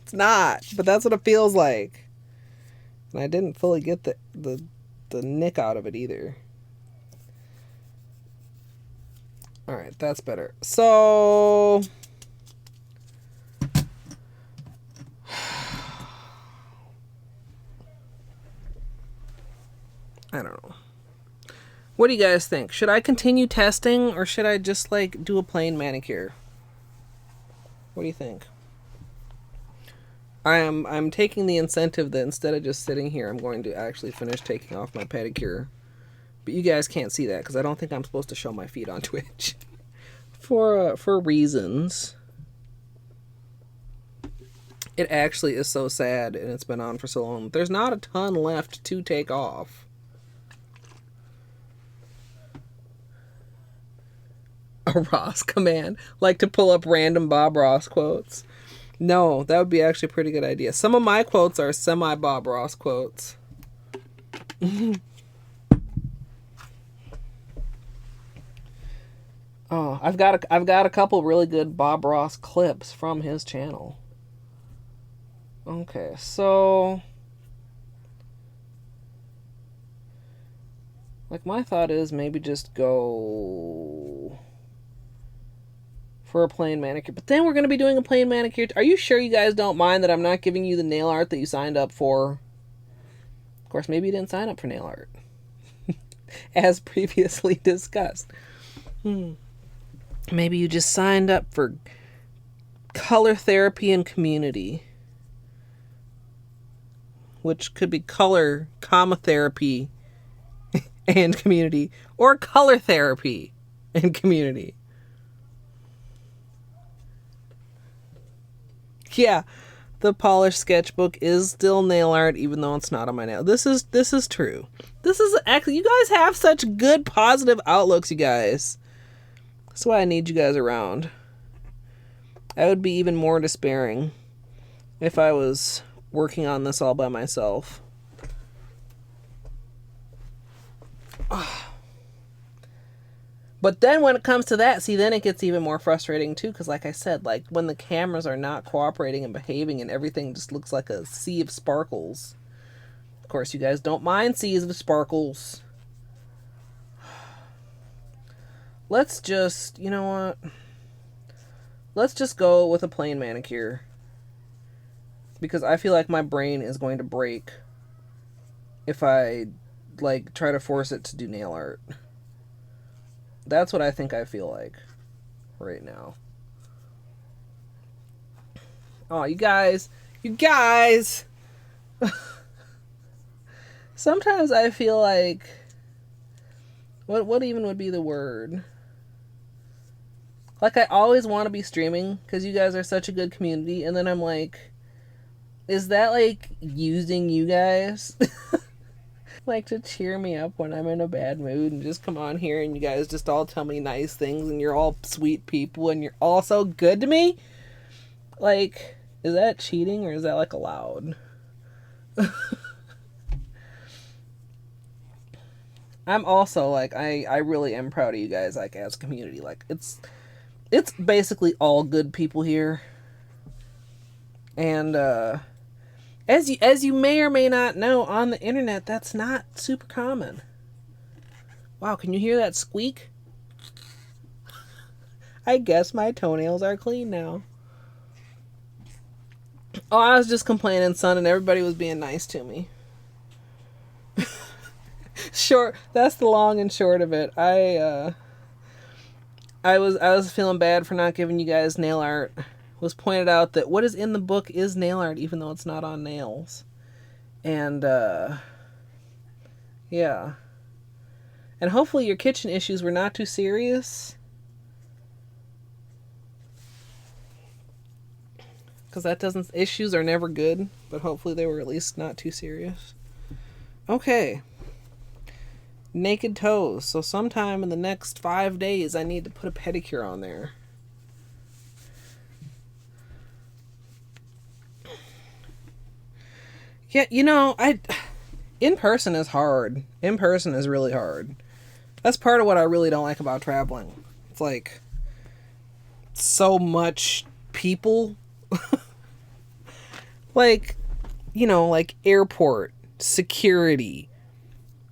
It's not, but that's what it feels like. And I didn't fully get the nick out of it either. All right, that's better. So I don't know. What do you guys think? Should I continue testing or should I just like do a plain manicure? What do you think? I'm taking the incentive that instead of just sitting here, I'm going to actually finish taking off my pedicure. But you guys can't see that because I don't think I'm supposed to show my feet on Twitch for reasons. It actually is so sad and it's been on for so long. There's not a ton left to take off. A Ross command, like to pull up random Bob Ross quotes. No, that would be actually a pretty good idea. Some of my quotes are semi Bob Ross quotes. Oh, I've got a couple really good Bob Ross clips from his channel. Okay, so like my thought is maybe just go for a plain manicure. But then we're going to be doing a plain manicure. Are you sure you guys don't mind that I'm not giving you the nail art that you signed up for? Of course, maybe you didn't sign up for nail art. As previously discussed. Maybe you just signed up for color therapy and community. Which could be color, comma therapy and community. Or color therapy and community. Yeah, the polished sketchbook is still nail art, even though it's not on my nail. This is true. This is actually, you guys have such good positive outlooks, you guys. That's why I need you guys around. I would be even more despairing if I was working on this all by myself. But then when it comes to that, see, then it gets even more frustrating too, because like I said, like when the cameras are not cooperating and behaving and everything just looks like a sea of sparkles. Of course, you guys don't mind seas of sparkles. Let's just, you know what? Let's just go with a plain manicure. Because I feel like my brain is going to break if I, like, try to force it to do nail art. That's what I think I feel like right now. Oh, you guys. Sometimes I feel like, what even would be the word? Like, I always want to be streaming because you guys are such a good community, and then I'm like, is that like using you guys? Like to cheer me up when I'm in a bad mood and just come on here and you guys just all tell me nice things and you're all sweet people and you're all so good to me? Like, is that cheating or is that like allowed? I'm also like, I really am proud of you guys, like, as a community. Like, it's basically all good people here. And as you may or may not know, on the internet, that's not super common. Wow, can you hear that squeak? I guess my toenails are clean now. Oh, I was just complaining, son, and everybody was being nice to me. Short, that's the long and short of it. I was feeling bad for not giving you guys nail art. It was pointed out that what is in the book is nail art, even though it's not on nails. And yeah. And hopefully your kitchen issues were not too serious. Because that doesn't... Issues are never good. But hopefully they were at least not too serious. Okay. Naked toes. So sometime in the next 5 days I need to put a pedicure on there. Yeah, you know, in person is hard. In person is really hard. That's part of what I really don't like about traveling. It's like so much people. Like, you know, like airport, security,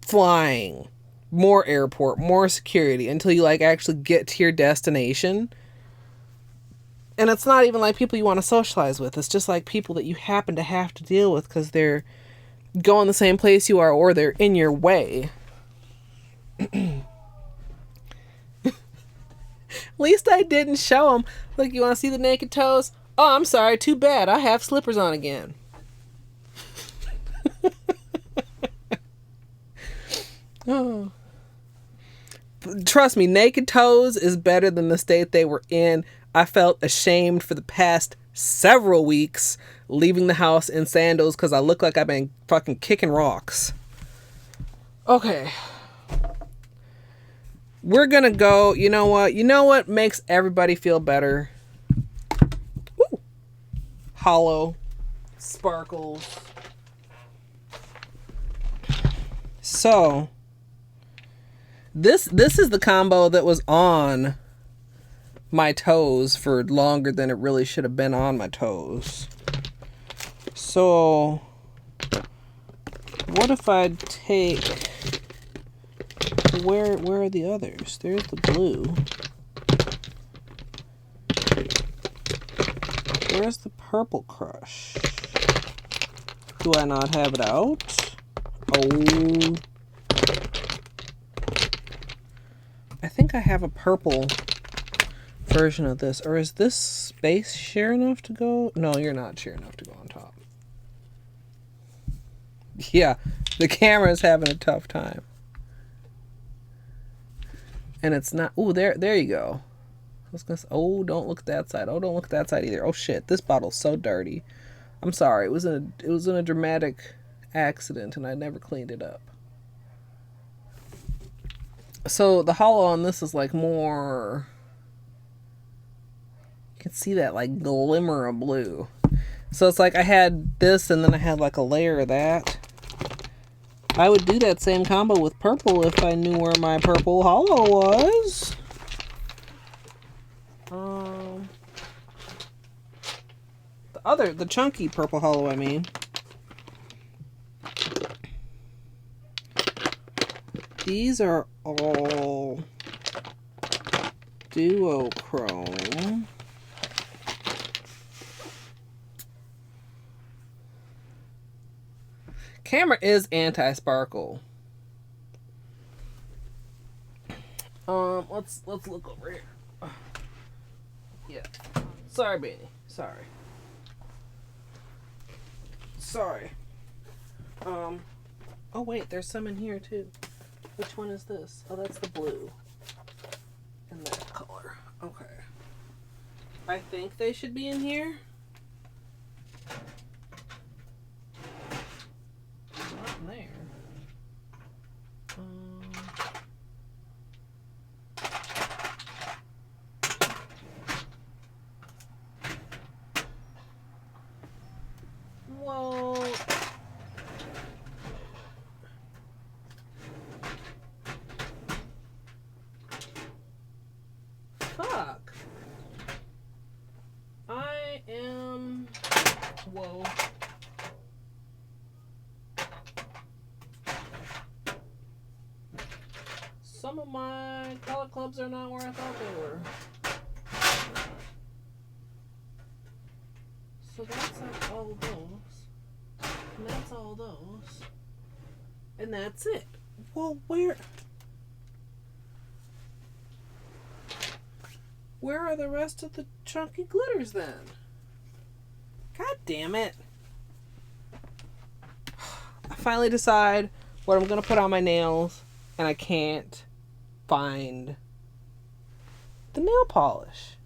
flying, more airport, more security until you like actually get to your destination. And it's not even like people you want to socialize with. It's just like people that you happen to have to deal with because they're going the same place you are or they're in your way. At least I didn't show them. Look, you want to see the naked toes? Oh, I'm sorry. Too bad. I have slippers on again. Oh. Trust me, naked toes is better than the state they were in. I felt ashamed for the past several weeks leaving the house in sandals because I look like I've been fucking kicking rocks. Okay. We're gonna go, you know what? You know what makes everybody feel better? Woo. Holo. Sparkles. So, this is the combo that was on my toes for longer than it really should have been on my toes. So, what if I take... Where are the others? There's the blue. Where's the purple crush? Do I not have it out? Oh. I think I have a purple version of this. Or is this space sheer enough to go? No, you're not sheer enough to go on top. Yeah, the camera's having a tough time. And it's not... Ooh, there you go. I was gonna say, oh, don't look at that side. Oh, don't look at that side either. Oh, shit, this bottle's so dirty. I'm sorry. It was in a dramatic accident, and I never cleaned it up. So the holo on this is like more... You can see that like glimmer of blue. So it's like I had this, and then I had like a layer of that. I would do that same combo with purple if I knew where my purple holo was. The chunky purple holo, I mean. These are all duochrome. Camera is anti-sparkle. Let's look over here. Yeah. Sorry, Beanie. Sorry. Oh wait, there's some in here too. Which one is this? Oh, that's the blue. And that color. Okay. I think they should be in here. Not in there. Well, fuck. I am. Whoa. Some of my color clubs are not where I thought they were. So that's like all those. And that's all those. And that's it. Well, where are the rest of the chunky glitters then? God damn it. I finally decide what I'm going to put on my nails, and I can't find the nail polish.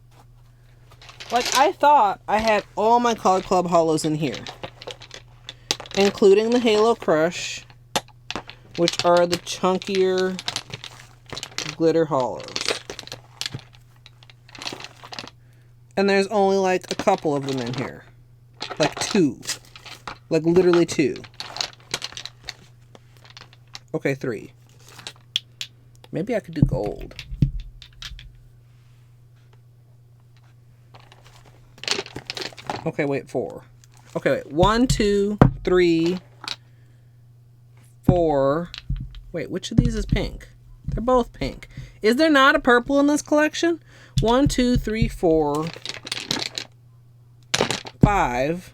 Like, I thought I had all my Color Club holos in here, including the Halo Crush, which are the chunkier glitter holos. And there's only like a couple of them in here. Like 2. Like literally 2. Okay, 3. Maybe I could do gold. Okay, wait, 4. Okay, wait. 1, 2, 3, 4. Wait, which of these is pink? They're both pink. Is there not a purple in this collection? 1, 2, 3, 4, 5.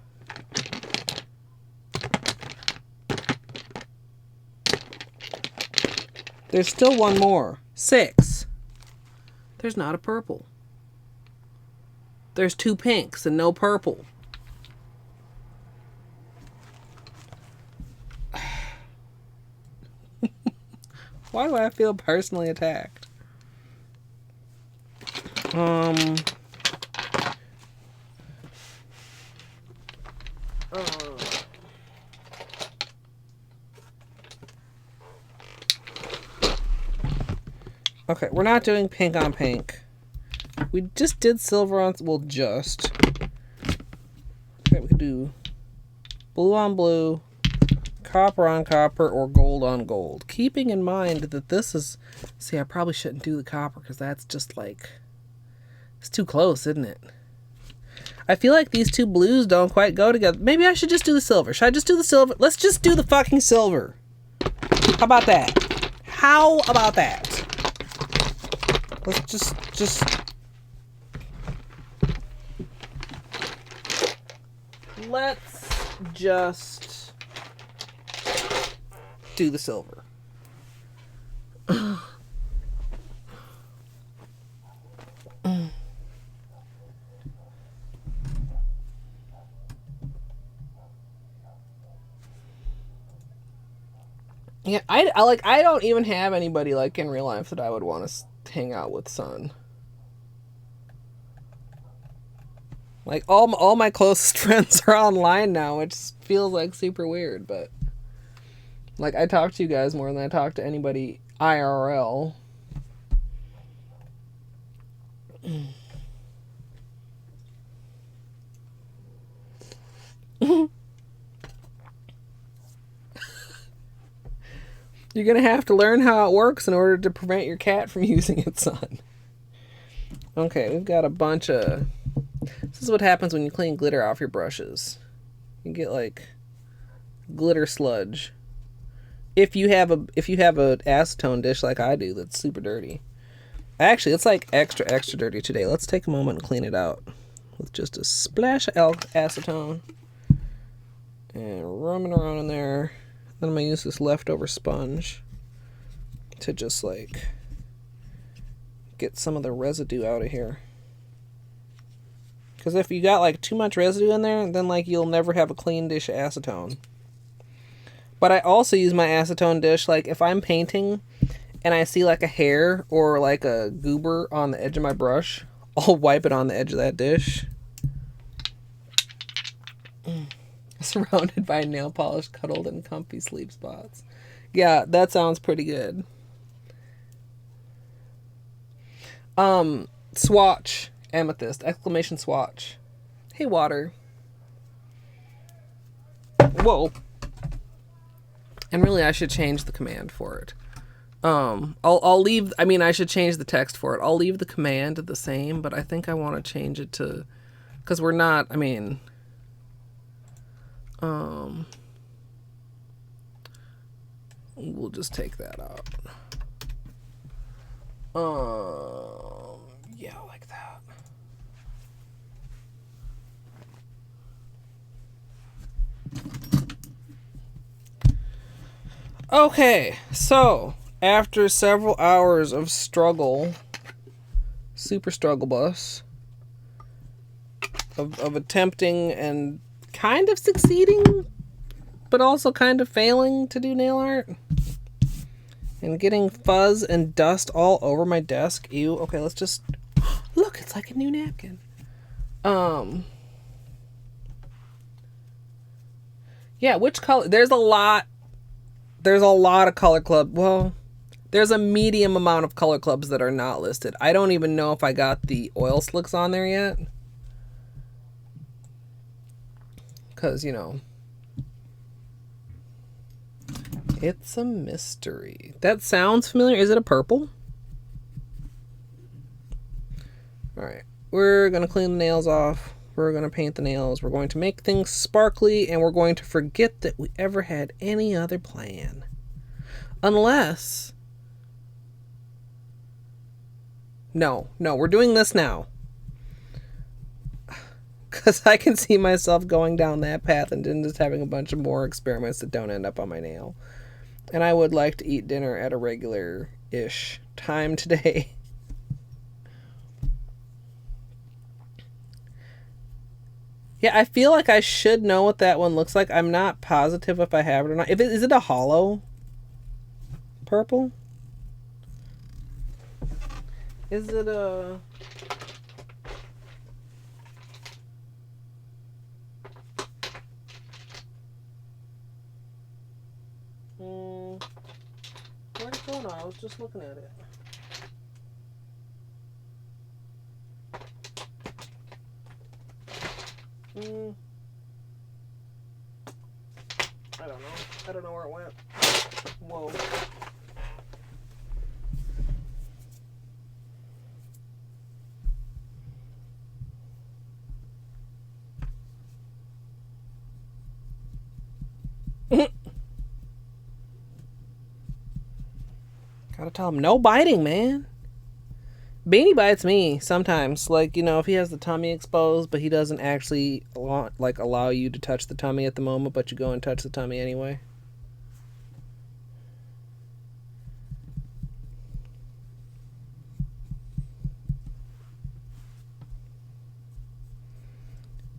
There's still one more. 6. There's not a purple. There's 2 pinks and no purple. Why do I feel personally attacked? Okay, we're not doing pink on pink. We just did silver on... Well, just. Okay, we could do blue on blue, copper on copper, or gold on gold. Keeping in mind that this is... See, I probably shouldn't do the copper because that's just like... It's too close, isn't it? I feel like these 2 blues don't quite go together. Maybe I should just do the silver. Should I just do the silver? Let's just do the fucking silver. How about that? How about that? Let's just... Let's just do the silver. Yeah, I don't even have anybody like in real life that I would want to hang out with, son. Like all my closest friends are online now, which feels like super weird, but like I talk to you guys more than I talk to anybody IRL. You're going to have to learn how it works in order to prevent your cat from using it, son. Okay, we've got a bunch of... This is what happens when you clean glitter off your brushes. You get, like, glitter sludge. If you have an acetone dish like I do that's super dirty. Actually, it's like extra dirty today. Let's take a moment and clean it out with just a splash of acetone and rub it around in there. Then I'm gonna use this leftover sponge to just like get some of the residue out of here. Because if you got like too much residue in there, then like you'll never have a clean dish of acetone. But I also use my acetone dish like if I'm painting and I see like a hair or like a goober on the edge of my brush, I'll wipe it on the edge of that dish. Surrounded by nail polish, cuddled in comfy sleep spots. Yeah, that sounds pretty good. Swatch. Amethyst. Exclamation swatch. Hey, water. Whoa. And really, I should change the command for it. I'll leave, I mean, I should change the text for it. I'll leave the command the same, but I think I want to change it to, because we're not, I mean, we'll just take that out. Yeah, like that. Okay, so after several hours of struggle, super struggle bus, of attempting and kind of succeeding, but also kind of failing to do nail art, and getting fuzz and dust all over my desk. Ew. Okay, let's just look. It's like a new napkin. Yeah, which color? There's a lot of color club. Well, there's a medium amount of color clubs that are not listed. I don't even know if I got the oil slicks on there yet. Because, you know, it's a mystery. That sounds familiar. Is it a purple? Alright. We're going to clean the nails off. We're going to paint the nails. We're going to make things sparkly. And we're going to forget that we ever had any other plan. Unless... No, we're doing this now. Because I can see myself going down that path and then just having a bunch of more experiments that don't end up on my nail. And I would like to eat dinner at a regular-ish time today. Yeah, I feel like I should know what that one looks like. I'm not positive if I have it or not. Is it a Holo purple? Is it a... Where'd it go now? I was just looking at it. I don't know. I don't know where it went. Whoa. Gotta tell him, no biting, man. Beanie bites me sometimes. Like, you know, if he has the tummy exposed, but he doesn't actually want, like, allow you to touch the tummy at the moment, but you go and touch the tummy anyway.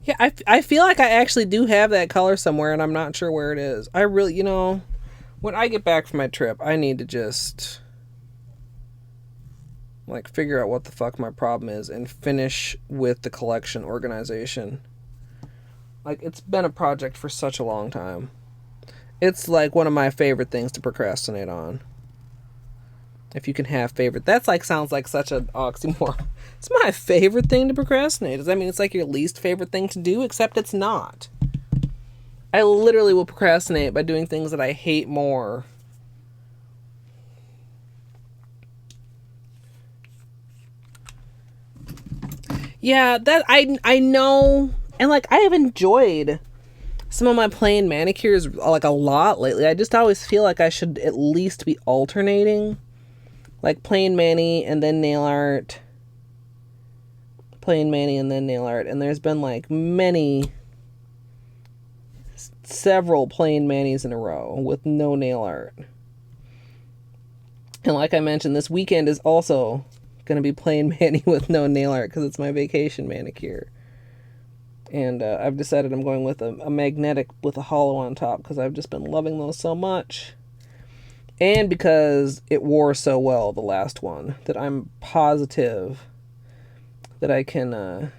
Yeah, I feel like I actually do have that color somewhere, and I'm not sure where it is. I really, you know, when I get back from my trip, I need to just... like figure out what the fuck my problem is and finish with the collection organization. Like, it's been a project for such a long time. It's like one of my favorite things to procrastinate on. If you can have favorite, that's like, sounds like such an oxymoron. It's my favorite thing to procrastinate. Does that mean it's like your least favorite thing to do? Except it's not. I literally will procrastinate by doing things that I hate more Yeah, that I know, and like I have enjoyed some of my plain manicures like a lot lately. I just always feel like I should at least be alternating, like plain mani and then nail art, plain mani and then nail art. And there's been like several plain manis in a row with no nail art. And like I mentioned, this weekend is also going to be plain mani with no nail art because it's my vacation manicure. And I've decided I'm going with a magnetic with a hollow on top because I've just been loving those so much. And because it wore so well, the last one, that I'm positive that I can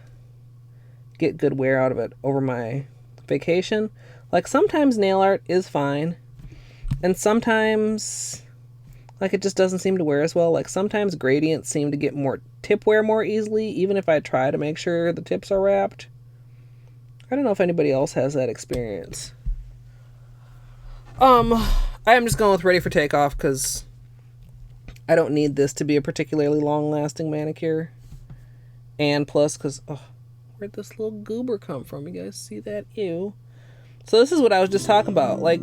get good wear out of it over my vacation. Like, sometimes nail art is fine. And sometimes, like, it just doesn't seem to wear as well. Like, sometimes gradients seem to get more tip wear more easily, even if I try to make sure the tips are wrapped. I don't know if anybody else has that experience. I am just going with ready for takeoff because I don't need this to be a particularly long-lasting manicure. And plus, because, where'd this little goober come from? You guys see that? Ew. So this is what I was just talking about. Like,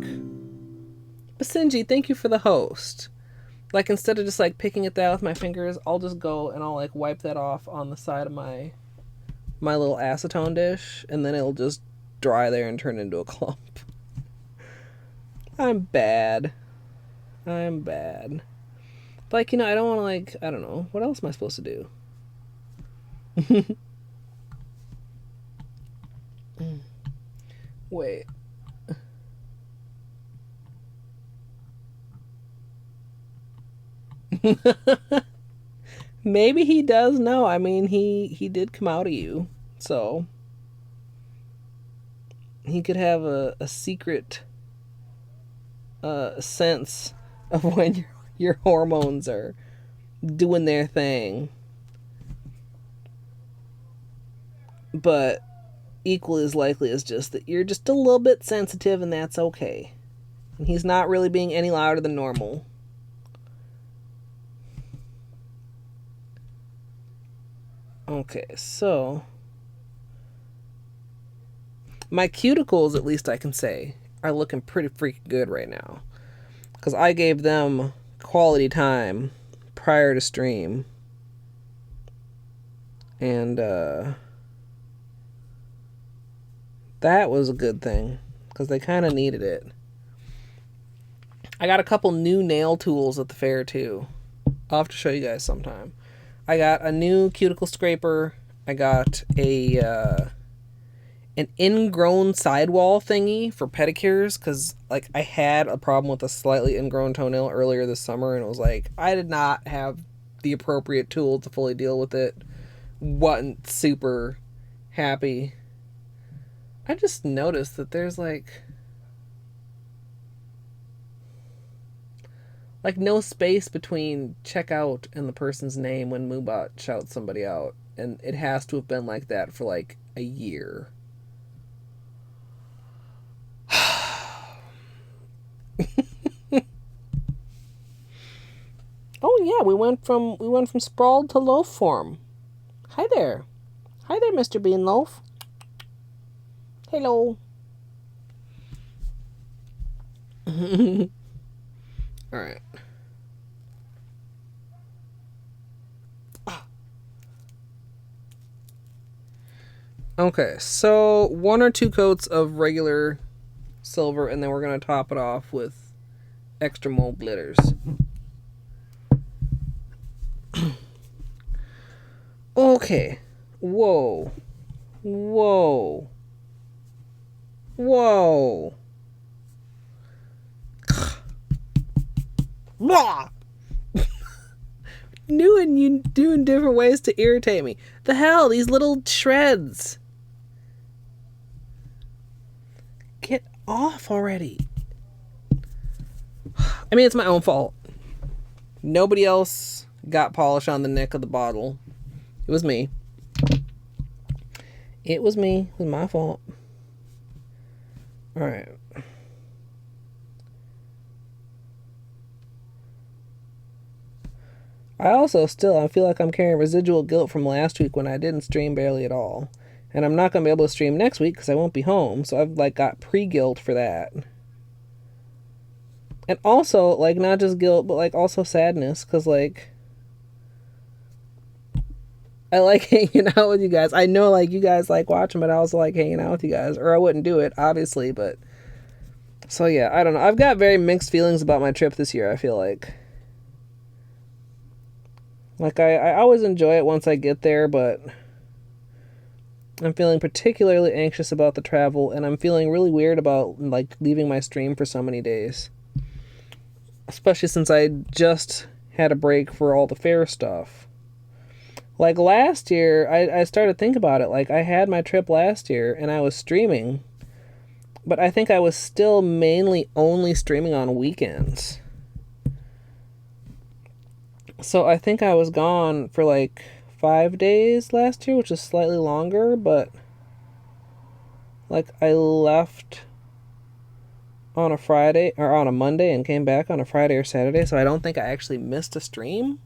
Basenji, thank you for the host. Like, instead of just, like, picking at that with my fingers, I'll just go and I'll, like, wipe that off on the side of my little acetone dish, and then it'll just dry there and turn into a clump. I'm bad. But, like, I don't want to, like, I don't know. What else am I supposed to do? Wait. Maybe he does know. I mean, he did come out of you, so he could have a secret sense of when your hormones are doing their thing. But equally as likely as just that you're just a little bit sensitive, and that's okay. And he's not really being any louder than normal. Okay, so my cuticles, at least I can say, are looking pretty freaking good right now. Because I gave them quality time prior to stream. And that was a good thing. Because they kind of needed it. I got a couple new nail tools at the fair too. I'll have to show you guys sometime. I got a new cuticle scraper. I got an ingrown sidewall thingy for pedicures because, like, I had a problem with a slightly ingrown toenail earlier this summer, and it was like I did not have the appropriate tool to fully deal with it. Wasn't super happy. I just noticed that there's like no space between checkout and the person's name when Moobot shouts somebody out. And it has to have been like that for like a year. Oh yeah, we went from sprawled to loaf form. Hi there, Mr. Beanloaf. Hello. All right. Okay, so 1 or 2 coats of regular silver, and then we're going to top it off with extra mold glitters. Okay. Whoa. Whoa. Whoa. Blah! New and you doing different ways to irritate me. The hell, these little shreds. Get off already. I mean, it's my own fault. Nobody else got polish on the neck of the bottle. It was me. It was me. It was my fault. Alright. I feel like I'm carrying residual guilt from last week when I didn't stream barely at all. And I'm not going to be able to stream next week because I won't be home. So I've like got pre-guilt for that. And also, like, not just guilt, but like also sadness because like I like hanging out with you guys. I know like you guys like watching, but I also like hanging out with you guys. Or I wouldn't do it, obviously, but so yeah, I don't know. I've got very mixed feelings about my trip this year, I feel like. Like I always enjoy it once I get there, but I'm feeling particularly anxious about the travel, and I'm feeling really weird about like leaving my stream for so many days. Especially since I just had a break for all the fair stuff. Like last year, I started to think about it. Like I had my trip last year and I was streaming, but I think I was still mainly only streaming on weekends. So I think I was gone for like 5 days last year, which is slightly longer, but like I left on a Friday or on a Monday and came back on a Friday or Saturday, so I don't think I actually missed a stream.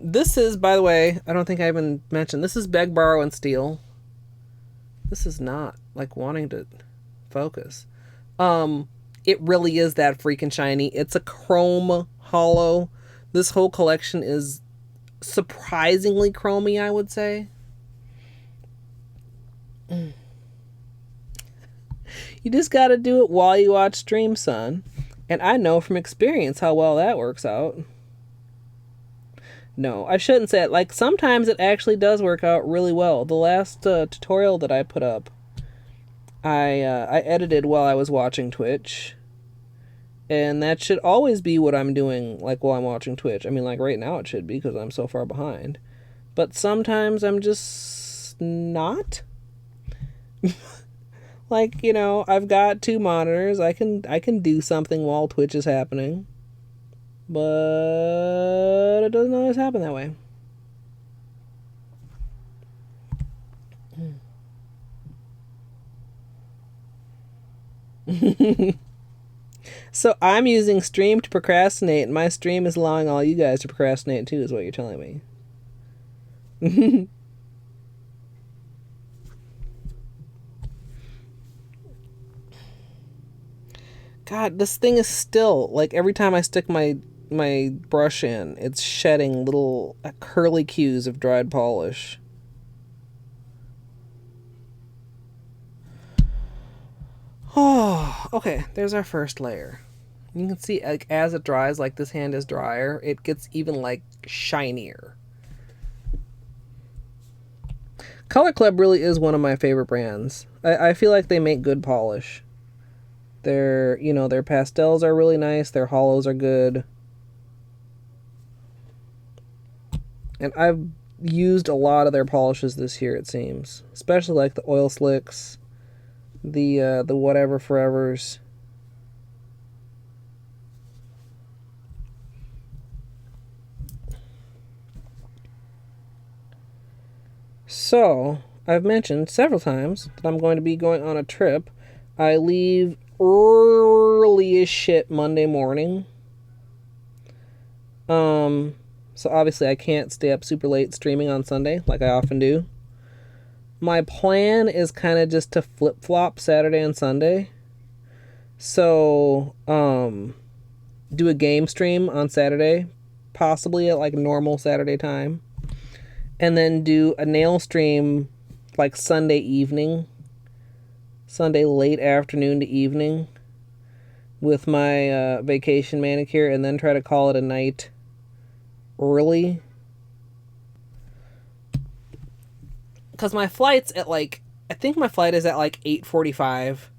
This is, by the way, I don't think I even mentioned, this is Beg, Borrow, and Steal. This is not like wanting to focus. It really is that freaking shiny. It's a chrome holo. This whole collection is surprisingly chromy, I would say. You just gotta do it while you watch stream, son. And I know from experience how well that works out. No, I shouldn't say it. Like, sometimes it actually does work out really well. The last tutorial that I put up, I edited while I was watching Twitch. And that should always be what I'm doing, like, while I'm watching Twitch. I mean, like, right now it should be, because I'm so far behind. But sometimes I'm just not. Like, you know, I've got 2 monitors. I can do something while Twitch is happening. But it doesn't always happen that way. So I'm using stream to procrastinate, and my stream is allowing all you guys to procrastinate too, is what you're telling me. God, this thing is still, like, every time I stick my brush in, it's shedding little curly cues of dried polish. Oh, okay, there's our first layer. You can see, like, as it dries, like this hand is drier, it gets even, like, shinier. Color Club really is one of my favorite brands. I feel like they make good polish. Their pastels are really nice, their holos are good. And I've used a lot of their polishes this year, it seems. Especially like the oil slicks, the whatever forevers. So, I've mentioned several times that I'm going to be going on a trip. I leave early as shit Monday morning. So obviously I can't stay up super late streaming on Sunday like I often do. My plan is kind of just to flip-flop Saturday and Sunday. So, do a game stream on Saturday, possibly at like normal Saturday time. And then do a nail stream like Sunday evening. Sunday late afternoon to evening with my vacation manicure, and then try to call it a night early. Because my flight's at like, I think my flight is at like 8:45,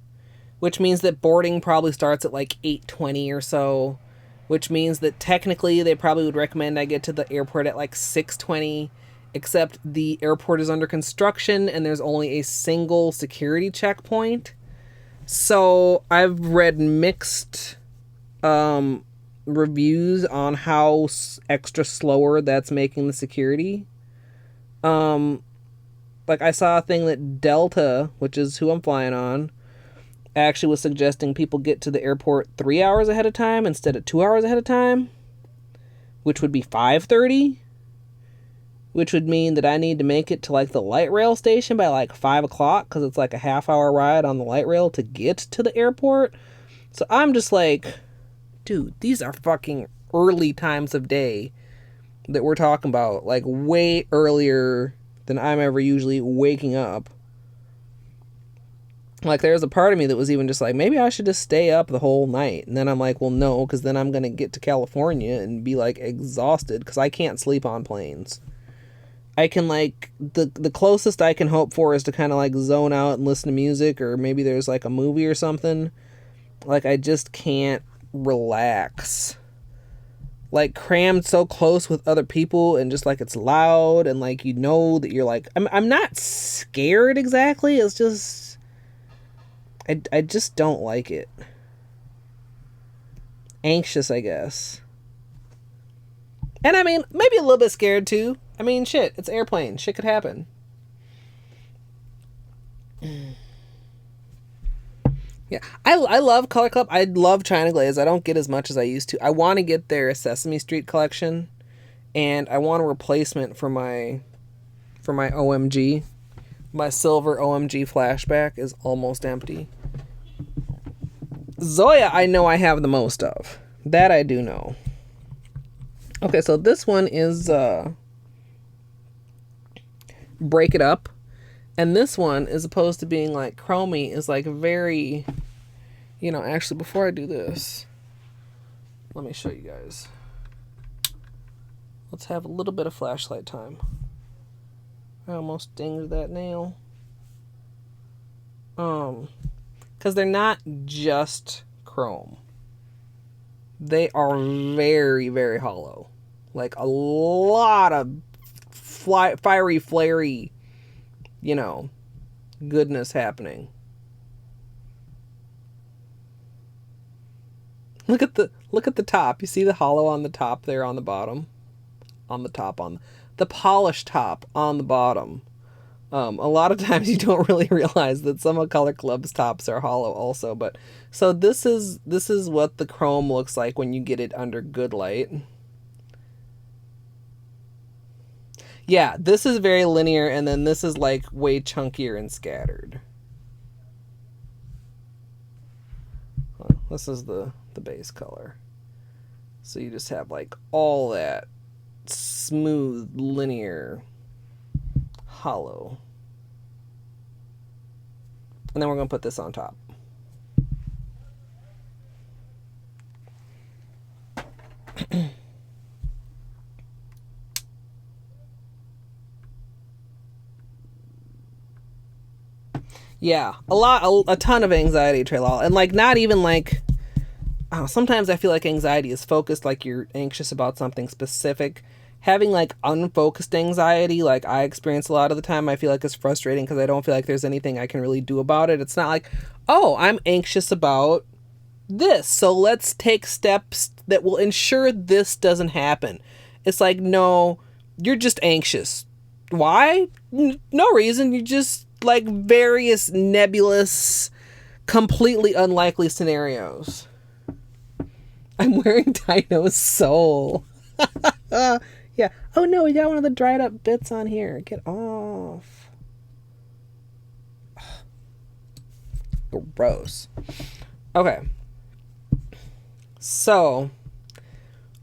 which means that boarding probably starts at like 8:20 or so, which means that technically they probably would recommend I get to the airport at like 6:20, except the airport is under construction and there's only a single security checkpoint. So I've read mixed reviews on how extra slower that's making the security. Like I saw a thing that Delta, which is who I'm flying on, actually was suggesting people get to the airport 3 hours ahead of time instead of 2 hours ahead of time, which would be 5:30, which would mean that I need to make it to like the light rail station by like 5 o'clock because it's like a half-hour ride on the light rail to get to the airport. So I'm just like, dude, these are fucking early times of day that we're talking about, like way earlier than I'm ever usually waking up. Like, there's a part of me that was even just like, maybe I should just stay up the whole night. And then I'm like, well, no, because then I'm going to get to California and be, like, exhausted because I can't sleep on planes. I can, like, the closest I can hope for is to kind of, like, zone out and listen to music, or maybe there's, like, a movie or something. Like, I just can't relax. Like, crammed so close with other people and just, like, it's loud and, like, you know that you're, like... I'm not scared exactly. It's just... I just don't like it. Anxious, I guess. And I mean, maybe a little bit scared too. I mean, shit, it's airplane. Shit could happen. Yeah, I love Color Club. I love China Glaze. I don't get as much as I used to. I want to get their Sesame Street collection, and I want a replacement for my OMG. My silver OMG flashback is almost empty. Zoya, I know I have the most of. That I do know. Okay, so this one is Break It Up. And this one, as opposed to being like chromey, is like very... You know, actually, before I do this, let me show you guys. Let's have a little bit of flashlight time. I almost dinged that nail. Because they're not just chrome. They are very, very hollow. Like a lot of fiery, flary, you know, goodness happening. Look at the top. You see the hollow on the top there on the bottom? On the top, on the polished top on the bottom. A lot of times you don't really realize that some of Color Club's tops are hollow also, but so this is what the chrome looks like when you get it under good light. Yeah, this is very linear, and then this is like way chunkier and scattered. This is the base color. So you just have like all that smooth, linear, hollow. And then we're going to put this on top. Yeah, a ton of anxiety, Traylol. And like, not even like, sometimes I feel like anxiety is focused, like you're anxious about something specific. Having like unfocused anxiety, like I experience a lot of the time, I feel like it's frustrating because I don't feel like there's anything I can really do about it. It's not like, oh, I'm anxious about this, so let's take steps that will ensure this doesn't happen. It's like, no, you're just anxious. Why? No reason. You just like various nebulous, completely unlikely scenarios. I'm wearing Dino's soul. Yeah. Oh no, we got one of the dried up bits on here. Get off. Gross. Okay. So,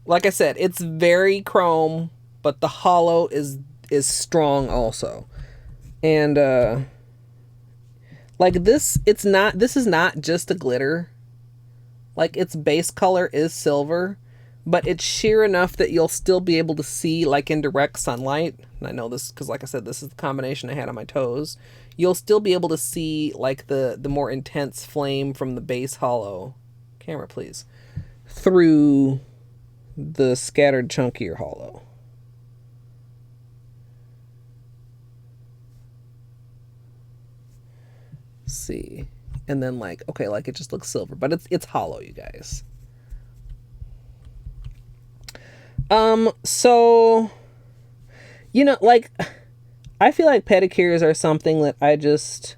like I said, it's very chrome, but the hollow is strong also. And like this is not just a glitter. Like its base color is silver, but it's sheer enough that you'll still be able to see like in direct sunlight. And I know this because, like I said, this is the combination I had on my toes. You'll still be able to see like the more intense flame from the base hollow. Camera, please. Through the scattered chunkier hollow. See. And then like, okay, like it just looks silver, but it's hollow, you guys. So, you know, like, I feel like pedicures are something that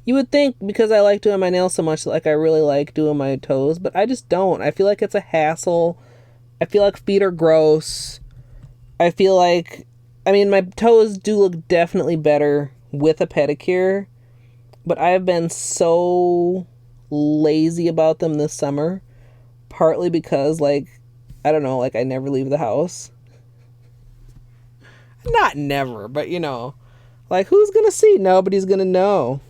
you would think because I like doing my nails so much, like I really like doing my toes, but I just don't. I feel like it's a hassle. I feel like feet are gross. I feel like, I mean, my toes do look definitely better with a pedicure, but I have been so lazy about them this summer, partly because, like, I don't know, like, I never leave the house. Not never, but you know, like, who's gonna see? Nobody's gonna know.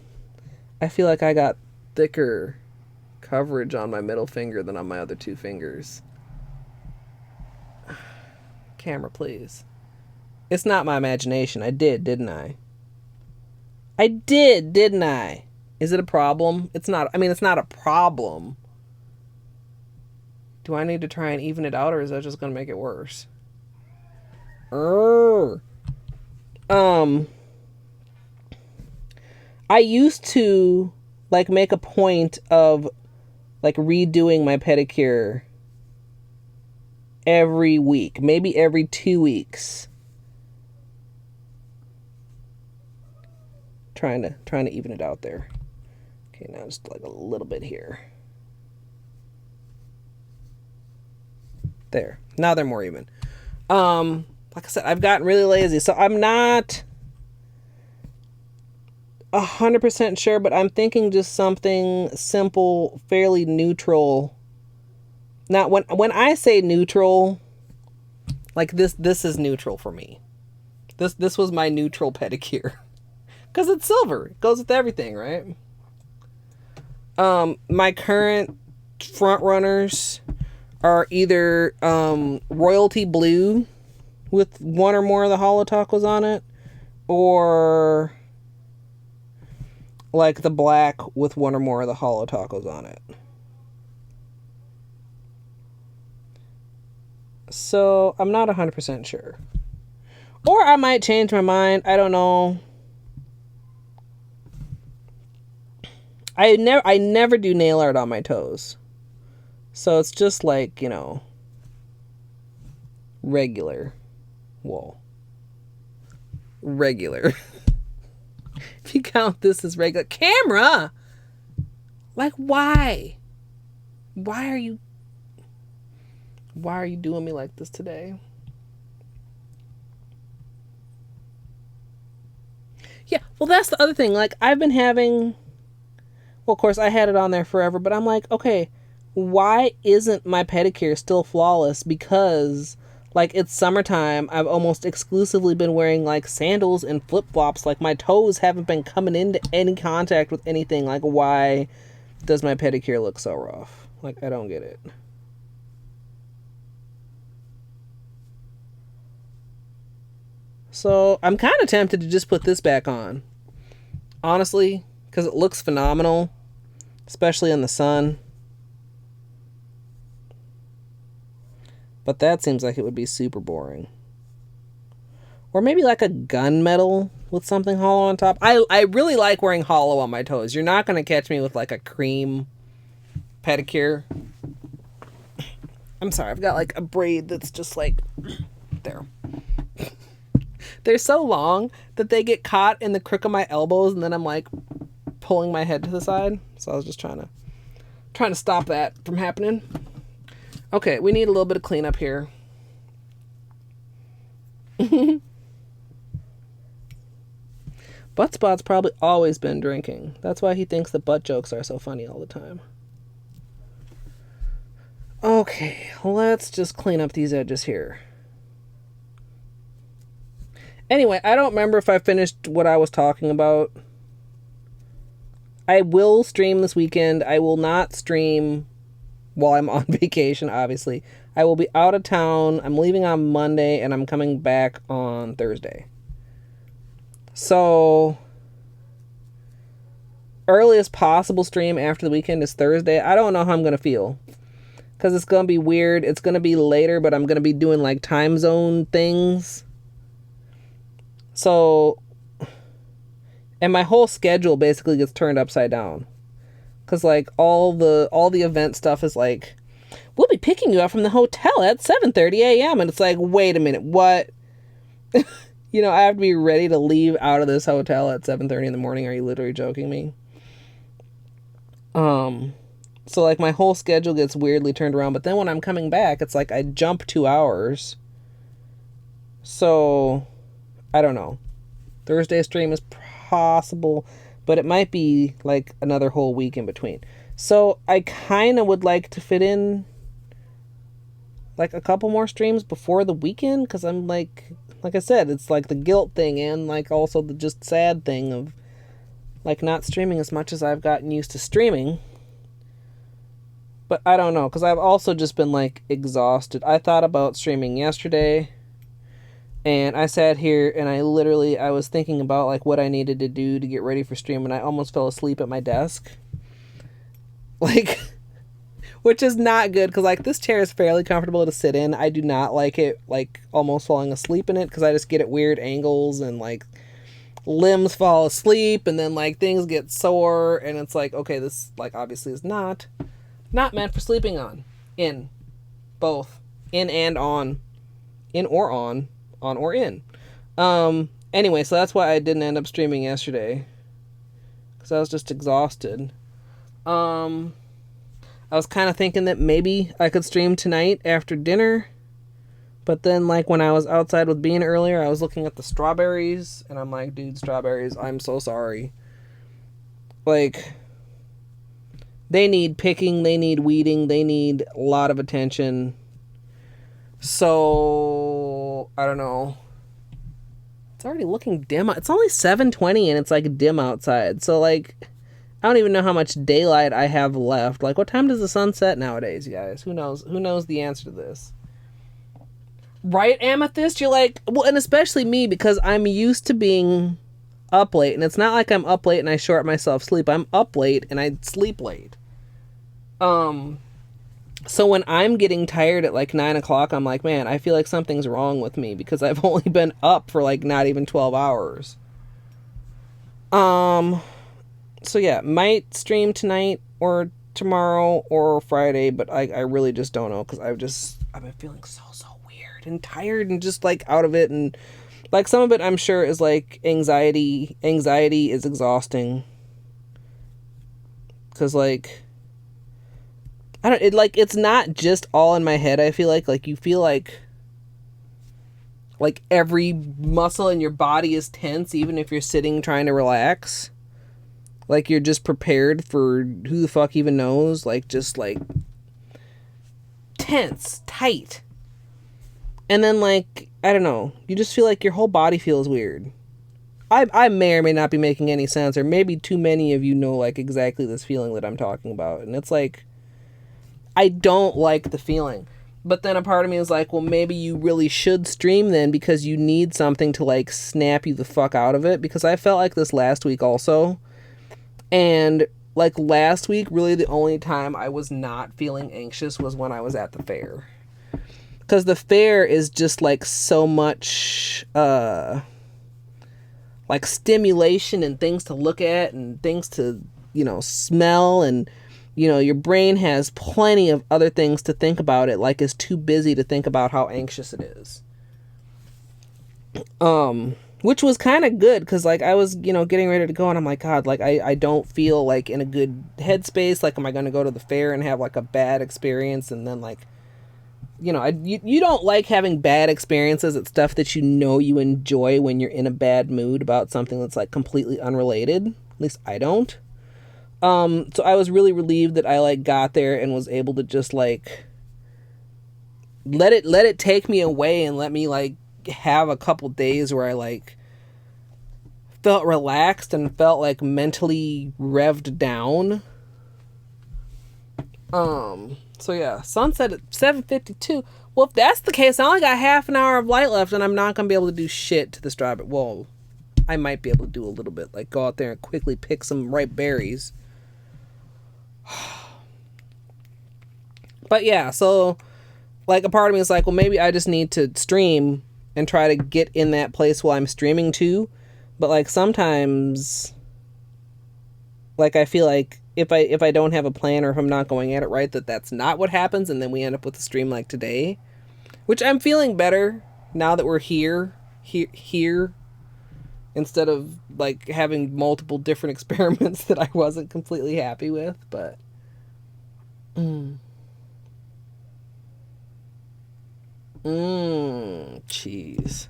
I feel like I got thicker coverage on my middle finger than on my other two fingers. Camera, please. It's not my imagination. I did, didn't I? I did, didn't I? Is it a problem? It's not. I mean, it's not a problem. Do I need to try and even it out, or is that just going to make it worse? I used to, like, make a point of, like, redoing my pedicure every week, maybe every 2 weeks. Trying to even it out there. Okay, now just like a little bit here. There. Now they're more even. Like I said, I've gotten really lazy, so I'm not 100% sure, but I'm thinking just something simple, fairly neutral. Now, when I say neutral, like this is neutral for me. This was my neutral pedicure. Because it's silver. It goes with everything, right? My current front runners are either royalty blue with one or more of the Holo tacos on it, or like the black with one or more of the Holo tacos on it. So I'm not 100% sure. Or I might change my mind. I don't know. I never do nail art on my toes. So it's just like, you know, regular. Whoa. Regular. If you count this as regular. Camera! Like, why? Why are you doing me like this today? Yeah, well, that's the other thing. Like, I've been having... Well, of course, I had it on there forever, but I'm like, okay, why isn't my pedicure still flawless? Because, like, it's summertime. I've almost exclusively been wearing, like, sandals and flip-flops. Like, my toes haven't been coming into any contact with anything. Like, why does my pedicure look so rough? Like, I don't get it. So, I'm kind of tempted to just put this back on. Honestly, because it looks phenomenal, especially in the sun. But that seems like it would be super boring. Or maybe like a gunmetal with something Holo on top. I really like wearing Holo on my toes. You're not going to catch me with like a cream pedicure. I'm sorry, I've got like a braid that's just like there. They're so long that they get caught in the crook of my elbows, and then I'm like pulling my head to the side. So I was just trying to stop that from happening. Okay, we need a little bit of cleanup here. Butt Spot's probably always been drinking. That's why he thinks that butt jokes are so funny all the time. Okay, let's just clean up these edges here. Anyway, I don't remember if I finished what I was talking about. I will stream this weekend. I will not stream while I'm on vacation, obviously. I will be out of town. I'm leaving on Monday, and I'm coming back on Thursday. So, earliest possible stream after the weekend is Thursday. I don't know how I'm going to feel, because it's going to be weird. It's going to be later, but I'm going to be doing, like, time zone things. So, and my whole schedule basically gets turned upside down. Because, like, all the event stuff is like, we'll be picking you up from the hotel at 7:30 a.m. And it's like, wait a minute, what? You know, I have to be ready to leave out of this hotel at 7:30 in the morning. Are you literally joking me? So like my whole schedule gets weirdly turned around. But then when I'm coming back, it's like I jump 2 hours. So I don't know. Thursday stream is possible, but it might be like another whole week in between. So I kind of would like to fit in like a couple more streams before the weekend, because I'm like I said, it's like the guilt thing and like also the just sad thing of like not streaming as much as I've gotten used to streaming. But I don't know, because I've also just been like exhausted. I thought about streaming yesterday, and I sat here and I was thinking about like what I needed to do to get ready for stream, and I almost fell asleep at my desk. Like, which is not good, because like this chair is fairly comfortable to sit in. I do not like it like almost falling asleep in it, because I just get at weird angles and like limbs fall asleep, and then like things get sore, and it's like, okay, this like obviously is not meant for sleeping on. In. Both. In and on. In or on. On or in. Anyway, so that's why I didn't end up streaming yesterday, because I was just exhausted. I was kind of thinking that maybe I could stream tonight after dinner, but then like when I was outside with Bean earlier, I was looking at the strawberries, and I'm like, dude, strawberries, I'm so sorry. Like, they need picking, they need weeding, they need a lot of attention. So I don't know. It's already looking dim. It's only 7:20 and it's like dim outside. So like, I don't even know how much daylight I have left. Like, what time does the sun set nowadays, you guys? Who knows? Who knows the answer to this? Right, Amethyst? You're like, well, and especially me, because I'm used to being up late, and it's not like I'm up late and I short myself sleep. I'm up late and I sleep late. So when I'm getting tired at like 9 o'clock, I'm like, man, I feel like something's wrong with me, because I've only been up for like not even 12 hours. So yeah, might stream tonight or tomorrow or Friday, but I really just don't know, because I've been feeling so weird and tired and just like out of it, and like some of it I'm sure is like anxiety. Anxiety is exhausting, because like it's not just all in my head. I feel like you feel like every muscle in your body is tense, even if you're sitting trying to relax. Like, you're just prepared for who the fuck even knows. Like, just, like, tense, tight. And then, like, I don't know. You just feel like your whole body feels weird. I may or may not be making any sense, or maybe too many of you know, like, exactly this feeling that I'm talking about. And it's like, I don't like the feeling. But then a part of me is like, well, maybe you really should stream then, because you need something to, like, snap you the fuck out of it. Because I felt like this last week also. And like last week, really the only time I was not feeling anxious was when I was at the fair. Because the fair is just like so much like stimulation and things to look at and things to, smell, and your brain has plenty of other things to think about. It like is too busy to think about how anxious it is. Which was kind of good, because like I was, getting ready to go, and I'm like, God, like I don't feel like in a good headspace. Like, am I going to go to the fair and have like a bad experience? And then like, you don't like having bad experiences at stuff that you enjoy when you're in a bad mood about something that's like completely unrelated. At least I don't. So I was really relieved that I like got there and was able to just like let it take me away and let me like have a couple days where I like felt relaxed and felt like mentally revved down. So yeah, sunset at 7:52. Well, if that's the case, I only got half an hour of light left, and I'm not gonna be able to do shit to the strawberry. Well, I might be able to do a little bit, like go out there and quickly pick some ripe berries. But yeah, so like a part of me is like, well, maybe I just need to stream and try to get in that place while I'm streaming too. But like sometimes, like I feel like if I don't have a plan, or if I'm not going at it right, that's not what happens, and then we end up with a stream like today, which I'm feeling better now that we're here, instead of like having multiple different experiments that I wasn't completely happy with. But Mm. Cheese.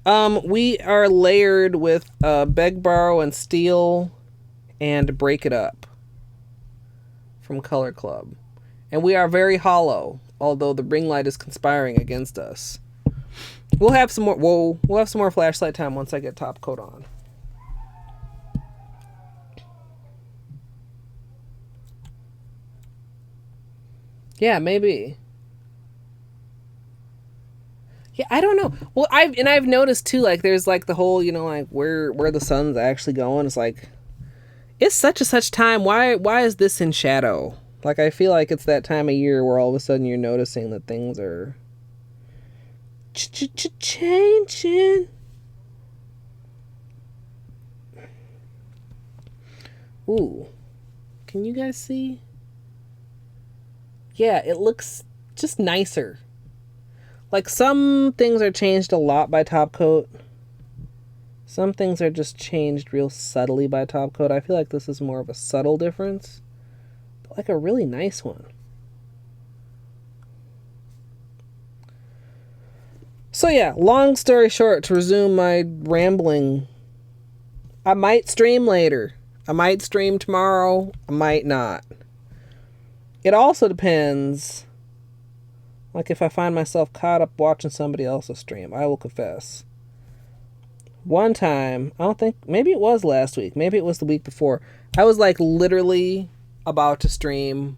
We are layered with Beg, Borrow, and Steal and Break It Up from Color Club. And we are very hollow, although the ring light is conspiring against us. We'll have some more. Whoa, we'll have some more flashlight time once I get top coat on. Yeah, maybe. Yeah, I don't know. Well, I've noticed too. Like, there's like the whole, like where the sun's actually going. It's like it's such a such time. Why is this in shadow? Like, I feel like it's that time of year where all of a sudden you're noticing that things are changing. Ooh, can you guys see? Yeah, it looks just nicer. Like, some things are changed a lot by top coat. Some things are just changed real subtly by top coat. I feel like this is more of a subtle difference, but like a really nice one. So yeah, long story short, to resume my rambling, I might stream later. I might stream tomorrow. I might not. It also depends. Like, if I find myself caught up watching somebody else's stream, I will confess. One time, I don't think, maybe it was last week, maybe it was the week before, I was like literally about to stream,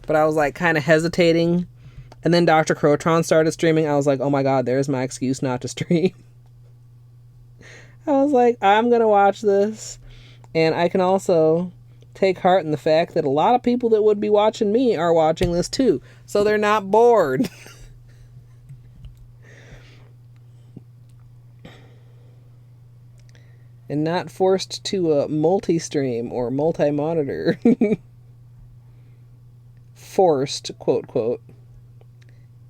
but I was like kind of hesitating. And then Dr. Crotron started streaming. I was like, oh my God, there's my excuse not to stream. I was like, I'm going to watch this. And I can also take heart in the fact that a lot of people that would be watching me are watching this too. So they're not bored. And not forced to multi-stream or multi-monitor. Forced, quote, quote.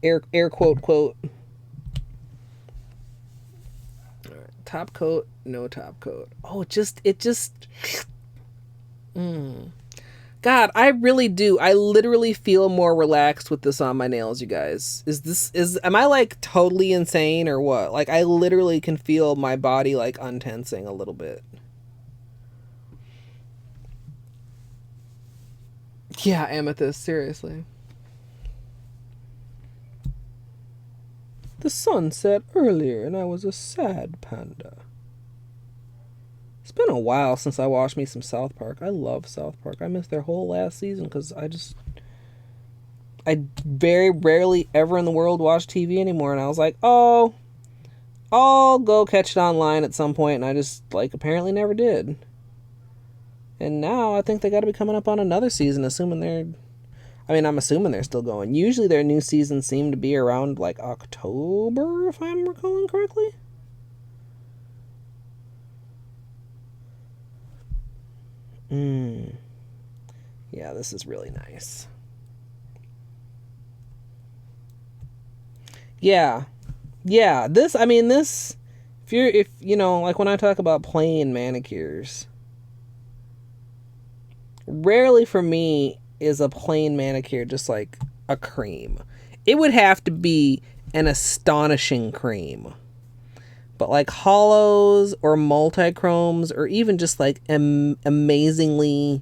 Air quote, quote. All right. Top coat, no top coat. Oh, it just... God, I really do. I literally feel more relaxed with this on my nails, you guys. Am I like totally insane or what? Like, I literally can feel my body like untensing a little bit. Yeah, Amethyst, seriously. The sun set earlier and I was a sad panda. It's been a while since I watched me some South Park. I love South Park. I missed their whole last season because I very rarely ever in the world watch TV anymore. And I was like, oh, I'll go catch it online at some point. And I just, like, apparently never did. And now I think they got to be coming up on another season, I'm assuming they're still going. Usually their new seasons seem to be around, like, October, if I'm recalling correctly. Yeah, this is really nice. Yeah. This, if like when I talk about plain manicures, rarely for me is a plain manicure just like a cream. It would have to be an astonishing cream. But like holos or multi-chromes or even just like amazingly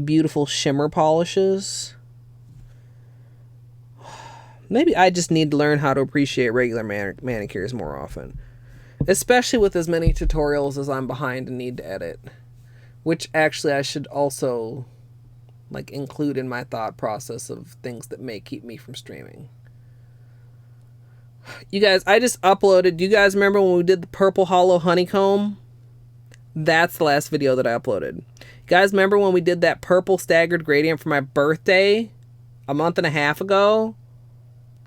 beautiful shimmer polishes. Maybe I just need to learn how to appreciate regular manicures more often. Especially with as many tutorials as I'm behind and need to edit. Which actually I should also like include in my thought process of things that may keep me from streaming. You guys, I just uploaded. Do you guys remember when we did the purple hollow honeycomb? That's the last video that I uploaded. You guys remember when we did that purple staggered gradient for my birthday a month and a half ago?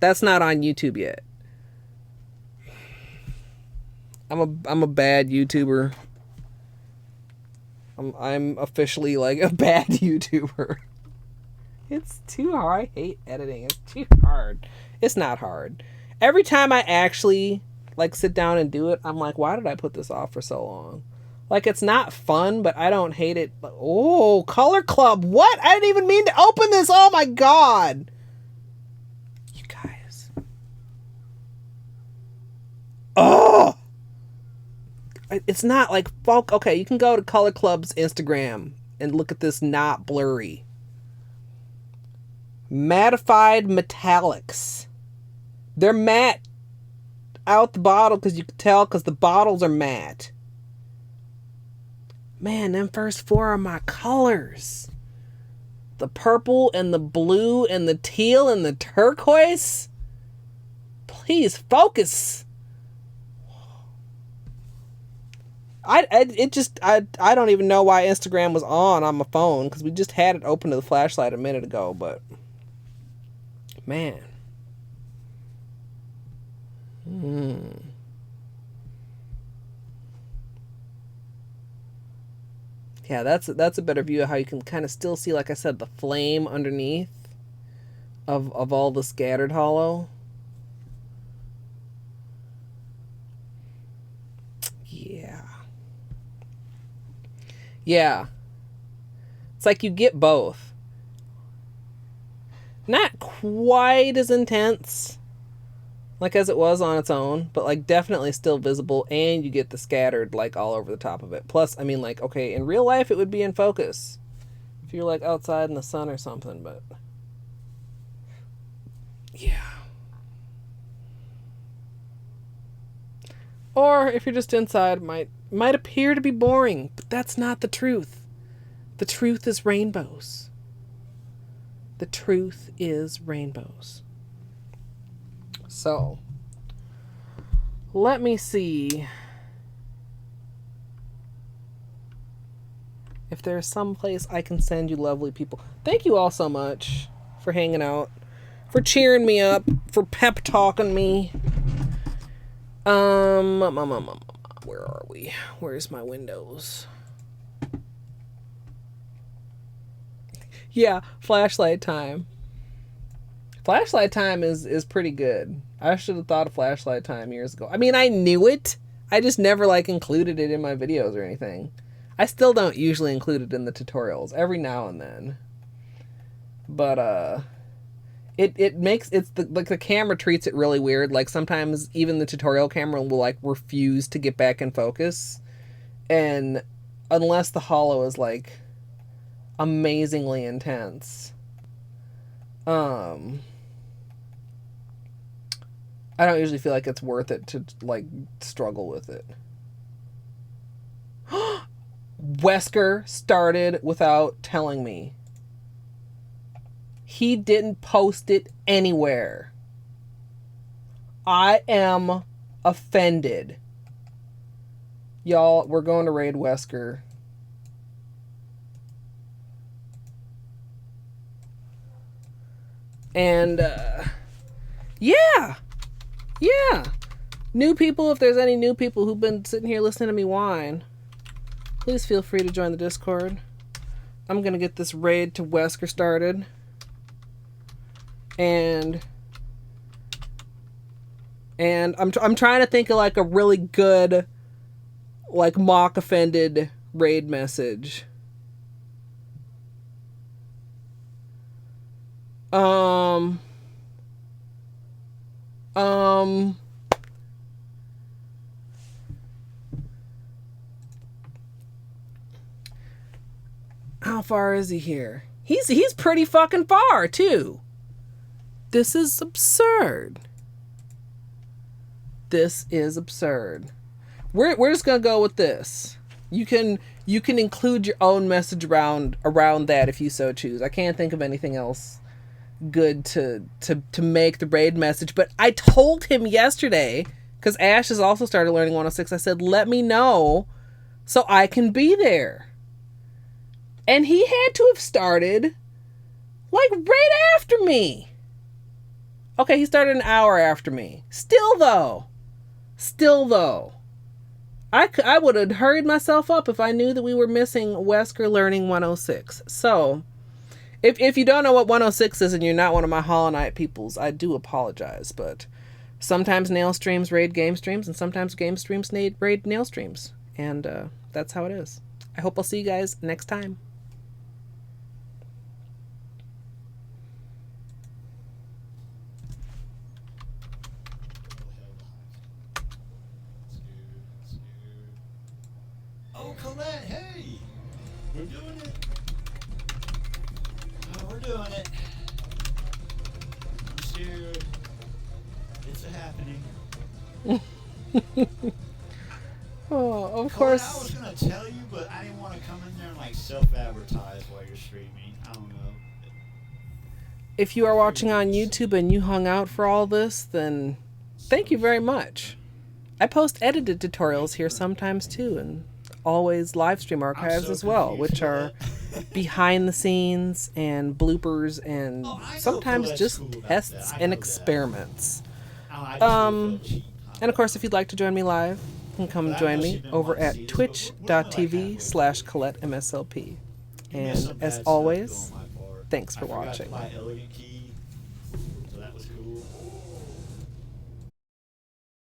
That's not on YouTube yet. I'm a bad YouTuber. I'm officially like a bad YouTuber. It's too hard. I hate editing. It's too hard. It's not hard. Every time I actually like sit down and do it, I'm like, why did I put this off for so long? Like, it's not fun, but I don't hate it. Oh, Color Club. What? I didn't even mean to open this. Oh, my God. You guys. Oh. It's not like folk. Okay, you can go to Color Club's Instagram and look at this not blurry. Mattified metallics. They're matte out the bottle because you can tell because the bottles are matte. Man, them first four are my colors. The purple and the blue and the teal and the turquoise. Please focus. I don't even know why Instagram was on my phone because we just had it open to the flashlight a minute ago, but man. Yeah, that's a better view of how you can kind of still see, like I said, the flame underneath of all the scattered holo. Yeah. It's like you get both. Not quite as intense like as it was on its own, but like definitely still visible, and you get the scattered like all over the top of it. Plus, I mean, like, okay, in real life it would be in focus if you're like outside in the sun or something, but yeah. Or if you're just inside, it might appear to be boring, but that's not the truth. The truth is rainbows. The truth is rainbows. So, let me see if there's some place I can send you lovely people. Thank you all so much for hanging out, for cheering me up, for pep talking me. Where are we? Where's my windows? Yeah, flashlight time. Flashlight time is pretty good. I should have thought of flashlight time years ago. I mean, I knew it. I just never like included it in my videos or anything. I still don't usually include it in the tutorials. Every now and then. But it makes the camera treats it really weird. Like sometimes even the tutorial camera will like refuse to get back in focus, and unless the holo is like amazingly intense, I don't usually feel like it's worth it to like struggle with it. Wesker started without telling me. He didn't post it anywhere. I am offended. Y'all, we're going to raid Wesker. And, yeah. New people, if there's any new people who've been sitting here listening to me whine, please feel free to join the Discord. I'm going to get this raid to Wesker started. And I'm trying to think of like a really good like mock offended raid message. How far is he here? He's pretty fucking far too. This is absurd. This is absurd. We're just gonna go with this. You can include your own message around that if you so choose. I can't think of anything else good to make the raid message. But I told him yesterday, because Ash has also started learning 106. I said, let me know so I can be there. And he had to have started like right after me. Okay, he started an hour after me. Still though, I would have hurried myself up if I knew that we were missing Wesker learning 106. So, if you don't know what 106 is and you're not one of my Hollow Knight peoples, I do apologize. But sometimes nail streams raid game streams, and sometimes game streams raid nail streams. And that's how it is. I hope I'll see you guys next time. Oh, Colette, hey! We're doing it. Oh, we're doing it. I'm scared. It's a happening. Oh, of Colette, course. I was going to tell you, but I didn't want to come in there and like self-advertise while you're streaming. I don't know. If you are watching on YouTube and you hung out for all this, then thank you very much. I post edited tutorials here sometimes too, and always live stream archives as well, which are behind the scenes and bloopers and sometimes just tests and experiments. And of course, if you'd like to join me live, you can come join me over at twitch.tv/ColetteMSLP. And as always, thanks for watching.